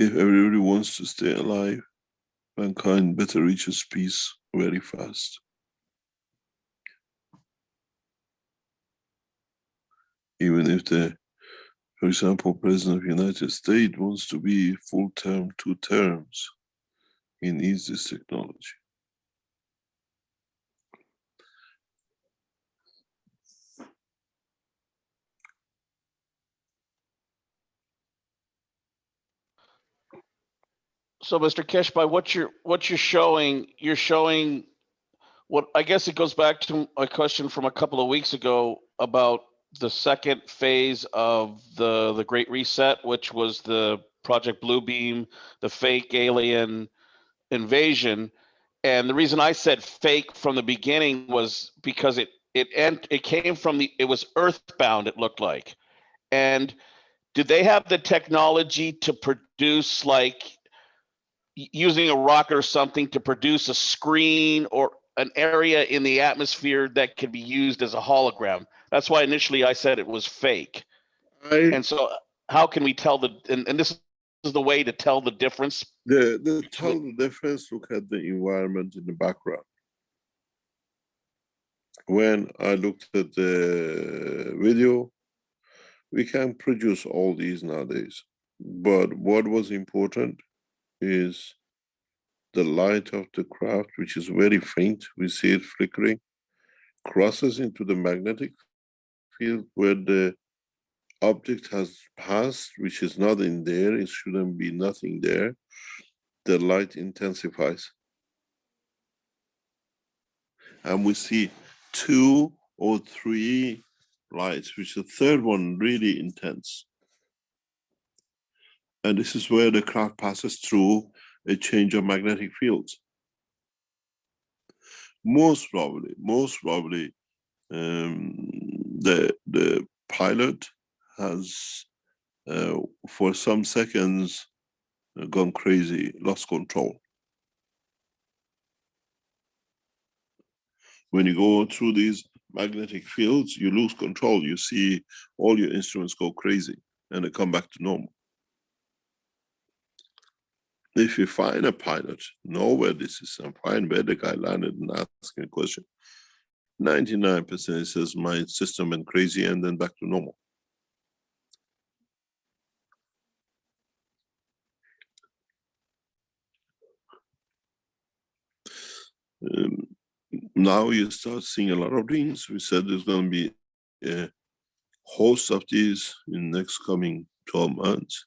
If everybody wants to stay alive, mankind better reaches peace very fast. Even if for example, President of the United States wants to be full term, 2 terms, he needs this technology. So, Mr. Keshe, by what you're showing what I guess it goes back to a question from a couple of weeks ago about the second phase of the Great Reset, which was the Project Bluebeam, the fake alien invasion. And the reason I said fake from the beginning was because it came from it was earthbound, it looked like. And did they have the technology to produce, like using a rocket or something, to produce a screen or an area in the atmosphere that could be used as a hologram? That's why initially I said it was fake. And so how can we tell and this is the way to tell the difference? Tell the difference, look at the environment in the background. When I looked at the video, we can produce all these nowadays. But what was important is the light of the craft, which is very faint, we see it flickering, crosses into the magnetic field where the object has passed, which is not in there, it shouldn't be nothing there. The light intensifies. And we see 2 or 3 lights, which the third one really intense. And this is where the craft passes through a change of magnetic fields. Most probably, the pilot has, for some seconds, gone crazy, lost control. When you go through these magnetic fields, you lose control. You see all your instruments go crazy and they come back to normal. If you find a pilot, know where this is and find where the guy landed and ask him a question, 99% says my system went crazy and then back to normal. Now you start seeing a lot of things. We said there's going to be a host of these in the next coming 12 months.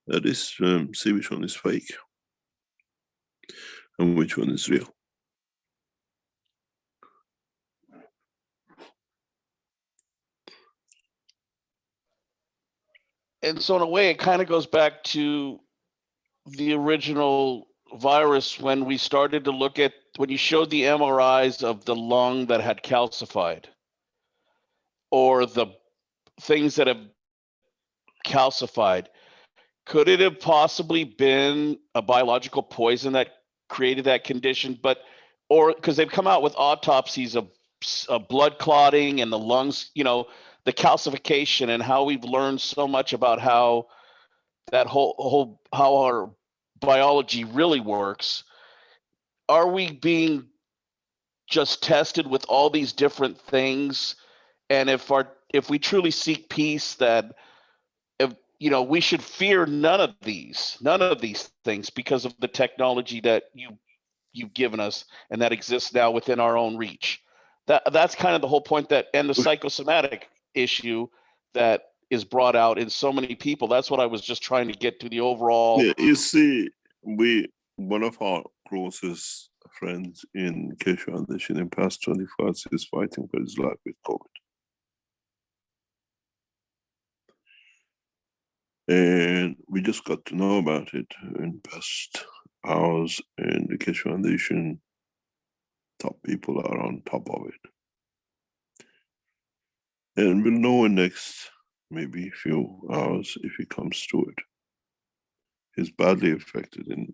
That is, see which one is fake and which one is real. And so in a way, it kind of goes back to the original virus when we started to look at, when you showed the MRIs of the lung that had calcified, or the things that have calcified. Could it have possibly been a biological poison that created that condition? But, or because they've come out with autopsies of blood clotting and the lungs, you know, the calcification, and how we've learned so much about how that whole how our biology really works. Are we being just tested with all these different things? And if we truly seek peace, that if, you know, we should fear none of these things, because of the technology that you've given us and that exists now within our own reach. That's kind of the whole point, that, and the psychosomatic issue that is brought out in so many people. That's what I was just trying to get to, the overall. Yeah, you see, one of our closest friends in Keshe Foundation in past 24 hours is fighting for his life with COVID. And we just got to know about it in past hours, and the Keshe Foundation top people are on top of it. And we'll know in next maybe a few hours if he comes to it. He's badly affected, and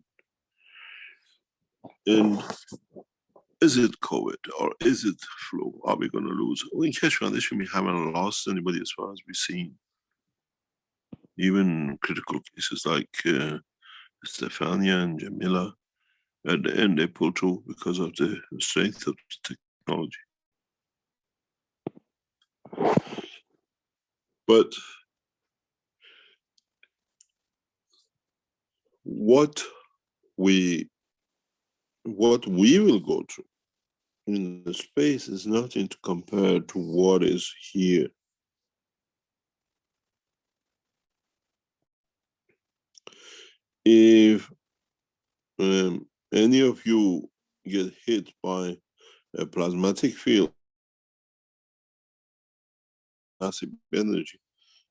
is it COVID or is it flu? Are we going to lose? In Keshe Foundation, we haven't lost anybody as far as we've seen. Even critical cases like Stefania and Jamila, at the end they pull through because of the strength of the technology. But what we will go through in the space is nothing to compare to what is here. If any of you get hit by a plasmatic field, massive energy,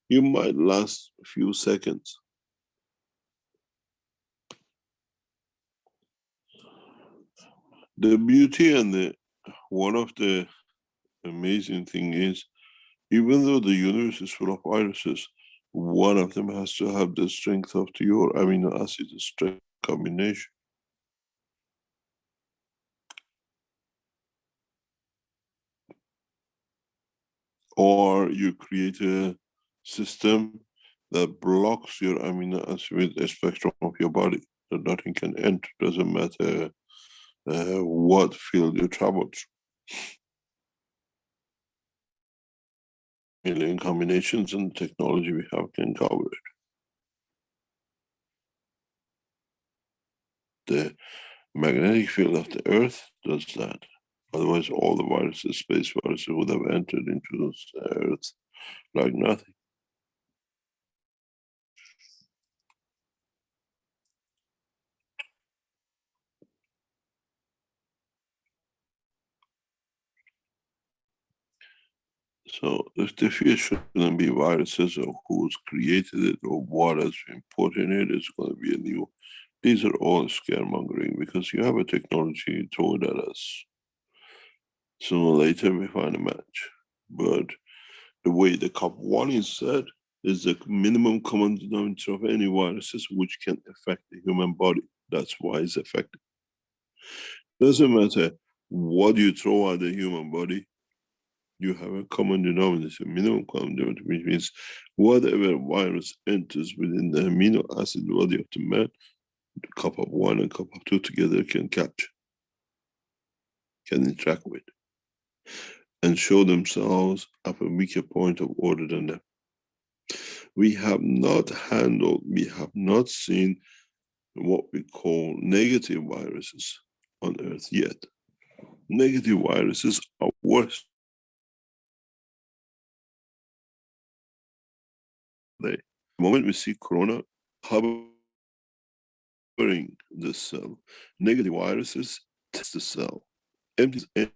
you might last a few seconds. The beauty and one of the amazing thing is, even though the universe is full of viruses, one of them has to have the strength of your amino acid strength combination. Or you create a system that blocks your amino acid with a spectrum of your body, so nothing can enter, doesn't matter what field you travel through. Million combinations and technology we have can cover it. The magnetic field of the Earth does that. Otherwise, all the viruses, space viruses, would have entered into the Earth like nothing. So if the fear shouldn't be viruses or who's created it or what has been put in it, it's going to be a new. These are all scaremongering, because you have a technology, throw it at us. Sooner or later we find a match. But the way the COP1 is said is the minimum common denominator of any viruses which can affect the human body. That's why it's effective. Doesn't matter what you throw at the human body, you have a common denominator, minimum common denominator, which means whatever virus enters within the amino acid body of the man, the cup of 1 and cup of 2 together can catch, can interact with, and show themselves at a weaker point of order than them. We have not handled, we have not seen what we call negative viruses on Earth yet. Negative viruses are worse. The moment we see corona hovering the cell, negative viruses test the cell, empties the cell.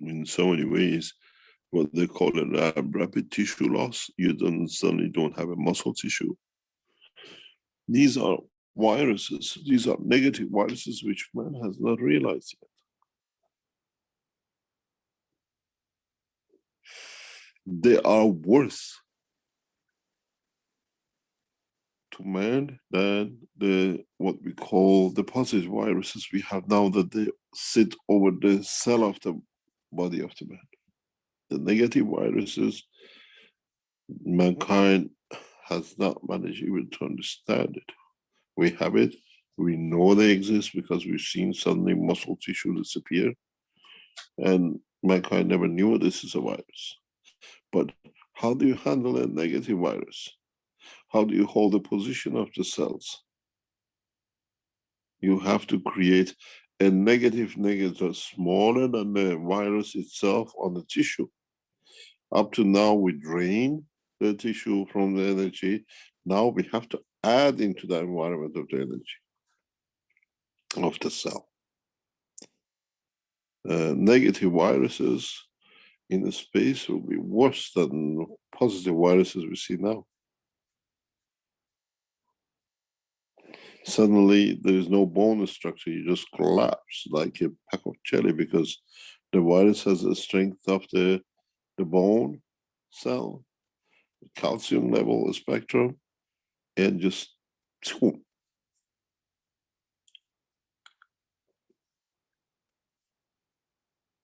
In so many ways, what they call a rapid tissue loss, you suddenly don't have a muscle tissue. These are viruses, these are negative viruses which man has not realized yet. They are worse to man than what we call the positive viruses we have now, that they sit over the cell of the body of the man. The negative viruses, mankind has not managed even to understand it. We have it, we know they exist because we've seen suddenly muscle tissue disappear, and mankind never knew this is a virus. But how do you handle a negative virus? How do you hold the position of the cells? You have to create a negative smaller than the virus itself on the tissue. Up to now, we drain the tissue from the energy. Now we have to add into the environment of the energy of the cell. Negative viruses in the space will be worse than positive viruses we see now. Suddenly there is no bone structure, you just collapse like a pack of jelly because the virus has the strength of the bone cell, calcium level spectrum, and just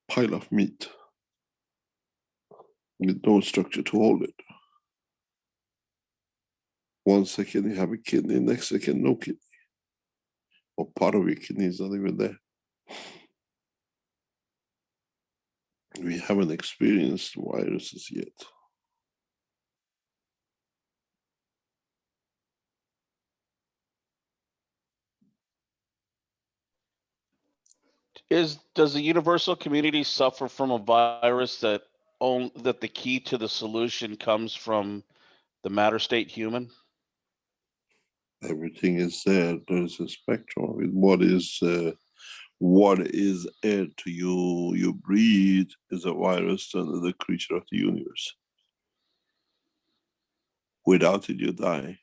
pile of meat with no structure to hold it. 1 second you have a kidney, next second no kidney. Or part of your kidney is not even there. We haven't experienced viruses yet. Does the universal community suffer from a virus that the key to the solution comes from the matter state human? Everything is there. There's a spectrum with what is air to you. You breathe is a virus and the creature of the universe. Without it, you die.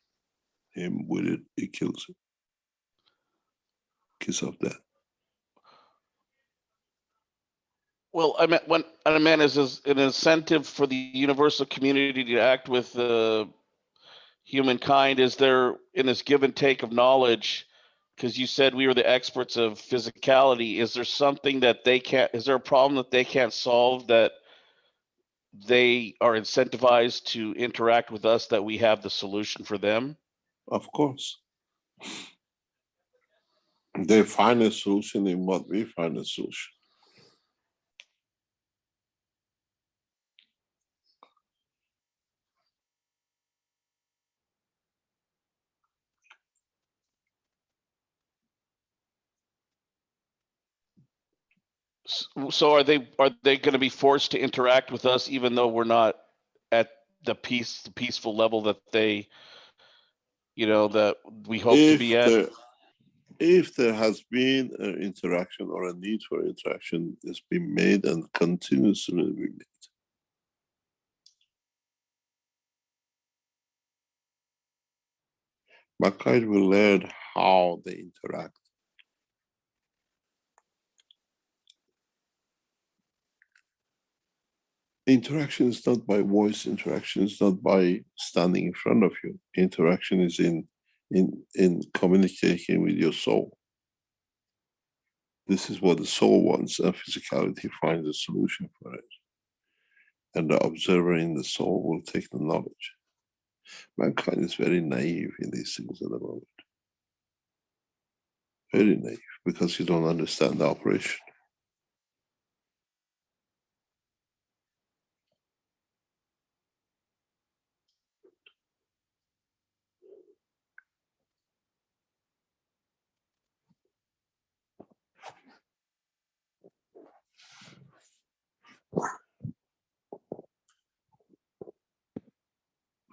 Him with it, it kills him. Kiss of death. Well, I meant is an incentive for the universal community to act with humankind. Is there, in this give and take of knowledge, because you said we were the experts of physicality, is there something that they can't, is there a problem that they can't solve that they are incentivized to interact with us, that we have the solution for them? Of course. They find a solution in what we find a solution. So are they going to be forced to interact with us even though we're not at the peaceful level that they, that we hope to be at? If there has been an interaction or a need for interaction, it's been made and continuously will be made. Mankind will learn how they interact. Interaction is not by voice, interaction is not by standing in front of you. Interaction is in communicating with your soul. This is what the soul wants, and physicality finds a solution for it. and the observer in the soul will take the knowledge. Mankind is very naive in these things at the moment. Very naive, because you don't understand the operation.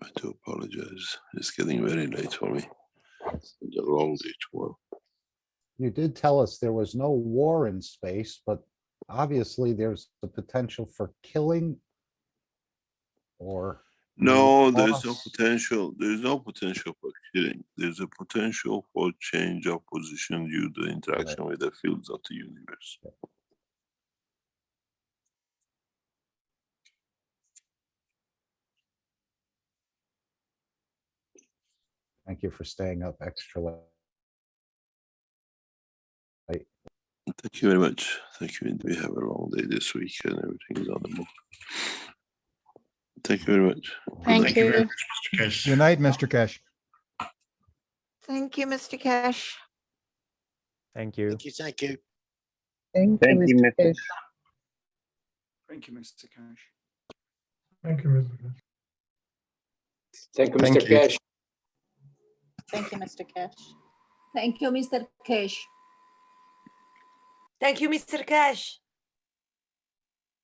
I do apologize. It's getting very late for me. It's a long day tomorrow. You did tell us there was no war in space, but obviously there's the potential for killing or No, there's no loss. potential. There's no potential for killing. There's a potential for change of position due to the interaction with the fields of the universe. Thank you for staying up extra late. Thank you very much. Thank you. We have a long day this week and everything is on the move. Thank you very much. Thank you. very much, Mr. Keshe. Good night, Mr. Keshe. Thank you, Mr. Keshe. Thank you. Thank you. Thank you. Thank you, Mr. Keshe. Thank you, Mr. Keshe. Thank you, Mr. Keshe. Thank you, Thank Mr. you. Keshe. Thank you, Mr. Keshe. Thank you, Mr. Keshe. Thank you, Mr. Keshe.